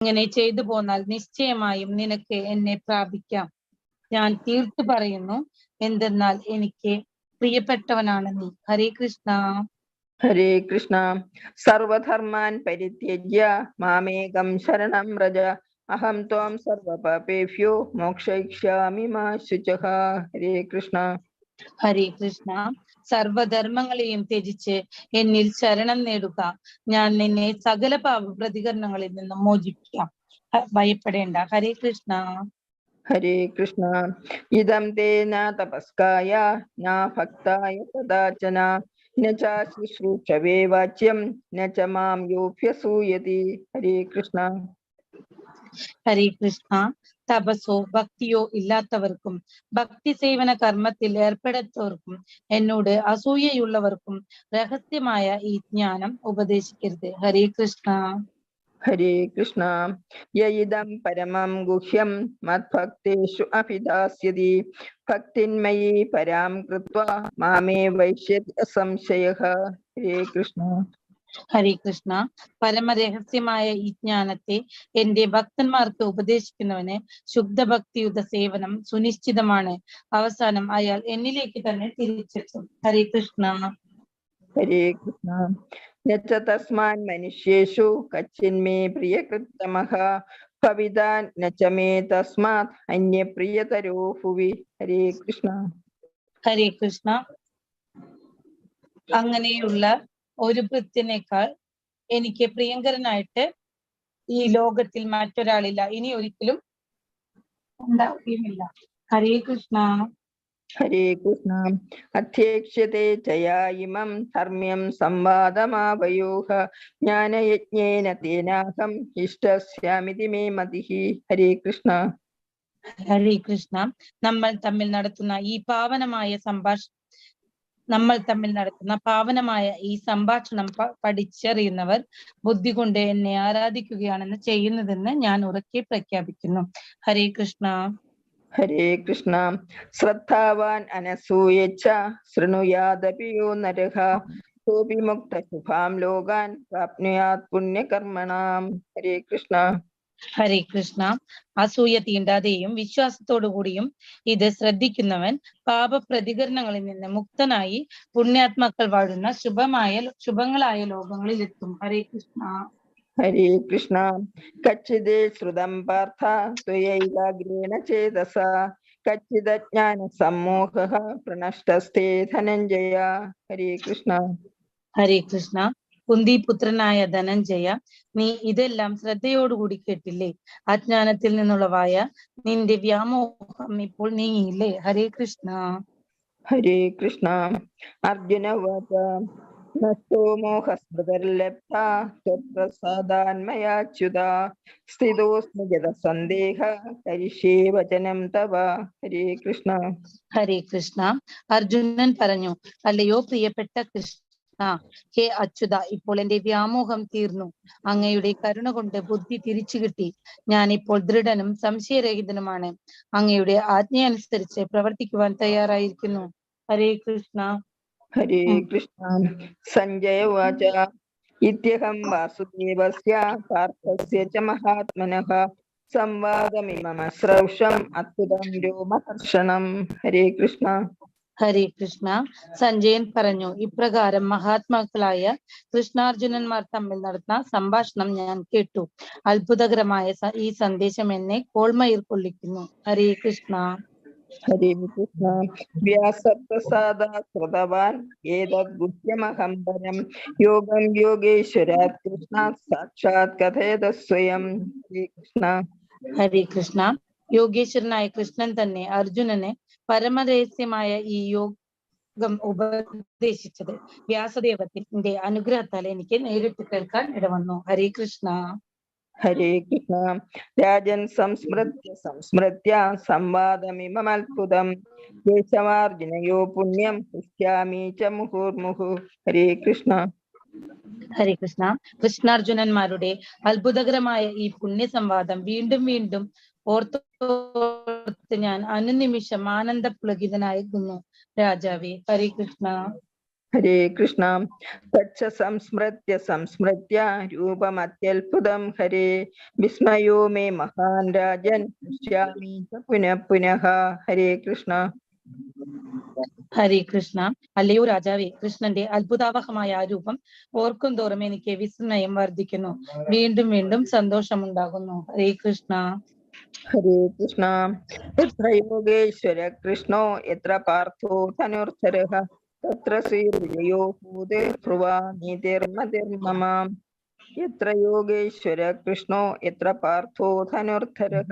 ഇങ്ങനെ ചെയ്തു പോന്നാൽ നിശ്ചയമായും നിനക്ക് എന്നെ പ്രാപിക്കാം. ഞാൻ തീർത്തു പറയുന്നു, എന്തെന്നാൽ എനിക്ക് പ്രിയപ്പെട്ടവനാണ് നീ. ഹരേ കൃഷ്ണ. ഹരേ കൃഷ്ണ. സർവധർമാൻ പരിത്യജ്യ മാമേകം ശരണം വ്രജ. അഹം ത്വാം സർവപാപേഭ്യോ മോക്ഷയിഷ്യാമി മാ ശുചഃ. ഹരേ കൃഷ്ണ. ഹരേ കൃഷ്ണ. സർവധർമ്മങ്ങളെയും ത്യജിച്ച് എന്നിൽ ശരണം നേടുക. ഞാൻ നിന്നെ സകല പാപ പ്രതികരണങ്ങളിൽ നിന്നും മോചിപ്പിക്കാം. ഭയപ്പെടേണ്ട. ഹരേ കൃഷ്ണ. ഹരേ കൃഷ്ണ. ഇദം തേ ന തപസ്കായ ന ഭക്തായ കദാചന ന ച ശുശ്രൂഷവേ വാച്യം ന ച മാം യോഭ്യസൂയതി. ഹരേ കൃഷ്ണ. ഹരേ കൃഷ്ണ. തപസ്സോ ഭക്തിയോ ഇല്ലാത്തവർക്കും ഭക്തി സേവന കർമ്മത്തിൽ ഏർപ്പെടാത്തവർക്കും എന്നോട് അസൂയയുള്ളവർക്കും രഹസ്യമായ ഈ ജ്ഞാനം ഉപദേശിക്കരുത്. ഹരേ കൃഷ്ണ. ഹരേ കൃഷ്ണ. യയിദം പരമം ഗുഹ്യം മദ്ഭക്തേഷു അഭിദാസ്യതി ഭക്തിന്മയി പരാം കൃത്വാ മാമേ വൈശ്യത് സംശയഃ. ഹരേ കൃഷ്ണ. ഹരേ കൃഷ്ണ. പരമരഹസ്യമായ ഈ ജ്ഞാനത്തെ എന്റെ ഭക്തന്മാർക്ക് ഉപദേശിക്കുന്നവന് ശുദ്ധഭക്തിയുത സേവനം സുനിശ്ചിതമാണ്. അവസാനം അയാൾ എന്നിലേക്ക് തന്നെ തിരിച്ചെത്തും. ഹരേ കൃഷ്ണ. ഹരേ കൃഷ്ണ. നച തസ്മാൻ മനുഷ്യേഷു കച്ചിന്മേ പ്രിയകൃത്തമഃ ഭവിതാ നച മേ തസ്മാത് അന്യപ്രിയതരോ ഭുവി. ഹരേ കൃഷ്ണ. ഹരേ കൃഷ്ണ. അങ്ങനെയുള്ള ഒരു ഭൃത്യനേക്കാൾ എനിക്ക് പ്രിയങ്കരനായിട്ട് ഈ ലോകത്തിൽ മറ്റൊരാളില്ല, ഇനി ഒരിക്കലും ഉണ്ടാവുകയുമില്ല. ഹരേ കൃഷ്ണ. ഹരേ കൃഷ്ണ. അധ്യേക്ഷ്യത്തെ ചയാ ഇമം ധർമ്മ്യം സംവാദമാവയോഃ ജ്ഞാനയജ്ഞേന തേനാഹം ഇഷ്ടസ്യാമിതി മേ മതിഃ. ഹരേ കൃഷ്ണ. ഹരേ കൃഷ്ണ. നമ്മൾ തമ്മിൽ നടത്തുന്ന ഈ സംഭാഷണം പഠിച്ചറിയുന്നവർ ബുദ്ധി കൊണ്ട് എന്നെ ആരാധിക്കുകയാണെന്ന് ചെയ്യുന്നതെന്ന് ഞാൻ ഉറക്കെ പ്രഖ്യാപിക്കുന്നു. ഹരേ കൃഷ്ണ. ഹരേ കൃഷ്ണ. ശ്രദ്ധാവാൻ അനസൂയച്ച ശൃണുയാദപി യോ നരഃ സോപി മുക്തശുഭാം ലോകാൻ പ്രാപ്നുയാത് പുണ്യകർമ്മണാം. ഹരേ കൃഷ്ണ. ഹരേ കൃഷ്ണ. അസൂയ തീണ്ടാതെയും വിശ്വാസത്തോടു കൂടിയും ഇത് ശ്രദ്ധിക്കുന്നവൻ പാപപ്രതികരണങ്ങളിൽ നിന്ന് മുക്തനായി പുണ്യാത്മാക്കൾ വാഴുന്ന ശുഭങ്ങളായ ലോകങ്ങളിൽ എത്തും. ഹരേ കൃഷ്ണ. ഹരേ കൃഷ്ണ. കച്ചിദേ ശ്രുതം പാർത്ഥ ത്വയൈകാഗ്രേണ ചേതസ കച്ചിദജ്ഞാന സമ്മോഹഃ പ്രണഷ്ടസ്തേ ധനഞ്ജയ. ഹരേ കൃഷ്ണ. ഹരേ കൃഷ്ണ. കുന്തിപുത്രനായ ധനഞ്ജയ, നീ ഇതെല്ലാം ശ്രദ്ധയോടുകൂടി കേട്ടില്ലേ? അജ്ഞാനത്തിൽ നിന്നുള്ളവായ നിന്റെ വ്യാമോഹം ഇപ്പോൾ നീങ്ങിയില്ലേ? ഹരേ കൃഷ്ണ. ഹരേ കൃഷ്ണ. അർജുന ഉവാച നഷ്ടോ മോഹസ്മൃതിർലബ്ധാ ത്വത്പ്രസാദാന്മയാച്യുതാ സ്ഥിതോസ്മി ജനസന്ദേഹ കരിഷ്യേ വചനം തവ. ഹരേ കൃഷ്ണ. ഹരേ കൃഷ്ണ. അർജുനൻ പറഞ്ഞു, അല്ലയോ പ്രിയപ്പെട്ട കൃഷ്ണ, ഹേ അച്യുത, ഇപ്പോൾ എന്റെ വ്യാമോഹം തീർന്നു. അങ്ങയുടെ കരുണ കൊണ്ട് ബുദ്ധി തിരിച്ചു കിട്ടി. ഞാൻ ഇപ്പോൾ ദൃഢനും സംശയരഹിതനുമാണ്. അങ്ങയുടെ ആജ്ഞയനുസരിച്ച് പ്രവർത്തിക്കുവാൻ തയ്യാറായിരിക്കുന്നു. ഹരേ കൃഷ്ണ. ഹരേ കൃഷ്ണ. സഞ്ജയ ഉവാച ഇത്യഹം വാസുദേവസ്യ പാർത്ഥസ്യ ച മഹാത്മനഃ സംവാദമിമമശ്രൗഷം അത്ഭുതം രോമഹർഷണം. ഹരേ കൃഷ്ണ. ഹരേ കൃഷ്ണ. സഞ്ജയൻ പറഞ്ഞു, ഇപ്രകാരം മഹാത്മാക്കളായ കൃഷ്ണാർജുനന്മാർ തമ്മിൽ നടന്ന സംഭാഷണം ഞാൻ കേട്ടു. അത്ഭുതകരമായ ഈ സന്ദേശം എന്നെ കോൾമയിർ കൊള്ളിക്കുന്നു. ഹരേ കൃഷ്ണ. ഹരേ കൃഷ്ണ. വ്യാസപ്രസാദാത് കൃതവാൻ ഏതദ് ഗുഹ്യമഹം പരം യോഗം യോഗേശ്വരാത് കൃഷ്ണാത് സാക്ഷാത് കഥയത സ്വയം. ഹരേ കൃഷ്ണ. ഹരേ കൃഷ്ണ. യോഗേശ്വരനായ കൃഷ്ണൻ തന്നെ അർജുനന് പരമരഹസ്യമായ ഈ യോഗം ഉപദേശിച്ചത് വ്യാസദേവത്തിന്റെ അനുഗ്രഹത്താൽ എനിക്ക് നേരിട്ട് കേൾക്കാൻ ഇടവന്നു. ഹരേ കൃഷ്ണ. ഹരേ കൃഷ്ണ. രാജൻ സംസ്മൃത്യ സംവാദമിമമത്ഭുതം കേശവാർജുനയോ പുണ്യം പൃച്ഛാമി ച മുഹുർമുഹു. ഹരേ കൃഷ്ണ. ഹരേ കൃഷ്ണ. കൃഷ്ണാർജുനന്മാരുടെ അത്ഭുതകരമായ ഈ പുണ്യ സംവാദം വീണ്ടും വീണ്ടും ഓർത്ത് ഞാൻ അനുനിമിഷം ആനന്ദ പുളകിതനായിരുന്നു. രാജാവേ. ഹരേ കൃഷ്ണ. ഹരേ കൃഷ്ണ. തച്ഛ സംസ്മൃത്യ സംസ്മൃത്യ രൂപമത്യത്ഭുതം ഹരേ വിസ്മയോ മേ മഹാൻ രാജൻ പശ്യാമി ച പുനഃ പുനഃ. ഹരേ കൃഷ്ണ. ഹരേ കൃഷ്ണ. അല്ലയോ രാജാവേ, കൃഷ്ണന്റെ അത്ഭുതാവഹമായ ആ രൂപം ഓർക്കും തോറും എനിക്ക് വിസ്മയം വർദ്ധിക്കുന്നു, വീണ്ടും വീണ്ടും സന്തോഷമുണ്ടാകുന്നു. ഹരേ കൃഷ്ണ. ഹരേ കൃഷ്ണ. എത്ര യോഗേശ്വര കൃഷ്ണോ എത്ര പാർത്ഥോ ധനുർധരഃ തത്ര ശ്രീർവിജയോ ഭൂതേ ധ്രുവാ നീതിർമതിർമമ. എത്ര യോഗേശ്വര കൃഷ്ണോ എത്ര പാർത്ഥോ ധനുർധരഃ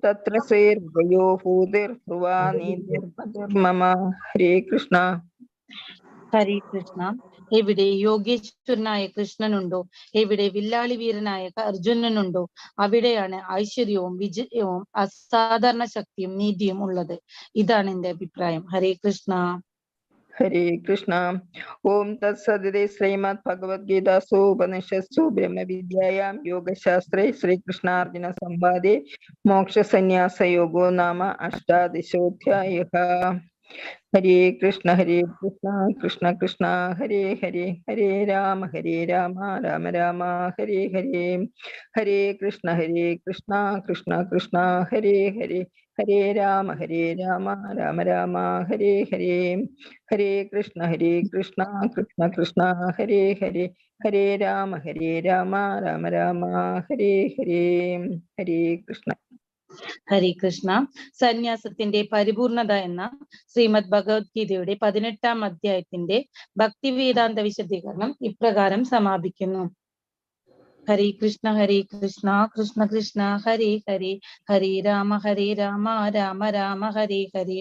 തത്ര ശ്രീർവിജയോ ഭൂതിർധ്രുവാ നീതിർമതിർമമ. ഹരേ കൃഷ്ണ. ഹരേ കൃഷ്ണ. എവിടെ യോഗേശ്വരനായ കൃഷ്ണനുണ്ടോ, എവിടെ വില്ലാളി വീരനായ അർജുനനുണ്ടോ, അവിടെയാണ് ഐശ്വര്യവും വിജയവും അസാധാരണ ശക്തിയും നീതിയും ഉള്ളത്. ഇതാണ് എന്റെ അഭിപ്രായം. ഹരേ കൃഷ്ണ. ഹരേ കൃഷ്ണ. ഓം തത്സദിതി ശ്രീമദ് ഭഗവത്ഗീതാസു ഉപനിഷത്സു ബ്രഹ്മവിദ്യായാം യോഗശാസ്ത്രേ ശ്രീകൃഷ്ണാർജുന സംവാദേ മോക്ഷസന്യാസയോഗോ നാമ അഷ്ടാദശോധ്യായഃ. ഹരേ കൃഷ്ണ കൃഷ്ണ കൃഷ്ണ ഹരേ ഹരേ, ഹരേ രാമ രാമ രാമ ഹരേ ഹരേ. ഹരേ കൃഷ്ണ കൃഷ്ണ കൃഷ്ണ ഹരേ ഹരേ, ഹരേ രാമ രാമ രാമ ഹരേ ഹരേ. ഹരേ കൃഷ്ണ കൃഷ്ണ കൃഷ്ണ ഹരേ ഹരേ, ഹരേ രാമ രാമ രാമ ഹരേ ഹരേ. ഹരേ കൃഷ്ണ. ഹരേ കൃഷ്ണ. സന്യാസത്തിന്റെ പരിപൂർണത എന്ന ശ്രീമദ് ഭഗവത്ഗീതയുടെ 18-ാം അധ്യായത്തിന്റെ ഭക്തിവേദാന്ത വിശദീകരണം ഇപ്രകാരം സമാപിക്കുന്നു. ഹരേ കൃഷ്ണ കൃഷ്ണ കൃഷ്ണ ഹരേ ഹരേ, ഹരേ രാമ രാമ രാമ ഹരേ ഹരേ.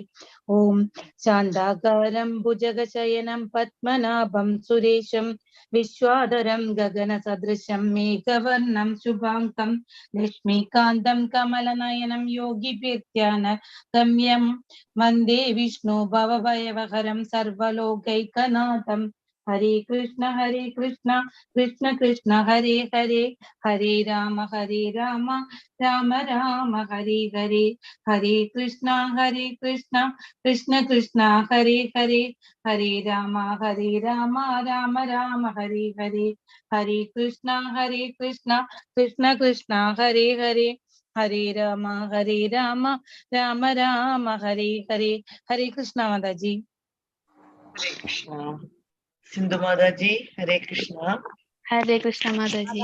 ഓം ശാന്താകാരം ഭുജഗശയനം പത്മനാഭം സുരേശം വിശ്വാധരം ഗഗന സദൃശം മേഘവർണം ശുഭാംഗം ലക്ഷ്മീകാന്തം കമലനയനം യോഗിഭിർധ്യാന ഗമ്യം വന്ദേ വിഷ്ണു ഭവഭയവഹരം സർവലോകൈകനാഥം. ഹരേ കൃഷ്ണ കൃഷ്ണ കൃഷ്ണ ഹരേ ഹരേ, ഹരേ രാമ രാമ രാമ ഹരേ ഹരേ. ഹരേ കൃഷ്ണ കൃഷ്ണ കൃഷ്ണ ഹരേ ഹരേ, ഹരേ രാമ രാമ രാമ ഹരേ ഹരേ. ഹരേ കൃഷ്ണ കൃഷ്ണ കൃഷ്ണ ഹരേ ഹരേ, ഹരേ രാമ രാമ രാമ ഹരേ ഹരേ. ഹരേ കൃഷ്ണ മാതാജി. ഹരേ കൃഷ്ണ. സിന്ധു മാതാജി ഹരേ കൃഷ്ണ. ഹരേ കൃഷ്ണ മാതാജി.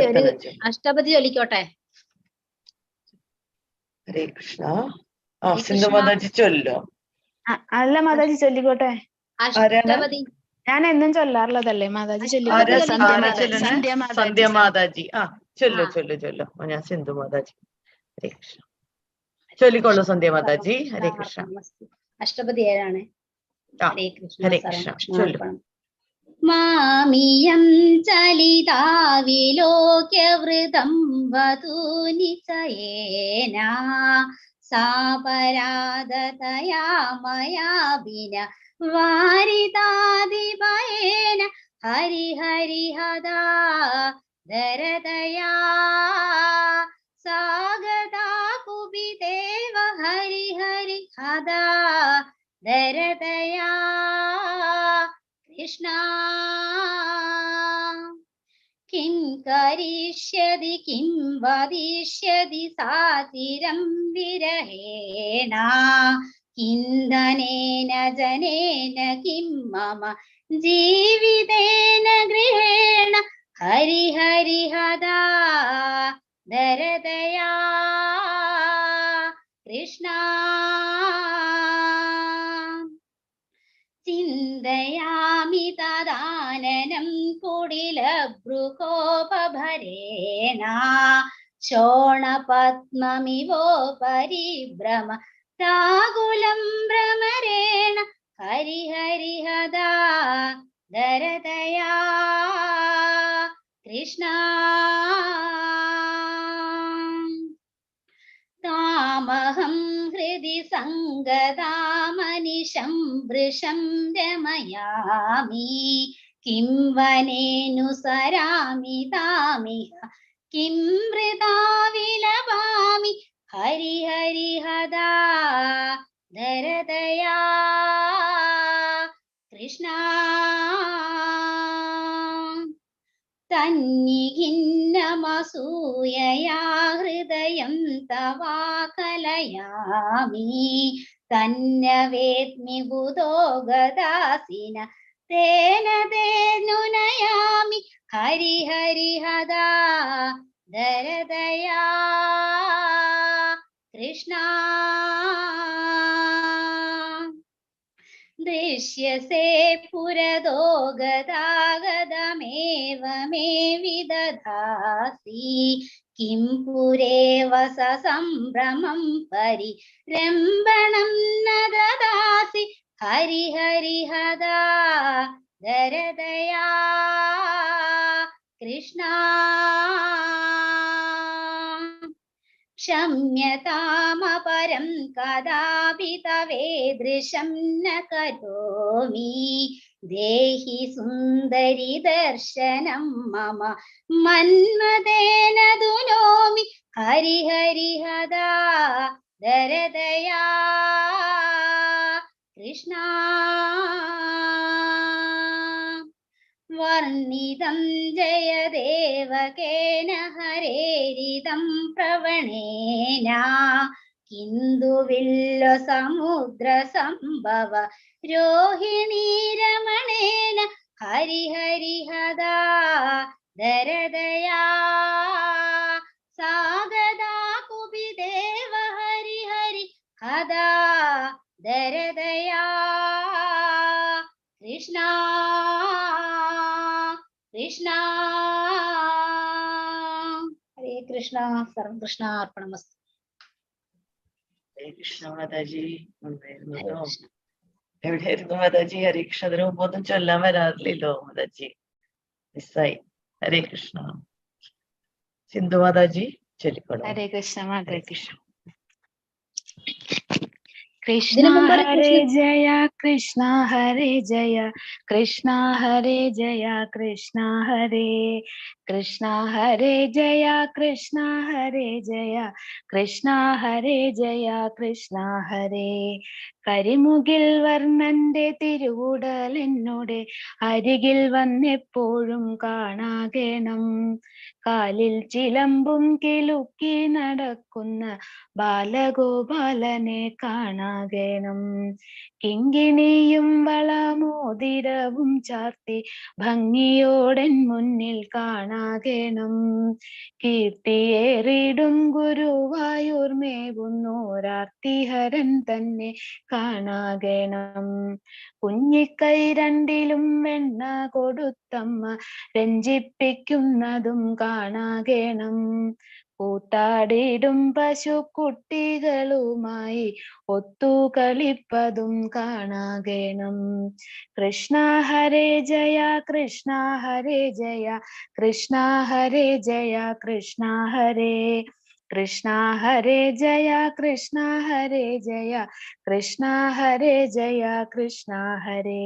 ഒരു അഷ്ടപതി ചൊല്ലിക്കോട്ടെ. ഹരേ കൃഷ്ണ. സിന്ധു മാതാജി ചൊല്ലോ. അല്ല മാതാജി ചൊല്ലിക്കോട്ടെ. അഷ്ടപതി ഞാൻ എന്നും ചൊല്ലാറുള്ളതല്ലേ മാതാജി. സന്ധ്യ മാതാജി. ചൊല്ലോ. ഞാൻ സിന്ധു മാതാജി. ഹരേ കൃഷ്ണ. ചൊല്ലിക്കോളൂ സന്ധ്യ മാതാജി. ഹരേ കൃഷ്ണ. അഷ്ടപതി 7 ഹരേ കൃഷ്ണ. ഹരേ കൃഷ്ണ ചൊല്ലു. മാമിയം ചലിതാവിലോക്യവൃതം വധൂനിചയേന സാപരാധതയാ മയാ വിന വാരിതാദിഭയേന ഹരി ഹരി ഹദാ ദരദയാ സാഗതാ കുപിദേവ ഹരി ഹരി ഹദാ ദരദയാ കൃഷ്ണ. കിം കരിഷ്യതി കിം വദിഷ്യതി സാചിരം വിരഹേണ കിന്ദനേന ജനേന കിം മമ ജീവിതേന ഗൃഹേണ ഹരി ഹരി ഹദാ ദരദയാ കൃഷ്ണ. ചിന്തയാമി തദാനനം കുടിലഭ്രുകോപഭരേണ ശോണപത്മമിവോപരിഭ്രമ രാകുലം ഭ്രമരേണ ഹരി ഹരി ഹദാ ദരദയാ കൃഷ്ണ. താമഹം ഹൃദി സംഗതാമനിശം വൃഷം രമയാമി കിം വനേനുസരാമി താമിഹ കിം മൃതാ വിലപാമി ഹരി ഹരി ഹദാ ദരദയാ കൃഷ്ണ. തന്നിഖിന്നമസൂയയാ ഹൃദയം തവാ കലയാമി തന്നവേദ്മി ബുധോ ഗദാസിന തേന തേനുനയാമി ഹരി ഹരി ഹദാ ദരദയാ കൃഷ്ണ ദൃശ്യസേ പുരതോ ഗദാഗദമേവ മേ വിദധാസി കിം പുരേവ സംഭ്രമം പരിരംഭണം ന ദദാസി ഹരി ഹരി ഹദാ ദരദയാ കൃഷ്ണ क्षम्यतामपरं कदापि तवेदृशं न करोमि देहि सुन्दरि दर्शनं मम मन्मथेन दुनोमि हरि हरि हदा दरदया कृष्ण वर्णितं जयदेवकेन हरेरिदं प्रवणेन किन्तु विल्लो समुद्रसम्भव रोहिणी रमणेन हरि हरि हदा दरदया सागदा कुपिदेव हरि हरि हदा दरदया कृष्ण कृष्ण हरे कृष्ण सर्व कृष्ण अर्पणमस्तु ഹരേ കൃഷ്ണ മാതാജി. हरे ഉണ്ടായിരുന്നല്ലോ. कृष्ण എവിടെയായിരുന്നു മാതാജി? ഹരികൃഷ്ണ അതിനു മുമ്പൊന്നും ചൊല്ലാൻ വരാറില്ലല്ലോ മാതാജി, മിസ്സായി. ഹരേ കൃഷ്ണ. സിന്ധു മാതാജി ചൊല്ലിക്കോളൂ. ഹരേ കൃഷ്ണ ഹരേ മാതാജി. കൃഷ്ണ. കൃഷ്ണ ഇതിനു മുമ്പ് ഒരു ഹരേ കൃഷ്ണ ജയ കൃഷ്ണ ഹരേ ജയ കൃഷ്ണ ഹരേ ജയ കൃഷ്ണ ഹരേ കൃഷ്ണ ഹരേ ജയ കൃഷ്ണ ഹരേ ജയ കൃഷ്ണ ഹരേ ജയ കൃഷ്ണ ഹരേ കരിമുകിൽ വർണ്ണന്റെ തിരുവുടൽ എന്നോടെ അരികിൽ വന്നെപ്പോഴും കാണാകണം കാലിൽ ചിലമ്പും കിലുക്കി നടക്കുന്ന ബാലഗോപാലനെ കാണാകണം കിങ്കിണിയും വളമോതിരവും ചാർത്തി ഭംഗിയോടൻ മുന്നിൽ കാണാകണം കീർത്തിയേറിടും ഗുരുവായൂർ മേവുന്നോരാർത്തിഹരൻ തന്നെ കാണാകണം കുഞ്ഞിക്കൈ രണ്ടിലും വെണ്ണ കൊടുത്തമ്മ രഞ്ജിപ്പിക്കുന്നതും കാണാകണം കൂത്താടിടും പശുക്കുട്ടികളുമായി ഒത്തുകളിപ്പതും കാണാകണം കൃഷ്ണ ഹരേ ജയ കൃഷ്ണ ഹരേ ജയ കൃഷ്ണ ഹരേ ജയ കൃഷ്ണ ഹരേ കൃഷ്ണ ഹരേ ജയ കൃഷ്ണ ഹരേ ജയ കൃഷ്ണ ഹരേ ജയ കൃഷ്ണ ഹരേ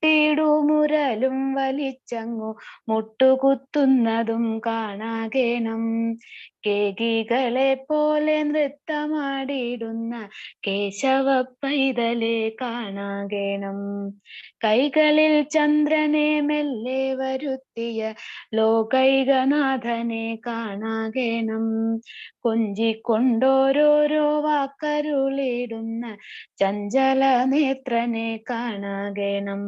കെട്ടിയിട്ടിടുമുരലും വലിച്ചങ്ങു മുട്ടുകുത്തുന്നതും കാണാകണം കേകികളെ പോലെ നൃത്തമാടിയിടുന്ന കേശവ പൈതലെ കാണാകണം കൈകളിൽ ചന്ദ്രനെ മെല്ലെ വരുത്തിയ ലോകൈകനാഥനെ കാണാകണം കൊഞ്ചിക്കൊണ്ടോരോരോ വാക്കരുളിടുന്ന ചഞ്ചല നേത്രനെ കാണാകണം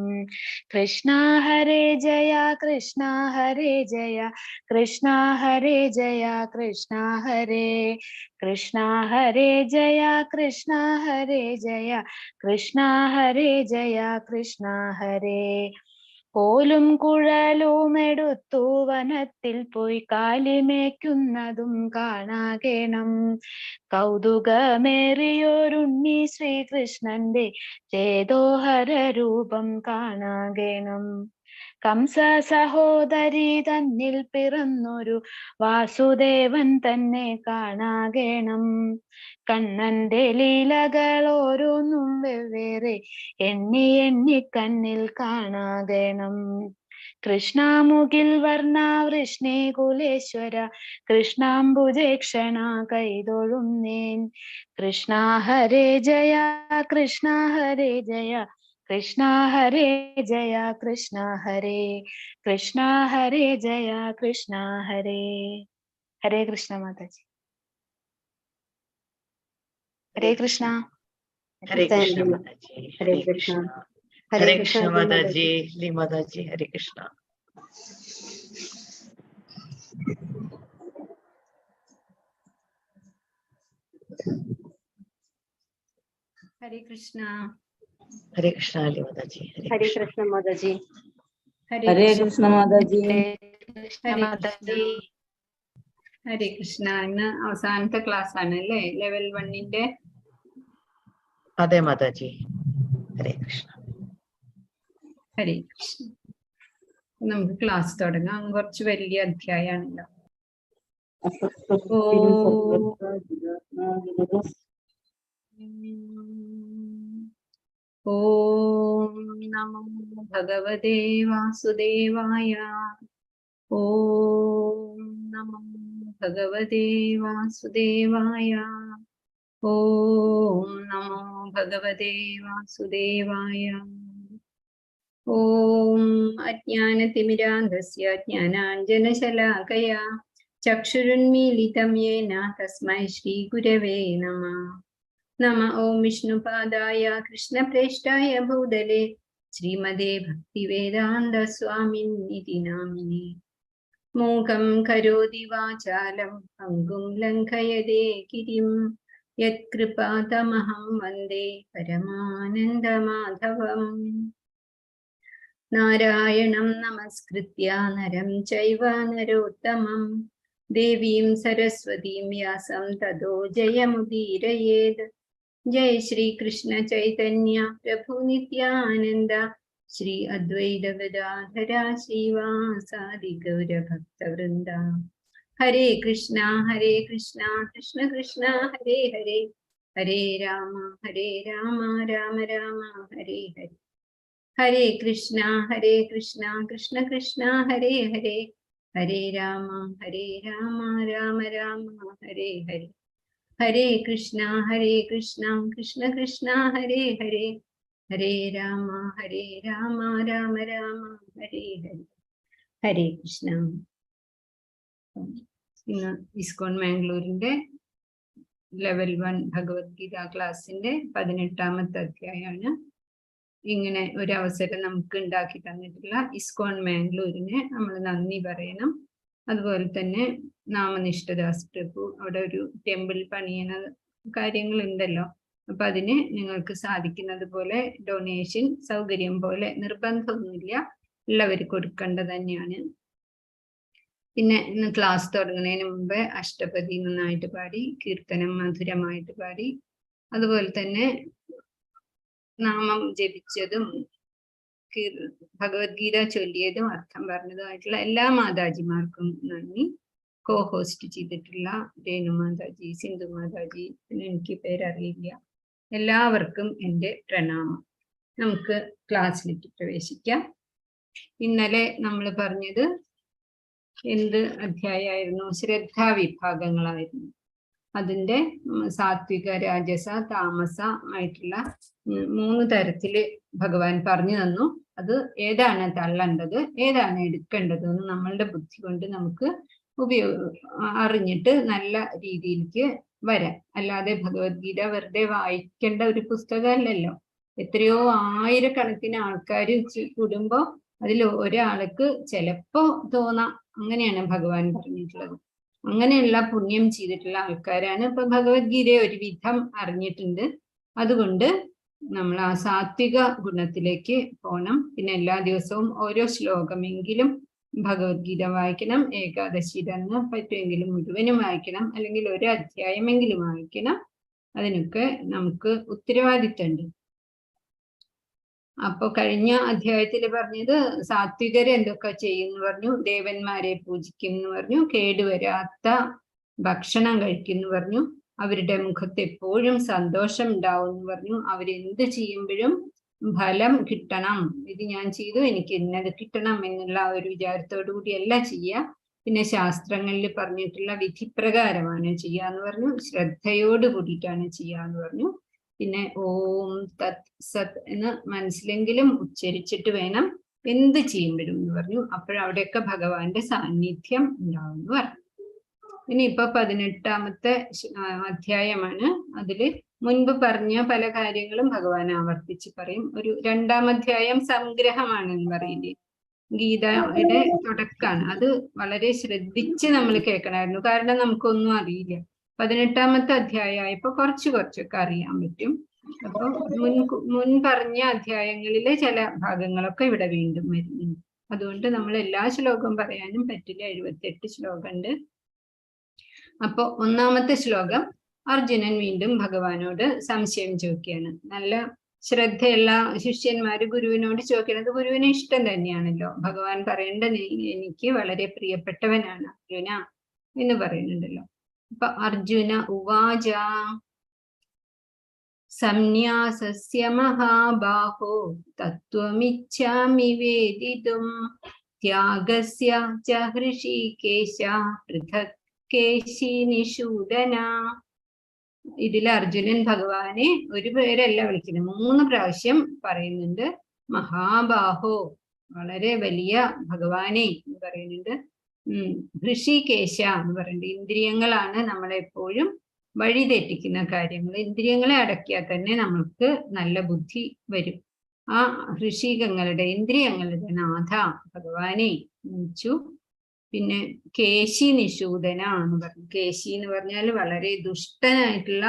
കൃഷ്ണ ഹരേ ജയ കൃഷ്ണ ഹരേ ജയ കൃഷ്ണ ഹരേ ജയ കൃഷ്ണ ഹരേ കൃഷ്ണ ഹരേ ജയ കൃഷ്ണ ഹരേ ജയ കൃഷ്ണ ഹരേ ജയ കൃഷ്ണ ഹരേ കോലും കുഴലും എടുത്തു വനത്തിൽ പോയി കാലിമേക്കുന്നതും കാണാകണം കൗതുകമേറിയോരുണ്ണി ശ്രീകൃഷ്ണന്റെ ചേതോഹര രൂപം കാണാകണം കംസ സഹോദരി തന്നിൽ പിറന്നൊരു വാസുദേവൻ തന്നെ കാണാകണം കണ്ണന്റെ ലീലകൾ ഓരോന്നും വെവ്വേറെ എണ്ണി എണ്ണി കണ്ണിൽ കാണാകണം കൃഷ്ണമുകിൽ വർണ്ണ വൃഷ്ണി കുലേശ്വര കൃഷ്ണാംബുജേക്ഷണ കൈതൊഴുന്നേൻ കൃഷ്ണ ഹരേ ജയ കൃഷ്ണ ഹരേ ജയ കൃഷ്ണ ഹരേ ജയ കൃഷ്ണ ഹരേ കൃഷ്ണ ഹരേ ജയ കൃഷ്ണ ഹരേ. ഹരേ കൃഷ്ണ മാതാജി. ഹരേ കൃഷ്ണ. ഹരേ കൃഷ്ണ മാതാജി. ഹരേ കൃഷ്ണ. ഹരേ കൃഷ്ണ മാതാജി. ലീ മാതാജി. ഹരേ കൃഷ്ണ. ഹരേ കൃഷ്ണ. ഹരേ കൃഷ്ണ ലീ മാതാജി. ഹരേ കൃഷ്ണ മാതാജി. ഹരേ കൃഷ്ണ മാതാജി. കൃഷ്ണ മാതാജി. ഹരേ കൃഷ്ണ. ഇന്ന് അവസാനത്തെ ക്ലാസ് ആണ് അല്ലേ, ലെവൽ 1-ന്റെ? അതെ മാതാജി. ഹരേ കൃഷ്ണ. ഹരേ കൃഷ്ണ. നമുക്ക് ക്ലാസ് തുടങ്ങാം. കുറച്ച് വലിയ അധ്യായമാണല്ലോ. ഓം നമോ ഭഗവതേ വാസുദേവായ. ഓം നമോ ഭഗവതേ വാസുദേവായ. ഓം നമോ ഭഗവതേ വാസുദേവായ. ഓം അജ്ഞാനതിമിരാന്ധസ്യ ജ്ഞാനാഞ്ജനശലാകയാ ചക്ഷുരുന്മീലിതം യേന തസ്മൈ ശ്രീഗുരവേ നമഃ. നമ ഓം വിഷ്ണുപാദായ കൃഷ്ണപ്രേഷ്ഠായ ഭൂതലേ ശ്രീമതേ ഭക്തിവേദാന്ത സ്വാമിന്നിതി നാമിനേ. മൂകം കരോതി വാചാലം പങ്കും ലംഘയതേ ഗിരിം യത്കൃപാതമഹം വന്ദേ പരമാനന്ദമാധവം. നാരായണം നമസ്കൃത്യ നരം ചൈവ നരോത്തമം ദേവീം സരസ്വതീം വ്യാസം തതോ ജയമുദീരയേത്. ജയ ശ്രീ കൃഷ്ണ ചൈതന്യ പ്രഭു നിത്യാനന്ദ ശ്രീ അദ്വൈത ഗദാധര ശ്രീവാസാദി ഗൗരഭക്തവൃന്ദ. ഹരേ കൃഷ്ണ കൃഷ്ണ കൃഷ്ണ ഹരേ ഹരേ, ഹരേ രാമ രാമ രാമ ഹരേ ഹരേ. ഹരേ കൃഷ്ണ കൃഷ്ണ കൃഷ്ണ ഹരേ ഹരേ, ഹരേ രാമ രാമ രാമ ഹരേ ഹരേ. ഹരേ കൃഷ്ണ കൃഷ്ണ കൃഷ്ണ ഹരേ ഹരേ, ഹരേ രാമ രാമ രാമ ഹരേ ഹരേ. ഹരേ കൃഷ്ണ. ഇന്ന് ഇസ്കോൺ മാംഗ്ലൂരിന്റെ ലെവൽ 1 ഭഗവത്ഗീത ക്ലാസ്സിന്റെ 18ാമത്തെ അധ്യായമാണ്. ഇങ്ങനെ ഒരു അവസരം നമുക്ക് ഉണ്ടാക്കി തന്നിട്ടുള്ള ഇസ്കോൺ മാംഗ്ലൂരിന് നമ്മൾ നന്ദി പറയണം. അതുപോലെ തന്നെ നാമനിഷ്ഠദാസ് പ്രഭു അവിടെ ഒരു ടെമ്പിൾ പണിയണ കാര്യങ്ങളുണ്ടല്ലോ, അപ്പൊ അതിന് നിങ്ങൾക്ക് സാധിക്കുന്നത് പോലെ ഡൊണേഷൻ സൗകര്യം പോലെ, നിർബന്ധമൊന്നുമില്ല, ഉള്ളവർ കൊടുക്കേണ്ടത് തന്നെയാണ്. പിന്നെ ഇന്ന് ക്ലാസ് തുടങ്ങുന്നതിന് മുമ്പ് അഷ്ടപതി നന്നായിട്ട് പാടി, കീർത്തനം മധുരമായിട്ട് പാടി, അതുപോലെ തന്നെ നാമം ജപിച്ചതും ഭഗവത്ഗീത ചൊല്ലിയതും അർത്ഥം പറഞ്ഞതുമായിട്ടുള്ള എല്ലാ മാതാജിമാർക്കും നന്ദി. കോ ഹോസ്റ്റ് ചെയ്തിട്ടുള്ള രേണു മാതാജി, സിന്ധു മാതാജി, പിന്നെ എനിക്ക് പേരറിയില്ല, എല്ലാവർക്കും എൻ്റെ പ്രണാമം. നമുക്ക് ക്ലാസ്സിലേക്ക് പ്രവേശിക്കാം. ഇന്നലെ നമ്മൾ പറഞ്ഞത് എന്ത് അധ്യായമായിരുന്നു? ശ്രദ്ധാ വിഭാഗങ്ങളായിരുന്നു. അതിൻ്റെ സാത്വിക, രാജസ, താമസ ആയിട്ടുള്ള 3 തരത്തില് ഭഗവാൻ പറഞ്ഞു തന്നു. അത് ഏതാണ് തള്ളേണ്ടത്, ഏതാണ് എടുക്കേണ്ടത് എന്ന് നമ്മളുടെ ബുദ്ധി കൊണ്ട് നമുക്ക് അറിഞ്ഞിട്ട് നല്ല രീതിയിലേക്ക് വരാം. അല്ലാതെ ഭഗവത്ഗീത വെറുതെ വായിക്കേണ്ട ഒരു പുസ്തകമല്ലല്ലോ. എത്രയോ ആയിരക്കണക്കിന് ആൾക്കാർ കൂടുമ്പോ അതിൽ ഒരാൾക്ക് ചിലപ്പോ തോന്നാം, അങ്ങനെയാണ് ഭഗവാൻ പറഞ്ഞിട്ടുള്ളത്. അങ്ങനെയുള്ള പുണ്യം ചെയ്തിട്ടുള്ള ആൾക്കാരാണ് ഇപ്പൊ ഭഗവത്ഗീതയെ ഒരുവിധം അറിഞ്ഞിട്ടുണ്ട്. അതുകൊണ്ട് നമ്മൾ ആ സാത്വിക ഗുണത്തിലേക്ക് പോകണം. പിന്നെ എല്ലാ ദിവസവും ഓരോ ശ്ലോകമെങ്കിലും ഭഗവത്ഗീത വായിക്കണം. ഏകാദശി തന്നെ പറ്റുമെങ്കിലും മുഴുവനും വായിക്കണം, അല്ലെങ്കിൽ ഒരു അധ്യായമെങ്കിലും വായിക്കണം. അതിനൊക്കെ നമുക്ക് ഉത്തരവാദിത്തമുണ്ട്. അപ്പൊ കഴിഞ്ഞ അധ്യായത്തിൽ പറഞ്ഞത് സാത്വികര് എന്തൊക്കെ ചെയ്യുന്നു പറഞ്ഞു. ദേവന്മാരെ പൂജിക്കുന്നു പറഞ്ഞു, കേടുവരാത്ത ഭക്ഷണം കഴിക്കുന്നു പറഞ്ഞു, അവരുടെ മുഖത്ത് എപ്പോഴും സന്തോഷം ഉണ്ടാവും എന്ന് പറഞ്ഞു, അവരെന്ത് ചെയ്യുമ്പോഴും ഫലം കിട്ടണം, ഇത് ഞാൻ ചെയ്തു എനിക്ക് ഇന്നത് കിട്ടണം എന്നുള്ള ഒരു വിചാരത്തോടു കൂടിയല്ല ചെയ്യുക. പിന്നെ ശാസ്ത്രങ്ങളിൽ പറഞ്ഞിട്ടുള്ള വിധിപ്രകാരമാണ് ചെയ്യാന്ന് പറഞ്ഞു, ശ്രദ്ധയോട് കൂടിയിട്ടാണ് ചെയ്യാന്ന് പറഞ്ഞു. പിന്നെ ഓം തത് സത് എന്ന് മനസ്സിലെങ്കിലും ഉച്ചരിച്ചിട്ട് വേണം എന്ത് ചെയ്യുമ്പോഴും എന്ന് പറഞ്ഞു. അപ്പോഴവിടെയൊക്കെ ഭഗവാന്റെ സാന്നിധ്യം ഉണ്ടാവും എന്ന് പറഞ്ഞു. ഇനിയിപ്പൊ 18ാമത്തെ അധ്യായമാണ്. അതില് മുൻപ് പറഞ്ഞ പല കാര്യങ്ങളും ഭഗവാൻ ആവർത്തിച്ച് പറയും. ഒരു 2ാം അധ്യായം സംഗ്രഹമാണെന്ന് പറയില്ലേ, ഗീതയുടെ തുടക്കാണ്. അത് വളരെ ശ്രദ്ധിച്ച് നമ്മൾ കേൾക്കണമായിരുന്നു, കാരണം നമുക്കൊന്നും അറിയില്ല. 18ാമത്തെ അധ്യായമായപ്പോ കുറച്ചൊക്കെ അറിയാൻ പറ്റും. അപ്പൊ മുൻ പറഞ്ഞ അധ്യായങ്ങളിലെ ചില ഭാഗങ്ങളൊക്കെ ഇവിടെ വീണ്ടും വരുന്നുണ്ട്. അതുകൊണ്ട് നമ്മൾ എല്ലാ ശ്ലോകം പറയാനും പറ്റില്ല, 78 ശ്ലോകമുണ്ട്. അപ്പൊ 1ാമത്തെ ശ്ലോകം അർജുനൻ വീണ്ടും ഭഗവാനോട് സംശയം ചോദിക്കുകയാണ്. നല്ല ശ്രദ്ധയുള്ള ശിഷ്യന്മാര് ഗുരുവിനോട് ചോദിക്കുന്നത് ഗുരുവിന് ഇഷ്ടം തന്നെയാണല്ലോ. ഭഗവാൻ പറയേണ്ടത് എനിക്ക് വളരെ പ്രിയപ്പെട്ടവനാണ് അർജുന എന്ന് പറയുന്നുണ്ടല്ലോ. അപ്പൊ അർജുന ഉവാച സംന്യാസസ്യ മഹാബാഹോ തത്വമിച്ഛാമി വേദിതും ത്യാഗസ്യ ച ഹൃഷീകേശ പൃഥക് കേശി നിഷൂദന. ഇതിൽ അർജുനൻ ഭഗവാനെ ഒരു പേരല്ല വിളിക്കുന്നത്, 3 പ്രാവശ്യം പറയുന്നുണ്ട്. മഹാബാഹോ, വളരെ വലിയ ഭഗവാനെ എന്ന് പറയുന്നുണ്ട്. ഹൃഷികേശ എന്ന് പറയുന്നുണ്ട്. ഇന്ദ്രിയങ്ങളാണ് നമ്മളെപ്പോഴും വഴിതെറ്റിക്കുന്ന കാര്യങ്ങൾ. ഇന്ദ്രിയങ്ങളെ അടക്കിയാൽ തന്നെ നമ്മൾക്ക് നല്ല ബുദ്ധി വരും. ആ ഋഷികങ്ങളുടെ ഇന്ദ്രിയങ്ങളുടെ നാഥ ഭഗവാനെ വിളിച്ചു. പിന്നെ കേശി നിഷൂദന എന്ന് പറഞ്ഞു. കേശി എന്ന് പറഞ്ഞാൽ വളരെ ദുഷ്ടനായിട്ടുള്ള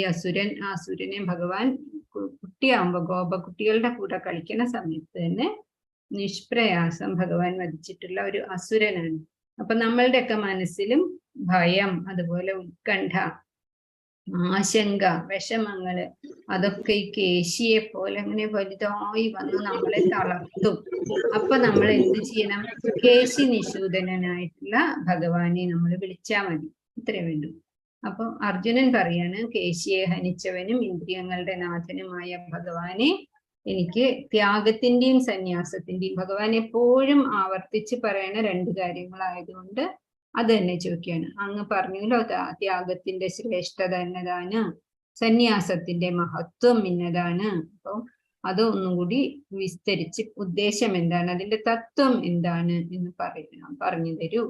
അസുരൻ. ആ അസുരനെ ഭഗവാൻ കുട്ടിയാകുമ്പോ ഗോപകുട്ടികളുടെ കൂടെ കളിക്കുന്ന സമയത്ത് തന്നെ നിഷ്പ്രയാസം ഭഗവാൻ വധിച്ചിട്ടുള്ള ഒരു അസുരനാണ്. അപ്പൊ നമ്മളുടെയൊക്കെ മനസ്സിലും ഭയം, അതുപോലെ ഉത്കണ്ഠ, ആശങ്ക, വിഷമങ്ങള്, അതൊക്കെ ഈ കേശിയെ പോലെ അങ്ങനെ വലുതായി വന്ന് നമ്മളെ തളർത്തും. അപ്പൊ നമ്മൾ എന്ത് ചെയ്യണം? കേശി നിഷൂദനായിട്ടുള്ള ഭഗവാനെ നമ്മൾ വിളിച്ചാൽ മതി, ഇത്രേ വേണ്ടു. അപ്പൊ അർജുനൻ പറയാണ്, കേശിയെ ഹനിച്ചവനും ഇന്ദ്രിയങ്ങളുടെ നാഥനുമായ ഭഗവാനെ എനിക്ക് ത്യാഗത്തിന്റെയും സന്യാസത്തിന്റെയും, ഭഗവാൻ എപ്പോഴും ആവർത്തിച്ച് പറയണ 2 കാര്യങ്ങളായതുകൊണ്ട് അത് തന്നെ ചോദിക്കുകയാണ്. അങ്ങ് പറഞ്ഞല്ലോ ത്യാഗത്തിന്റെ ശ്രേഷ്ഠത എന്നതാണ്, സന്യാസത്തിന്റെ മഹത്വം ഇന്നതാണ്. അപ്പൊ അത് ഒന്നുകൂടി വിസ്തരിച്ച് ഉദ്ദേശം എന്താണ്, അതിന്റെ തത്വം എന്താണ് എന്ന് പറഞ്ഞു തരൂ.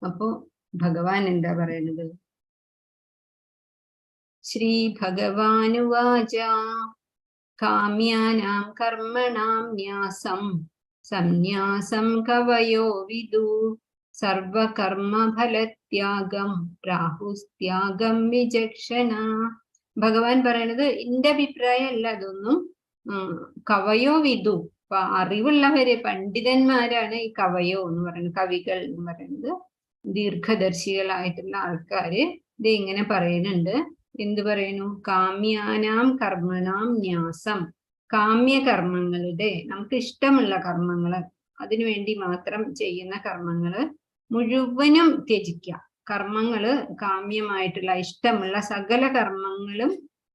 അപ്പോ ഭഗവാൻ എന്താ പറയുന്നത്? ശ്രീ ഭഗവാനുവാച കാമ്യാനാം കർമ്മണാം ന്യാസം സംന്യാസം കവയോ വിദു സർവകർമ്മഫലത്യാഗം പ്രാഹുസ്ത്യാഗം വിചക്ഷണ. ഭഗവാൻ പറയണത് എന്റെ അഭിപ്രായം അല്ല അതൊന്നും, കവയോ വിദു, അറിവുള്ളവര് പണ്ഡിതന്മാരാണ് ഈ കവയോ എന്ന് പറയുന്നത്, കവികൾ എന്ന് പറയുന്നത്. ദീർഘദർശികളായിട്ടുള്ള ആൾക്കാര് ഇത് ഇങ്ങനെ പറയുന്നുണ്ട്. എന്ത് പറയുന്നു? കാമ്യാനാം കർമ്മണാം ന്യാസം, കാമ്യകർമ്മങ്ങളുടെ, നമുക്ക് ഇഷ്ടമുള്ള കർമ്മങ്ങള്, അതിനുവേണ്ടി മാത്രം ചെയ്യുന്ന കർമ്മങ്ങള് മുഴുവനും ത്യജിക്കുക. കർമ്മങ്ങള് കാമ്യമായിട്ടുള്ള ഇഷ്ടമുള്ള സകല കർമ്മങ്ങളും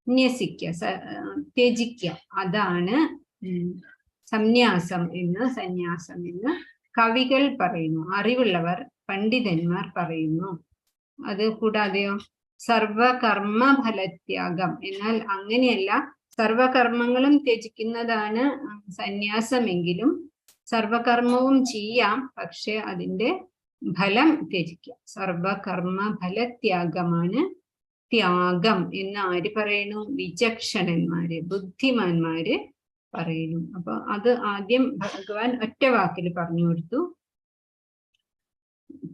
ന്യസിക്കുക, ത്യജിക്കുക. അതാണ് സംന്യാസം എന്ന്, സന്യാസം എന്ന് കവികൾ പറയുന്നു, അറിവുള്ളവർ പണ്ഡിതന്മാർ പറയുന്നു. അത് കൂടാതെയോ സർവകർമ്മ ഫലത്യാഗം, എന്നാൽ അങ്ങനെയല്ല, സർവകർമ്മങ്ങളും ത്യജിക്കുന്നതാണ് സന്യാസമെങ്കിലും സർവകർമ്മവും ചെയ്യാം, പക്ഷെ അതിന്റെ ഫലം ത്യജിക്കാം. സർവകർമ്മ ഫലത്യാഗമാണ് ത്യാഗം എന്ന് ആര് പറയുന്നു? വിചക്ഷണന്മാര്, ബുദ്ധിമാന്മാര് പറയുന്നു. അപ്പൊ അത് ആദ്യം ഭഗവാൻ ഒറ്റ വാക്കിൽ പറഞ്ഞു കൊടുത്തു.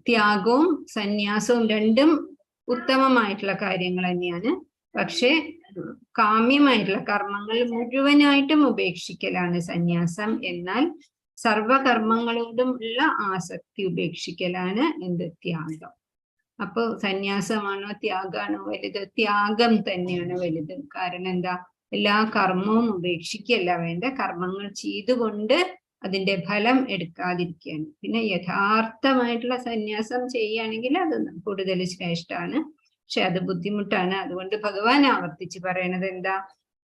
ത്യാഗവും സന്യാസവും രണ്ടും ഉത്തമമായിട്ടുള്ള കാര്യങ്ങൾ തന്നെയാണ്. പക്ഷെ കാമ്യമായിട്ടുള്ള കർമ്മങ്ങൾ മുഴുവനായിട്ടും ഉപേക്ഷിക്കലാണ് സന്യാസം. എന്നാൽ സർവകർമ്മങ്ങളോടും ഉള്ള ആസക്തി ഉപേക്ഷിക്കലാണ് എന്ത്? ത്യാഗം. അപ്പൊ സന്യാസമാണോ ത്യാഗമാണോ വലുത്? ത്യാഗം തന്നെയാണ് വലുത്. കാരണം എന്താ? എല്ലാ കർമ്മവും ഉപേക്ഷിക്കല്ല വേണ്ട, കർമ്മങ്ങൾ ചെയ്തുകൊണ്ട് അതിന്റെ ഫലം എടുക്കാതിരിക്കുകയാണ്. പിന്നെ യഥാർത്ഥമായിട്ടുള്ള സന്യാസം ചെയ്യുകയാണെങ്കിൽ അത് കൂടുതൽ ശ്രേഷ്ഠമാണ്. പക്ഷെ അത് ബുദ്ധിമുട്ടാണ്. അതുകൊണ്ട് ഭഗവാൻ ആവർത്തിച്ച് പറയണത് എന്താ?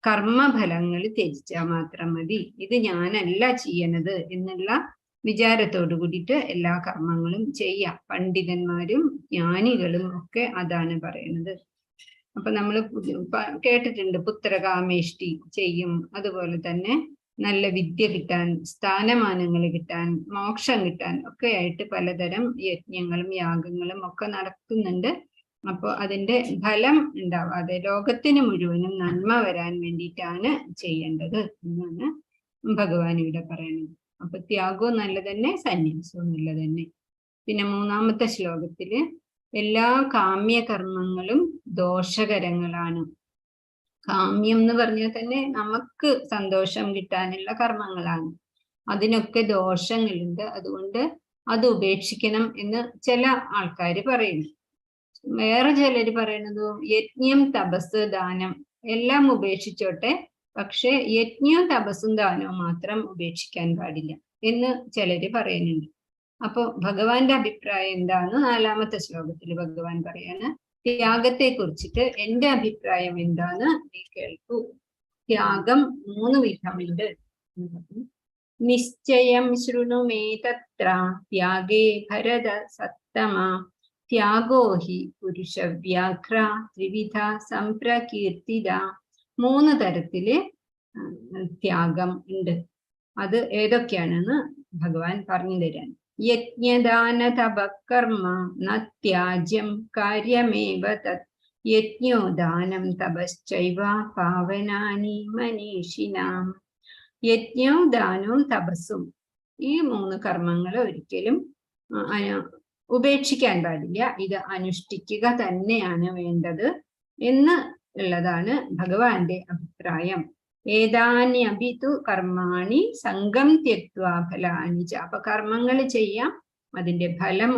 കർമ്മഫലങ്ങൾ ത്യജിച്ചാൽ മാത്രം മതി, ഇത് ഞാനല്ല ചെയ്യണത് എന്നുള്ള വിചാരത്തോടു കൂടിയിട്ട് എല്ലാ കർമ്മങ്ങളും ചെയ്യാം. പണ്ഡിതന്മാരും ജ്ഞാനികളും ഒക്കെ അതാണ് പറയണത്. അപ്പൊ നമ്മൾ കേട്ടിട്ടുണ്ട് പുത്രകാമേഷ്ടി ചെയ്യും. അതുപോലെ തന്നെ നല്ല വിദ്യ കിട്ടാൻ, സ്ഥാനമാനങ്ങൾ കിട്ടാൻ, മോക്ഷം കിട്ടാൻ ഒക്കെ ആയിട്ട് പലതരം യജ്ഞങ്ങളും യാഗങ്ങളും ഒക്കെ നടക്കുന്നുണ്ട്. അപ്പോൾ അതിന്റെ ഫലം ഉണ്ടാവാതെ ലോകത്തിന് മുഴുവനും നന്മ വരാൻ വേണ്ടിയിട്ടാണ് ചെയ്യേണ്ടത് എന്നാണ് ഭഗവാൻ ഇവിടെ പറയുന്നത്. അപ്പൊ ത്യാഗവും നല്ല തന്നെ, സന്യാസവും നല്ല തന്നെ. പിന്നെ 3-ാമത്തെ ശ്ലോകത്തില് എല്ലാ കാമ്യകർമ്മങ്ങളും ദോഷകരങ്ങളാണ്. കാമ്യം എന്ന് പറഞ്ഞാൽ തന്നെ നമുക്ക് സന്തോഷം കിട്ടാനുള്ള കർമ്മങ്ങളാണ്. അതിനൊക്കെ ദോഷങ്ങളുണ്ട്. അതുകൊണ്ട് അത് ഉപേക്ഷിക്കണം എന്ന് ചില ആൾക്കാർ പറയുന്നു. വേറെ ചിലര് പറയുന്നത് യജ്ഞം, തപസ്, ദാനം എല്ലാം ഉപേക്ഷിച്ചോട്ടെ, പക്ഷെ യജ്ഞവും തപസ്സും ദാനവും മാത്രം ഉപേക്ഷിക്കാൻ പാടില്ല എന്ന് ചിലര് പറയുന്നുണ്ട്. അപ്പൊ ഭഗവാന്റെ അഭിപ്രായം എന്താണ്? 4-ാമത്തെ ശ്ലോകത്തിൽ ഭഗവാൻ പറയാണ്, ത്യാഗത്തെ കുറിച്ചിട്ട് എന്റെ അഭിപ്രായം എന്താണ് നീ കേൾക്കൂ. ത്യാഗം 3 വിധമുണ്ട്. നിശ്ചയം ശൃണു മേ തത്ര ത്യാഗേ ഭരത സത്തമ ത്യാഗോ ഹി പുരുഷവ്യാഘ്ര ത്രിവിധ സംപ്രകീർത്തിത. 3 തരത്തില് ത്യാഗം ഉണ്ട്. അത് ഏതൊക്കെയാണെന്ന് ഭഗവാൻ പറഞ്ഞു തരാൻ. യജ്ഞദാന തപകർമ്മ ന ത്യാജ്യം കാര്യമേവ തത് യജ്ഞോ ദാനം തപശ്ചൈവ പാവനാനി മനീഷിനാം. യജ്ഞവും ദാനവും തപസ്സും ഈ 3 കർമ്മങ്ങൾ ഒരിക്കലും ഉപേക്ഷിക്കാൻ പാടില്ല. ഇത് അനുഷ്ഠിക്കുക തന്നെയാണ് വേണ്ടത് എന്ന് ഉള്ളതാണ് ഭഗവാന്റെ അഭിപ്രായം. ഏതാന്യഭിതു കർമാണി സംഘം ത്യക്ത്വാ ഫലാനി ച. അപ്പൊ കർമ്മങ്ങൾ ചെയ്യാം, അതിന്റെ ഫലം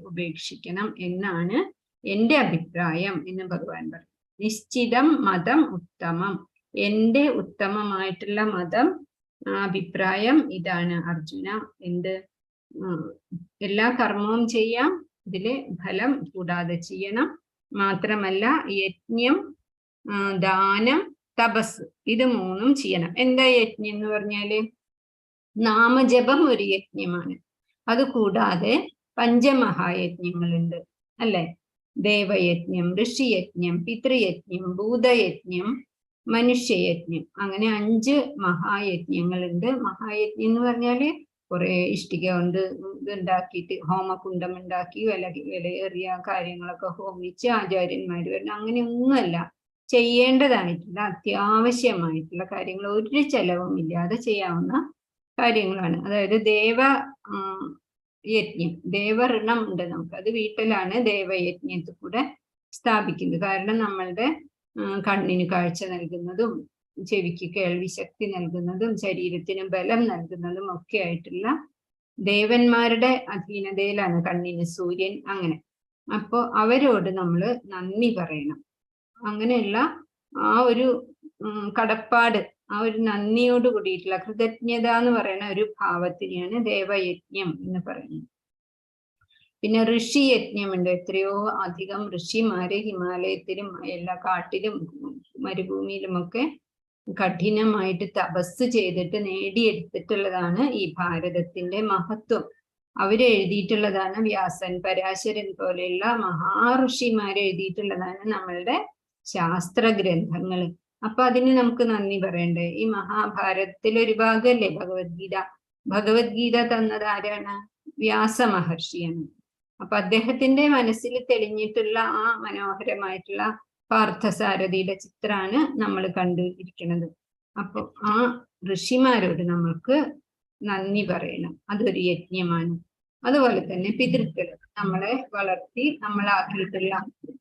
ഉപേക്ഷിക്കണം എന്നാണ് എന്റെ അഭിപ്രായം എന്ന് ഭഗവാൻ പറയും. നിശ്ചിതം മതം ഉത്തമം. എന്റെ ഉത്തമമായിട്ടുള്ള മതം, അഭിപ്രായം ഇതാണ് അർജുന. എന്ത്? എല്ലാ കർമ്മവും ചെയ്യാം, ഇതില് ഫലം കൂടാതെ ചെയ്യണം. മാത്രമല്ല യജ്ഞം, ദാനം, തപസ് ഇത് 3 ചെയ്യണം. എന്താ യജ്ഞം എന്ന് പറഞ്ഞാല് നാമജപം ഒരു യജ്ഞമാണ്. അത് കൂടാതെ പഞ്ചമഹായജ്ഞങ്ങളുണ്ട് അല്ലെ? ദേവയജ്ഞം, ഋഷിയജ്ഞം, പിതൃയജ്ഞം, ഭൂതയജ്ഞം, മനുഷ്യയജ്ഞം, അങ്ങനെ 5 മഹായജ്ഞങ്ങളുണ്ട്. മഹായജ്ഞം എന്ന് പറഞ്ഞാല് കുറെ ഇഷ്ടിക കൊണ്ട് ഇതുണ്ടാക്കിയിട്ട് ഹോമകുണ്ടം ഉണ്ടാക്കി വിലയേറിയ കാര്യങ്ങളൊക്കെ ഹോമിച്ച് ആചാര്യന്മാര് വരണം, അങ്ങനെയൊന്നുമല്ല. ചെയ്യേണ്ടതായിട്ടുള്ള അത്യാവശ്യമായിട്ടുള്ള കാര്യങ്ങൾ ഒരു ചെലവും ഇല്ലാതെ ചെയ്യാവുന്ന കാര്യങ്ങളാണ്. അതായത് യജ്ഞം, ദേവഋണം ഉണ്ട് നമുക്ക്. അത് വീട്ടിലാണ് ദേവയജ്ഞത്തിൽ കൂടെ സ്ഥാപിക്കുന്നത്. കാരണം നമ്മളുടെ കണ്ണിന് കാഴ്ച നൽകുന്നതും ചെവിക്ക് കേൾവി ശക്തി നൽകുന്നതും ശരീരത്തിന് ബലം നൽകുന്നതും ഒക്കെ ആയിട്ടുള്ള ദേവന്മാരുടെ അധീനതയിലാണ് കണ്ണിന് സൂര്യൻ. അങ്ങനെ അപ്പോ അവരോട് നമ്മൾ നന്ദി പറയണം. അങ്ങനെയുള്ള ആ ഒരു കടപ്പാട്, ആ ഒരു നന്ദിയോട് കൂടിയിട്ടുള്ള കൃതജ്ഞത എന്ന് പറയുന്ന ഒരു ഭാവത്തിനെയാണ് ദേവയജ്ഞം എന്ന് പറയുന്നത്. പിന്നെ ഋഷിയജ്ഞമുണ്ട്. എത്രയോ അധികം ഋഷിമാര് ഹിമാലയത്തിലും എല്ലാ കാട്ടിലും മരുഭൂമിയിലുമൊക്കെ കഠിനമായിട്ട് തപസ് ചെയ്തിട്ട് നേടിയെടുത്തിട്ടുള്ളതാണ് ഈ ഭാരതത്തിന്റെ മഹത്വം. അവരെഴുതിയിട്ടുള്ളതാണ് വ്യാസൻ, പരാശരൻ പോലെയുള്ള മഹാഋഷിമാർ എഴുതിയിട്ടുള്ളതാണ് നമ്മളുടെ ശാസ്ത്ര ഗ്രന്ഥങ്ങൾ. അപ്പൊ അതിന് നമുക്ക് നന്ദി പറയണ്ടേ? ഈ മഹാഭാരതത്തിൽ ഒരു ഭാഗമല്ലേ ഭഗവത്ഗീത. ഭഗവത്ഗീത തന്നത് ആരാണ്? വ്യാസ മഹർഷിയാണ്. അപ്പൊ അദ്ദേഹത്തിന്റെ മനസ്സിൽ തെളിഞ്ഞിട്ടുള്ള ആ മനോഹരമായിട്ടുള്ള പാർത്ഥസാരഥിയുടെ ചിത്രമാണ് നമ്മൾ കണ്ടിരിക്കുന്നത്. അപ്പൊ ആ ഋഷിമാരോട് നമ്മൾക്ക് നന്ദി പറയണം, അതൊരു യജ്ഞമാണ്. അതുപോലെ തന്നെ പിതൃക്കൾ, നമ്മളെ വളർത്തി നമ്മളാക്കിയിട്ടുള്ള,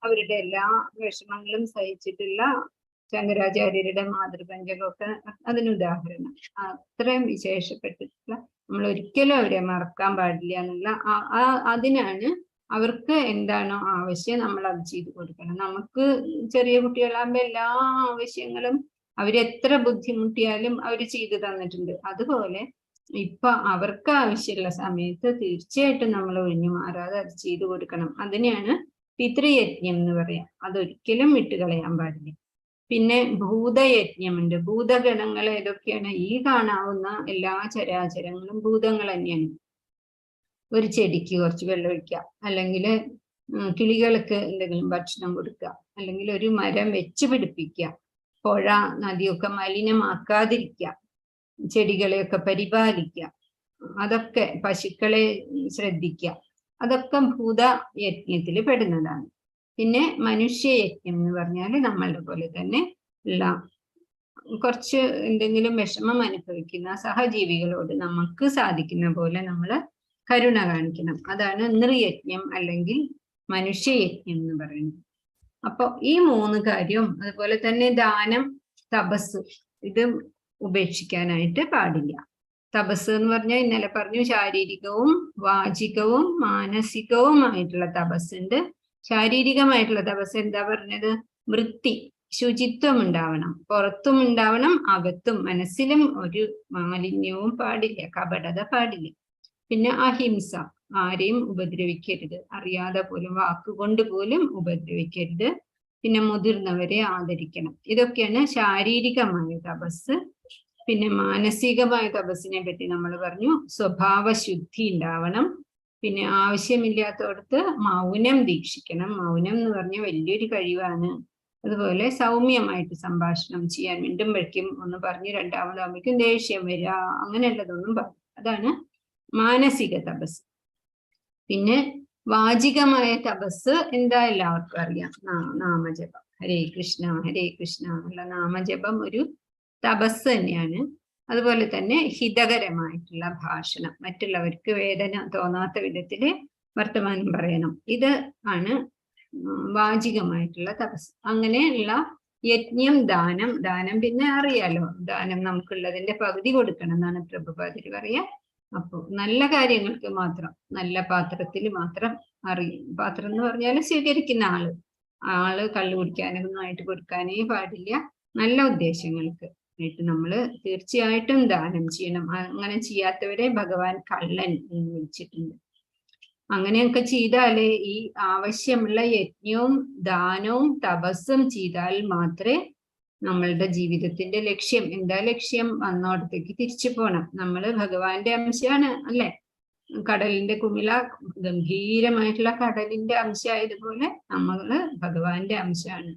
അവരുടെ എല്ലാ വിഷമങ്ങളും സഹിച്ചിട്ടുള്ള ശങ്കരാചാര്യരുടെ മാതൃപഞ്ചകമൊക്കെ അതിനുദാഹരണം. അത്രയും വിശേഷപ്പെട്ടിട്ടുള്ള, നമ്മൾ ഒരിക്കലും അവരെ മറക്കാൻ പാടില്ല എന്നുള്ള അതിനാണ് അവർക്ക് എന്താണോ ആവശ്യം നമ്മൾ അത് ചെയ്തു കൊടുക്കണം. നമുക്ക് ചെറിയ കുട്ടികളാകുമ്പോൾ എല്ലാ ആവശ്യങ്ങളും അവരെത്ര ബുദ്ധിമുട്ടിയാലും അവർ ചെയ്തു തന്നിട്ടുണ്ട്. അതുപോലെ ഇപ്പൊ അവർക്ക് ആവശ്യമുള്ള സമയത്ത് തീർച്ചയായിട്ടും നമ്മൾ ഒഴിഞ്ഞു മാറാതെ അത് ചെയ്തു കൊടുക്കണം. അതിനെയാണ് പിതൃയജ്ഞം എന്ന് പറയാം. അതൊരിക്കലും വിട്ടുകളയാൻ പാടില്ല. പിന്നെ ഭൂതയജ്ഞമുണ്ട്. ഭൂതഗണങ്ങൾ ഏതൊക്കെയാണ്? ഈ കാണാവുന്ന എല്ലാ ചരാചരങ്ങളും ഭൂതങ്ങൾ തന്നെയാണ്. ഒരു ചെടിക്ക് കുറച്ച് വെള്ളം ഒഴിക്കുക, അല്ലെങ്കിൽ കിളികൾക്ക് എന്തെങ്കിലും ഭക്ഷണം കൊടുക്കുക, അല്ലെങ്കിൽ ഒരു മരം വെച്ച് പിടിപ്പിക്കുക, പുഴ നദിയൊക്കെ മലിനമാക്കാതിരിക്കുക, ചെടികളെയൊക്കെ പരിപാലിക്കുക, അതൊക്കെ പശുക്കളെ ശ്രദ്ധിക്കുക, അതൊക്കെ ഭൂതയജ്ഞത്തിൽ പെടുന്നതാണ്. പിന്നെ മനുഷ്യയജ്ഞം എന്ന് പറഞ്ഞാൽ നമ്മളുടെ പോലെ തന്നെ ഉള്ള കുറച്ച് എന്തെങ്കിലും വിഷമം അനുഭവിക്കുന്ന സഹജീവികളോട് നമുക്ക് സാധിക്കുന്ന പോലെ നമ്മൾ കരുണ കാണിക്കണം. അതാണ് നൃയജ്ഞം അല്ലെങ്കിൽ മനുഷ്യയജ്ഞം എന്ന് പറയുന്നത്. അപ്പൊ ഈ 3 കാര്യവും, അതുപോലെ തന്നെ ദാനം, തപസ്, ഇത് ഉപേക്ഷിക്കാനായിട്ട് പാടില്ല. തപസ് എന്ന് പറഞ്ഞാൽ ഇന്നലെ പറഞ്ഞു, ശാരീരികവും വാചികവും മാനസികവുമായിട്ടുള്ള തപസ്സുണ്ട്. ശാരീരികമായിട്ടുള്ള തപസ് എന്താ പറഞ്ഞത്? വൃത്തി, ശുചിത്വം ഉണ്ടാവണം, പുറത്തും ഉണ്ടാവണം, അകത്തും മനസ്സിലും ഒരു മാലിന്യവും പാടില്ല, കപടത പാടില്ല. പിന്നെ അഹിംസ, ആരെയും ഉപദ്രവിക്കരുത്, അറിയാതെ പോലും വാക്കുകൊണ്ട് പോലും ഉപദ്രവിക്കരുത്. പിന്നെ മുതിർന്നവരെ ആദരിക്കണം. ഇതൊക്കെയാണ് ശാരീരികമായ തപസ്. പിന്നെ മാനസികമായ തപസ്സിനെ പറ്റി നമ്മൾ പറഞ്ഞു, സ്വഭാവശുദ്ധി ഉണ്ടാവണം. പിന്നെ ആവശ്യമില്ലാത്തടത്ത് മൗനം ദീക്ഷിക്കണം. മൗനം എന്ന് പറഞ്ഞാൽ വലിയൊരു കഴിവാണ്. അതുപോലെ സൗമ്യമായിട്ട് സംഭാഷണം ചെയ്യാൻ, മിണ്ടുമ്പോഴേക്കും ഒന്ന് പറഞ്ഞ് രണ്ടാമതാകുമ്പോഴേക്കും ദേഷ്യം വരിക, അങ്ങനെയുള്ളതൊന്നും പറഞ്ഞു. അതാണ് മാനസിക തപസ്. പിന്നെ വാചികമായ തപസ് എന്താ എല്ലാവർക്കും അറിയാം, നാമജപം. ഹരേ കൃഷ്ണ ഹരേ കൃഷ്ണ എന്നുള്ള നാമജപം ഒരു തപസ് തന്നെയാണ്. അതുപോലെ തന്നെ ഹിതകരമായിട്ടുള്ള ഭാഷണം, മറ്റുള്ളവർക്ക് വേദന തോന്നാത്ത വിധത്തില് വർത്തമാനം പറയണം. ഇത് ആണ് വാചികമായിട്ടുള്ള തപസ്. അങ്ങനെയുള്ള യജ്ഞം, ദാനം. ദാനം പിന്നെ അറിയാലോ, ദാനം നമുക്കുള്ളതിന്റെ പകുതി കൊടുക്കണം എന്നാണ് പ്രഭുപാദര് പറയാ. അപ്പൊ നല്ല കാര്യങ്ങൾക്ക് മാത്രം, നല്ല പാത്രത്തിൽ മാത്രം പാത്രം എന്ന് പറഞ്ഞാൽ സ്വീകരിക്കുന്ന ആള് കള്ളു കുടിക്കാനൊന്നും ആയിട്ട് കൊടുക്കാനേ പാടില്ല. നല്ല ഉദ്ദേശങ്ങൾക്ക് ആയിട്ട് നമ്മൾ തീർച്ചയായിട്ടും ദാനം ചെയ്യണം. അങ്ങനെ ചെയ്യാത്തവരെ ഭഗവാൻ കള്ളൻ എന്ന് വിളിച്ചിട്ടുണ്ട്. അങ്ങനെയൊക്കെ ചെയ്താലേ ഈ ആവശ്യമുള്ള യജ്ഞവും ദാനവും തപസ്സും ചെയ്താൽ മാത്രമേ നമ്മളുടെ ജീവിതത്തിന്റെ ലക്ഷ്യം, എന്താ ലക്ഷ്യം? വന്നോടത്തേക്ക് തിരിച്ചു പോണം. നമ്മള് ഭഗവാന്റെ അംശമാണ് അല്ലെ? കടലിന്റെ കുമിള, ഗംഭീരമായിട്ടുള്ള കടലിന്റെ അംശമായതുപോലെ നമ്മള് ഭഗവാന്റെ അംശമാണ്.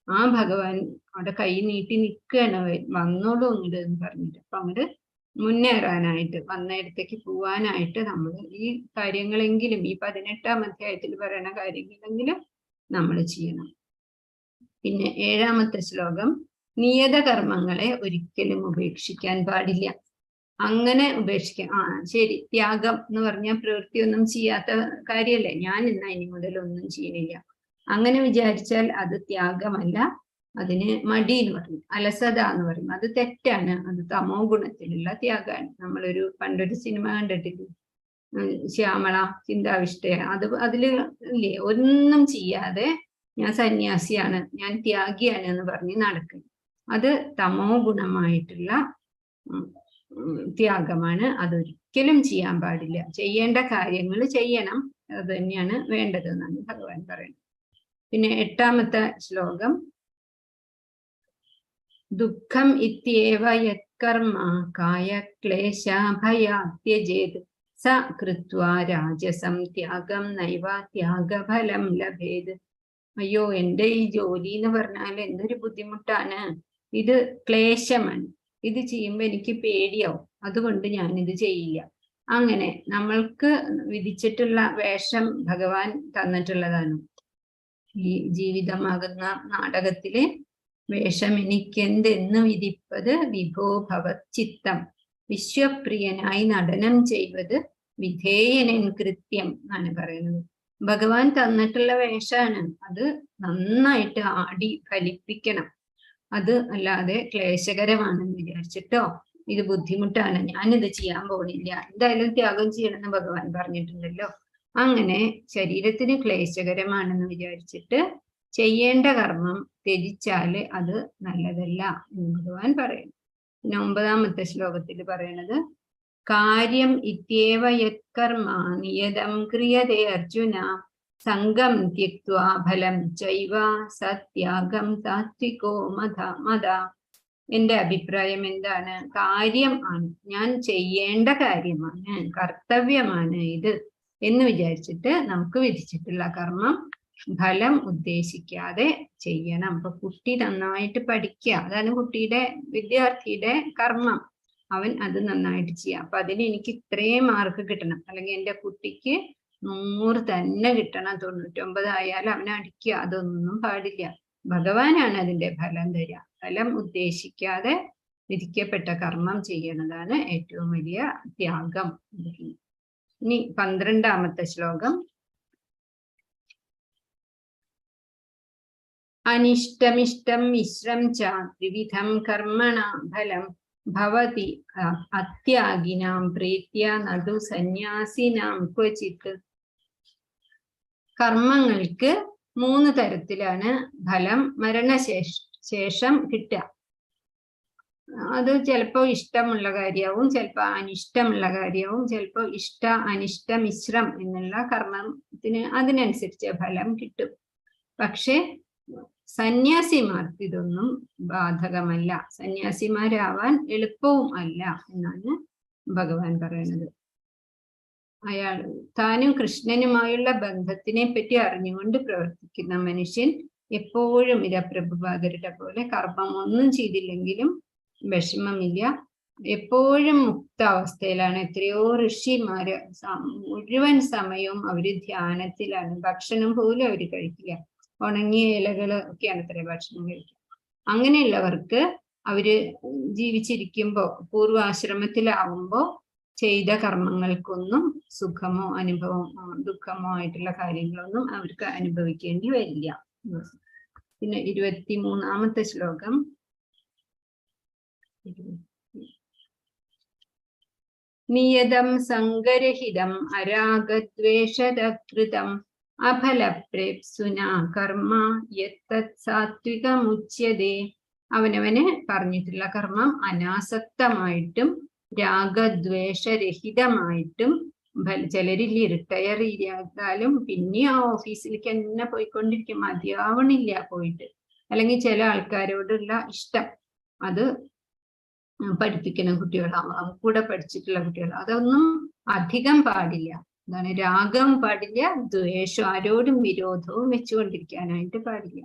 ആ ഭഗവാൻ അവിടെ കൈ നീട്ടി നിൽക്കുകയാണ്, വന്നോളൂ ഇങ്ങോട്ട് എന്ന് പറഞ്ഞിട്ട്. അപ്പൊ അങ്ങോട്ട് മുന്നേറാനായിട്ട്, വന്നയിടത്തേക്ക് പോവാനായിട്ട് നമ്മൾ ഈ കാര്യങ്ങളെങ്കിലും, ഈ 18-ാം അധ്യായത്തിൽ പറയുന്ന കാര്യങ്ങളെങ്കിലും നമ്മൾ ചെയ്യണം. പിന്നെ 7-ാമത്തെ ശ്ലോകം, നിയത കർമ്മങ്ങളെ ഒരിക്കലും ഉപേക്ഷിക്കാൻ പാടില്ല. അങ്ങനെ ഉപേക്ഷിക്കാൻ, ശരി, ത്യാഗം എന്ന് പറഞ്ഞാൽ പ്രവൃത്തിയൊന്നും ചെയ്യാത്ത കാര്യമല്ലേ, ഞാൻ ഇന്ന് ഇനി മുതൽ ഒന്നും ചെയ്യുന്നില്ല, അങ്ങനെ വിചാരിച്ചാൽ അത് ത്യാഗമല്ല, അതിന് മടി എന്ന് പറയും, അലസത എന്ന് പറയും. അത് തെറ്റാണ്, അത് തമോ ഗുണത്തിലുള്ള ത്യാഗമാണ്. നമ്മളൊരു പണ്ടൊരു സിനിമ കണ്ടിട്ടില്ലേ, ശ്യാമള ചിന്താവിഷ്ടയ, അതില് ഇല്ലേ, ഒന്നും ചെയ്യാതെ ഞാൻ സന്യാസിയാണ്, ഞാൻ ത്യാഗിയാണ് എന്ന് പറഞ്ഞ് നടക്കും. അത് തമോ ഗുണമായിട്ടുള്ള ത്യാഗമാണ്. അതൊരിക്കലും ചെയ്യാൻ പാടില്ല. ചെയ്യേണ്ട കാര്യങ്ങൾ ചെയ്യണം, അത് തന്നെയാണ് വേണ്ടതെന്നാണ് ഭഗവാൻ പറയുന്നത്. പിന്നെ 8-ാമത്തെ ശ്ലോകം, ദുഃഖം ഇത്യേവ യത്കർമ്മ കായക്ലേശ ഭയാത്യജേത് സ കൃത്വാ രാജസം ത്യാഗം നൈവ ത്യാഗഫലം ലഭേത്. അയ്യോ, എൻ്റെ ഈ ജോലി എന്ന് പറഞ്ഞാൽ എന്തൊരു ബുദ്ധിമുട്ടാണ്, ഇത് ക്ലേശമാണ്, ഇത് ചെയ്യുമ്പോൾ എനിക്ക് പേടിയാവും, അതുകൊണ്ട് ഞാനിത് ചെയ്യില്ല. അങ്ങനെ നമ്മൾക്ക് വിധിച്ചിട്ടുള്ള വേഷം ഭഗവാൻ തന്നിട്ടുള്ളതാണ്. ഈ ജീവിതമാകുന്ന നാടകത്തില് വേഷം എനിക്കെന്തെന്ന് വിധിപ്പത് വിഭോ ഭവച്ചിത്തം, വിശ്വപ്രിയനായി നടനം ചെയ്വത് വിധേയനൻ കൃത്യം എന്നാണ് പറയുന്നത്. ഭഗവാൻ തന്നിട്ടുള്ള വേഷമാണ്, അത് നന്നായിട്ട് ആടി ഫലിപ്പിക്കണം. അത് അല്ലാതെ ക്ലേശകരമാണെന്ന് വിചാരിച്ചിട്ടോ ഇത് ബുദ്ധിമുട്ടാണ്, ഞാനിത് ചെയ്യാൻ പോകുന്നില്ല, എന്തായാലും ത്യാഗം ചെയ്യണമെന്ന് ഭഗവാൻ പറഞ്ഞിട്ടുണ്ടല്ലോ, അങ്ങനെ ശരീരത്തിന് ക്ലേശകരമാണെന്ന് വിചാരിച്ചിട്ട് ചെയ്യേണ്ട കർമ്മം ത്യജിച്ചാല് അത് നല്ലതല്ല എന്ന് ഭഗവാൻ പറയുന്നു. പിന്നെ 9-ാമത്തെ ശ്ലോകത്തിൽ പറയണത്, കാര്യം ഇത്യേവ യത്കർമ്മ നിയതം ക്രിയതേ അർജുന സംഗം ത്യക്ത്വാ ഫലം ചൈവ സത്യാഗം സാത്വികോ മത. എന്റെ അഭിപ്രായം എന്താണ്? കാര്യം ആണ്, ഞാൻ ചെയ്യേണ്ട കാര്യമാണ്, കർത്തവ്യമാണ് ഇത് എന്ന് വിചാരിച്ചിട്ട് നമുക്ക് വിധിച്ചിട്ടുള്ള കർമ്മം ഫലം ഉദ്ദേശിക്കാതെ ചെയ്യണം. അപ്പൊ കുട്ടി നന്നായിട്ട് പഠിക്കുക, അതാണ് കുട്ടിയുടെ വിദ്യാർത്ഥിയുടെ കർമ്മം. അവൻ അത് നന്നായിട്ട് ചെയ്യാം. അപ്പൊ അതിന് എനിക്ക് ഇത്രയും മാർക്ക് കിട്ടണം, അല്ലെങ്കിൽ എൻ്റെ കുട്ടിക്ക് 100 തന്നെ കിട്ടണം, 99 ആയാലും അവനെ അടിക്കുക, അതൊന്നും പാടില്ല. ഭഗവാനാണ് അതിന്റെ ഫലം തരിക. ഫലം ഉദ്ദേശിക്കാതെ വിധിക്കപ്പെട്ട കർമ്മം ചെയ്യണതാണ് ഏറ്റവും വലിയ ത്യാഗം. ഇനി 12ാമത്തെ ശ്ലോകം. അനിഷ്ടമിഷ്ടം മിശ്രം ച ത്രിവിധം കർമ്മണ ഫലം ഭവതി അത്യാഗിനാം പ്രീത്യ നതു സന്യാസിനാം ക്വചിത്. കർമ്മങ്ങൾക്ക് 3 തരത്തിലാണ് ഫലം മരണശേഷം കിട്ടുക. അത് ചിലപ്പോൾ ഇഷ്ടമുള്ള കാര്യവും ചിലപ്പോൾ അനിഷ്ടമുള്ള കാര്യവും ചിലപ്പോൾ ഇഷ്ട അനിഷ്ട മിശ്രം എന്നുള്ള കർമ്മത്തിന് അതിനനുസരിച്ച് ഫലം കിട്ടും. പക്ഷെ സന്യാസിമാർക്ക് ഇതൊന്നും ബാധകമല്ല, സന്യാസിമാരാവാൻ എളുപ്പവും അല്ല എന്നാണ് ഭഗവാൻ പറയുന്നത്. താനും കൃഷ്ണനുമായുള്ള ബന്ധത്തിനെ പറ്റി അറിഞ്ഞുകൊണ്ട് പ്രവർത്തിക്കുന്ന മനുഷ്യൻ എപ്പോഴും പ്രഭുപാദരുടെ പോലെ കർമ്മം ഒന്നും ചെയ്തില്ലെങ്കിലും വിഷമമില്ല, എപ്പോഴും മുക്താവസ്ഥയിലാണ്. എത്രയോ ഋഷിമാര് മുഴുവൻ സമയവും അവര് ധ്യാനത്തിലാണ്, ഭക്ഷണം പോലും അവര് കഴിക്കില്ല, ഉണങ്ങിയ ഇലകൾ ഒക്കെയാണ് അത്ര ഭക്ഷണം കഴിക്കുക. അങ്ങനെയുള്ളവർക്ക് അവര് ജീവിച്ചിരിക്കുമ്പോ പൂർവാശ്രമത്തിലാവുമ്പോ ചെയ്ത കർമ്മങ്ങൾക്കൊന്നും സുഖമോ അനുഭവമോ ദുഃഖമോ ആയിട്ടുള്ള കാര്യങ്ങളൊന്നും അവർക്ക് അനുഭവിക്കേണ്ടി വരില്ല. പിന്നെ 23ാമത്തെ ശ്ലോകം. നിയതം സംഗരഹിതം അരാഗദ്വേഷതകൃതം അഫലപ്രേപ്സുനാ കർമ്മ യത്തത് സാത്വികമുച്യതേ. അവനവന് പറഞ്ഞിട്ടുള്ള കർമ്മം അനാസക്തമായിട്ടും രാഗദ്വേഷരഹിതമായിട്ടും, ചിലരില്ലേ റിട്ടയർ ചെയ്താലും പിന്നെ ആ ഓഫീസിലേക്ക് തന്നെ പോയിക്കൊണ്ടിരിക്കും, മതിയാവണില്ല പോയിട്ട്. അല്ലെങ്കിൽ ചില ആൾക്കാരോടുള്ള ഇഷ്ടം, അത് പഠിപ്പിക്കുന്ന കുട്ടികളാവും, കൂടെ പഠിച്ചിട്ടുള്ള കുട്ടികൾ, അതൊന്നും അധികം പാടില്ല. എന്താണ്, രാഗം പാടില്ല, ദ്വേഷം, ആരോടും വിരോധവും വെച്ചുകൊണ്ടിരിക്കാനായിട്ട് പാടില്ല.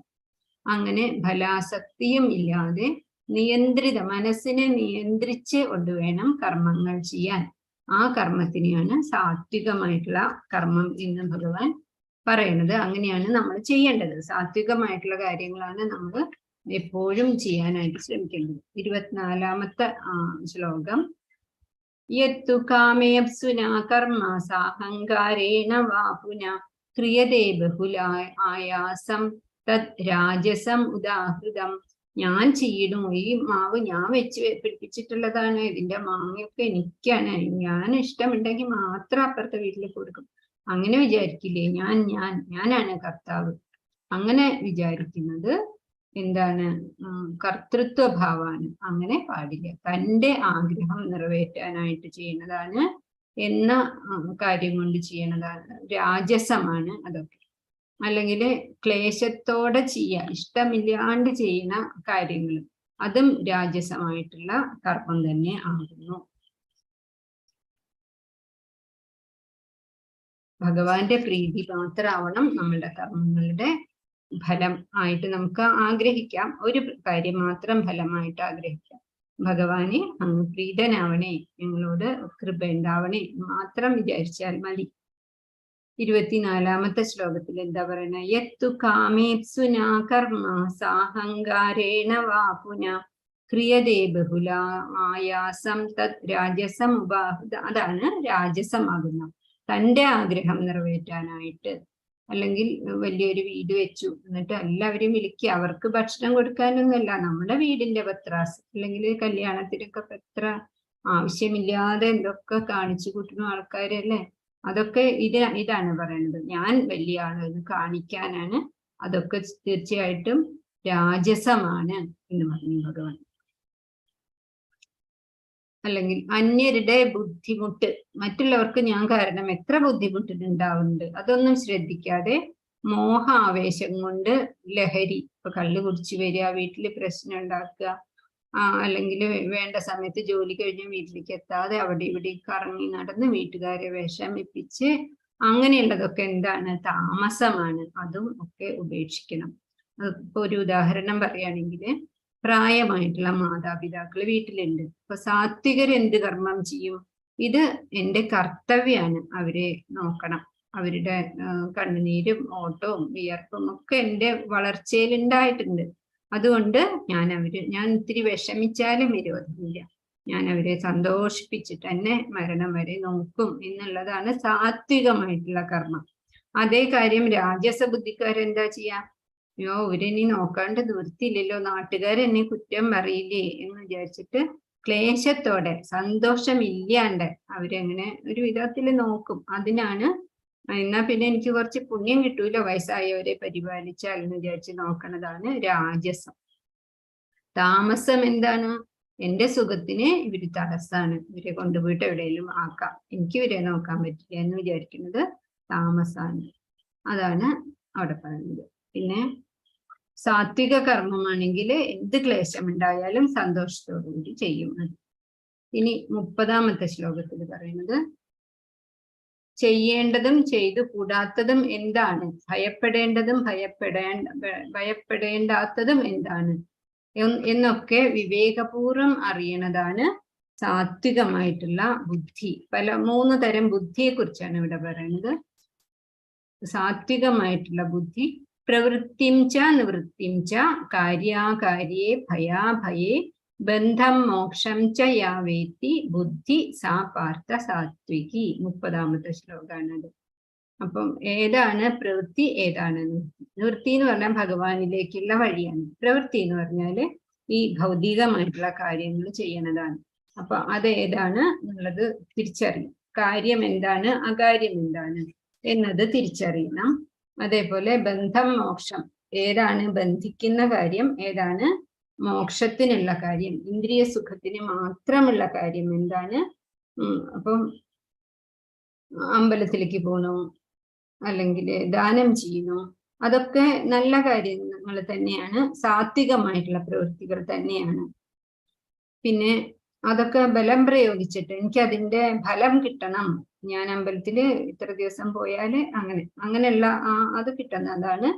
അങ്ങനെ ഫലാസക്തിയും ഇല്ലാതെ നിയന്ത്രിത മനസ്സിനെ നിയന്ത്രിച്ച് കൊണ്ടുവേണം കർമ്മങ്ങൾ ചെയ്യാൻ. ആ കർമ്മത്തിനെയാണ് സാത്വികമായിട്ടുള്ള കർമ്മം എന്ന് ഭഗവാൻ പറയുന്നത്. അങ്ങനെയാണ് നമ്മൾ ചെയ്യേണ്ടത്. സാത്വികമായിട്ടുള്ള കാര്യങ്ങളാണ് നമ്മൾ എപ്പോഴും ചെയ്യാനായിട്ട് ശ്രമിക്കേണ്ടത്. 24ാമത്തെ ശ്ലോകം. യത്തു കാമേപ്സുനാ കർമ്മ സാഹങ്കാരേണ വാ പുന ക്രിയതേ ബഹുലായാസം തത് രാജസം ഉദാഹൃതം. ഞാൻ ചെയ്യണു, ഈ മാവ് ഞാൻ വെച്ച് പിടിപ്പിച്ചിട്ടുള്ളതാണ്, ഇതിന്റെ മാങ്ങയൊക്കെ എനിക്കാണ്, ഞാൻ ഇഷ്ടമുണ്ടെങ്കിൽ മാത്രം അപ്പുറത്തെ വീട്ടിൽ കൊടുക്കും, അങ്ങനെ വിചാരിക്കില്ലേ, ഞാനാണ് കർത്താവ്. അങ്ങനെ വിചാരിക്കുന്നത് എന്താണ്, കർത്തൃത്വഭാവാണ്. അങ്ങനെ പാടില്ല. തൻ്റെ ആഗ്രഹം നിറവേറ്റാനായിട്ട് ചെയ്യുന്നതാണ് എന്ന കാര്യം കൊണ്ട് ചെയ്യണതാണ് രാജസമാണ് അതൊക്കെ. അല്ലെങ്കിൽ ക്ലേശത്തോടെ ഇഷ്ടമില്ലാണ്ട് ചെയ്യുന്ന കാര്യങ്ങൾ, അതും രാജസമായിട്ടുള്ള കർമ്മം തന്നെ ആകുന്നു. ഭഗവാന്റെ പ്രീതി മാത്രമാവണം നമ്മളുടെ കർമ്മങ്ങളുടെ ഫലം ആയിട്ട് നമുക്ക് ആഗ്രഹിക്കാം. ഒരു കാര്യം മാത്രം ഫലമായിട്ട് ആഗ്രഹിക്കാം, ഭഗവാനെ അങ്ങ് പ്രീതനാവണേ, ഞങ്ങളോട് കൃപ ഉണ്ടാവണേ മാത്രം വിചാരിച്ചാൽ മതി. 24ാമത്തെ ശ്ലോകത്തിൽ എന്താ പറയുന്നത്? യത്തു കാമേപ്സുനാ കർമ്മ സാഹങ്കാരേണ വാ പുന ക്രിയതേ ബഹുലായാസം തത് രാജസം ഉപാഹൃത. അതാണ് രാജസമാകുന്നത്. തൻ്റെ ആഗ്രഹം നിറവേറ്റാനായിട്ട്, അല്ലെങ്കിൽ വലിയൊരു വീട് വെച്ചു എന്നിട്ട് എല്ലാവരും വിളിക്കുക, അവർക്ക് ഭക്ഷണം കൊടുക്കാനൊന്നുമല്ല, നമ്മുടെ വീടിന്റെ പത്രാസ്, അല്ലെങ്കിൽ കല്യാണത്തിനൊക്കെ പത്ര ആവശ്യമില്ലാതെ എന്തൊക്കെ കാണിച്ചു കൂട്ടുന്ന ആൾക്കാരല്ലേ. അതൊക്കെ ഇതാണ് പറയുന്നത്, ഞാൻ വലിയ ആളെന്ന് കാണിക്കാനാണ്. അതൊക്കെ തീർച്ചയായിട്ടും രാജസമാണ് എന്ന് പറഞ്ഞു ഭഗവാൻ. അല്ലെങ്കിൽ അന്യരുടെ ബുദ്ധിമുട്ട്, മറ്റുള്ളവർക്ക് ഞാൻ കാരണം എത്ര ബുദ്ധിമുട്ടുണ്ടാവുന്നുണ്ട്, അതൊന്നും ശ്രദ്ധിക്കാതെ മോഹാവേശം കൊണ്ട് ലഹരി, ഇപ്പൊ കള്ളു കുടിച്ചു വരിക, വീട്ടില് പ്രശ്നം ഉണ്ടാക്കുക, അല്ലെങ്കിൽ വേണ്ട സമയത്ത് ജോലി കഴിഞ്ഞ് വീട്ടിലേക്ക് എത്താതെ അവിടെ ഇവിടെ കറങ്ങി നടന്ന് വീട്ടുകാരെ വിഷമിപ്പിച്ച് അങ്ങനെയുള്ളതൊക്കെ എന്താണ്? താമസമാണ്. അതും ഒക്കെ ഉപേക്ഷിക്കണം. ഇപ്പൊ ഒരു ഉദാഹരണം പറയുകയാണെങ്കിൽ, പ്രായമായിട്ടുള്ള മാതാപിതാക്കൾ വീട്ടിലുണ്ട്. അപ്പൊ സാത്വികർ എന്ത് കർമ്മം ചെയ്യും? ഇത് എന്റെ കർത്തവ്യാണ്, അവരെ നോക്കണം. അവരുടെ കണ്ണുനീരും ഓട്ടവും വിയർപ്പും ഒക്കെ എന്റെ വളർച്ചയിൽ ഉണ്ടായിട്ടുണ്ട്. അതുകൊണ്ട് ഞാൻ ഇത്തിരി വിഷമിച്ചാലും വിരോധമില്ല, ഞാൻ അവരെ സന്തോഷിപ്പിച്ചിട്ട് തന്നെ മരണം വരെ നോക്കും എന്നുള്ളതാണ് സാത്വികമായിട്ടുള്ള കർമ്മം. അതേ കാര്യം രാജസ ബുദ്ധിക്കാരെന്താ ചെയ്യാ? അയ്യോ, ഇവരെന്നെ നോക്കാണ്ട് നിവൃത്തിയില്ലല്ലോ, നാട്ടുകാരെന്നെ കുറ്റം പറയില്ലേ എന്ന് വിചാരിച്ചിട്ട് ക്ലേശത്തോടെ സന്തോഷമില്ലാണ്ട് അവരെങ്ങനെ ഒരു വിധത്തിൽ നോക്കും. അതിനാണ് എന്നാ പിന്നെ എനിക്ക് കുറച്ച് പുണ്യം കിട്ടൂല വയസ്സായവരെ പരിപാലിച്ചാൽ എന്ന് വിചാരിച്ച് നോക്കണതാണ് രാജസം. താമസം എന്താണ്? എന്റെ സുഖത്തിന് ഇവര് തടസ്സാണ്, ഇവരെ കൊണ്ടുപോയിട്ട് എവിടെയെങ്കിലും ആക്കാം, എനിക്ക് ഇവരെ നോക്കാൻ പറ്റില്ല എന്ന് വിചാരിക്കുന്നത് താമസാണ്. അതാണ് അവിടെ പറയുന്നത്. പിന്നെ സാത്വിക കർമ്മമാണെങ്കിൽ എന്ത് ക്ലേശമുണ്ടായാലും സന്തോഷത്തോടു കൂടി ചെയ്യും. ഇനി 30ാമത്തെ ശ്ലോകത്തിൽ പറയുന്നത്, ചെയ്യേണ്ടതും ചെയ്തു കൂടാത്തതും എന്താണ്, ഭയപ്പെടേണ്ടതും ഭയപ്പെടേണ്ടാത്തതും എന്താണ് എന്നൊക്കെ വിവേകപൂർവം അറിയണതാണ് സാത്വികമായിട്ടുള്ള ബുദ്ധി. 3 തരം ബുദ്ധിയെ കുറിച്ചാണ് ഇവിടെ പറയുന്നത്. സാത്വികമായിട്ടുള്ള ബുദ്ധി പ്രവൃത്തിം ച നിവൃത്തിം ച കാര്യാകാര്യേ ഭയാഭയേ ബന്ധം മോക്ഷം ച യാവേത്തി ബുദ്ധി സാ പാർത്ഥ സാത്വികി. 30ാമത്തെ ശ്ലോകാണത്. അപ്പം ഏതാണ് പ്രവൃത്തി, ഏതാണ് നിവൃത്തി? എന്ന് പറഞ്ഞാൽ ഭഗവാനിലേക്കുള്ള വഴിയാണ്. പ്രവൃത്തി എന്ന് പറഞ്ഞാല് ഈ ഭൗതികമായിട്ടുള്ള കാര്യങ്ങൾ ചെയ്യണതാണ്. അപ്പൊ അത് ഏതാണ് എന്നുള്ളത് തിരിച്ചറിയും. കാര്യം എന്താണ്, അകാര്യം എന്താണ് എന്നത് തിരിച്ചറിയണം. അതേപോലെ ബന്ധം മോക്ഷം, ഏതാണ് ബന്ധിക്കുന്ന കാര്യം, ഏതാണ് മോക്ഷത്തിനുള്ള കാര്യം, ഇന്ദ്രിയ സുഖത്തിന് മാത്രമുള്ള കാര്യം എന്താണ്. അപ്പം അമ്പലത്തിലേക്ക് പോകണോ, അല്ലെങ്കിൽ ദാനം ചെയ്യണോ, അതൊക്കെ നല്ല കാര്യങ്ങൾ തന്നെയാണ്, സാത്വികമായിട്ടുള്ള പ്രവൃത്തികൾ തന്നെയാണ്. പിന്നെ അതൊക്കെ ബലം പ്രയോഗിച്ചിട്ട് എനിക്ക് അതിന്റെ ഫലം കിട്ടണം, ഞാൻ അമ്പലത്തില് ഇത്ര ദിവസം പോയാല് അങ്ങനെയുള്ള അത് കിട്ടുന്നതാണ്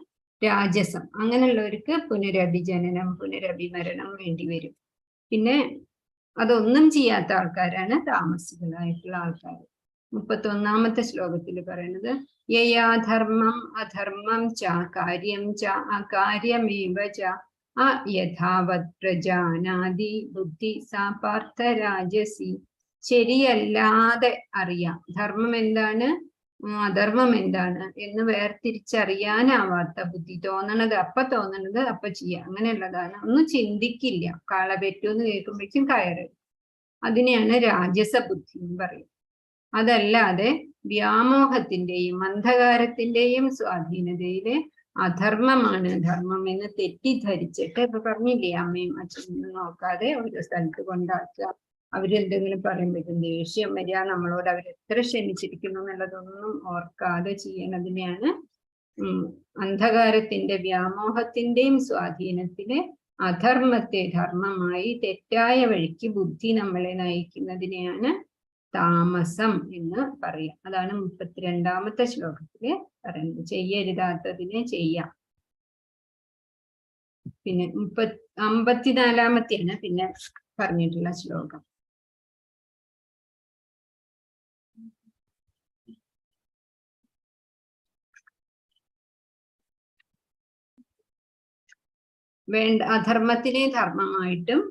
രാജസം. അങ്ങനെയുള്ളവർക്ക് പുനരഭിജനനം, പുനരഭിമരണം വേണ്ടി വരും. പിന്നെ അതൊന്നും ചെയ്യാത്ത ആൾക്കാരാണ് താമസികളായിട്ടുള്ള ആൾക്കാർ. 31ാമത്തെ ശ്ലോകത്തിൽ പറയുന്നത്, യയാധർമ്മം അധർമ്മം ച കാര്യം ച അകാര്യമേവ ച യഥാവത് പ്രജാനാദി ബുദ്ധി സാ പാർത്ഥ രാജസി. ശരിയല്ലാതെ അറിയാം, ധർമ്മം എന്താണ് അധർമ്മം എന്താണ് എന്ന് വേർതിരിച്ചറിയാനാവാത്ത ബുദ്ധി, തോന്നണത് അപ്പൊ ചെയ്യാം, അങ്ങനെയുള്ളതാണ്. ഒന്നും ചിന്തിക്കില്ല, കാള പെറ്റൂന്ന് കേൾക്കുമ്പോഴേക്കും കയറ്. അതിനെയാണ് രാജസ ബുദ്ധി എന്ന് പറയും. അതല്ലാതെ വ്യാമോഹത്തിന്റെയും അന്ധകാരത്തിന്റെയും സ്വാധീനതയിലെ അധർമ്മമാണ് ധർമ്മം എന്ന് തെറ്റിദ്ധരിച്ചിട്ട്, ഇപ്പൊ പറഞ്ഞില്ലേ അമ്മയും അച്ഛനും നോക്കാതെ ഒരു സ്ഥലത്ത് കൊണ്ടാക്കുക, അവരെന്തെങ്കിലും പറയുമ്പോഴേക്കും ദേഷ്യം വരിക, നമ്മളോട് അവരെത്ര ക്ഷമിച്ചിരിക്കുന്നു എന്നുള്ളതൊന്നും ഓർക്കാതെ ചെയ്യണതിനെയാണ് അന്ധകാരത്തിന്റെ വ്യാമോഹത്തിന്റെയും സ്വാധീനത്തിലെ അധർമ്മത്തെ ധർമ്മമായി തെറ്റായ വഴിക്ക് ബുദ്ധി നമ്മളെ നയിക്കുന്നതിനെയാണ് താമസം എന്ന് പറയാം. അതാണ് 32ാമത്തെ ശ്ലോകത്തില് പറയുന്നത്. ചെയ്യരുതാത്തതിനെ ചെയ്യാം. പിന്നെ 54ാമത്തെയാണ് പിന്നെ പറഞ്ഞിട്ടുള്ള ശ്ലോകം. അധർമ്മത്തിനെ ധർമ്മമായിട്ടും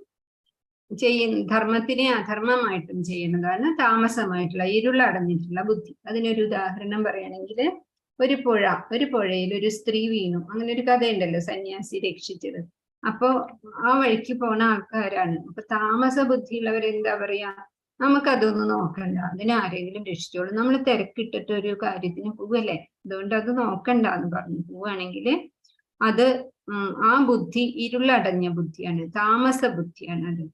ധർമ്മത്തിനെ അധർമ്മമായിട്ടും ചെയ്യുന്നതാണ് താമസമായിട്ടുള്ള ഇരുളടഞ്ഞിട്ടുള്ള ബുദ്ധി. അതിനൊരു ഉദാഹരണം പറയുകയാണെങ്കിൽ, ഒരു പുഴയിൽ ഒരു സ്ത്രീ വീണു. അങ്ങനെ ഒരു കഥയുണ്ടല്ലോ, സന്യാസി രക്ഷിച്ചത്. അപ്പോ ആ വഴിക്ക് പോണ ആൾക്കാരാണ്. അപ്പൊ താമസ ബുദ്ധിയുള്ളവരെന്താ പറയാ, നമുക്കതൊന്നും നോക്കണ്ട, അതിനെ ആരെങ്കിലും രക്ഷിച്ചോളൂ, നമ്മൾ തിരക്കിട്ടിട്ട് ഒരു കാര്യത്തിന് പോവല്ലേ, അതുകൊണ്ട് അത് നോക്കണ്ട എന്ന് പറഞ്ഞു പോവുകയാണെങ്കിൽ അത് ആ ബുദ്ധി ഇരുളടഞ്ഞ ബുദ്ധിയാണ്, താമസ ബുദ്ധിയാണ് അത്.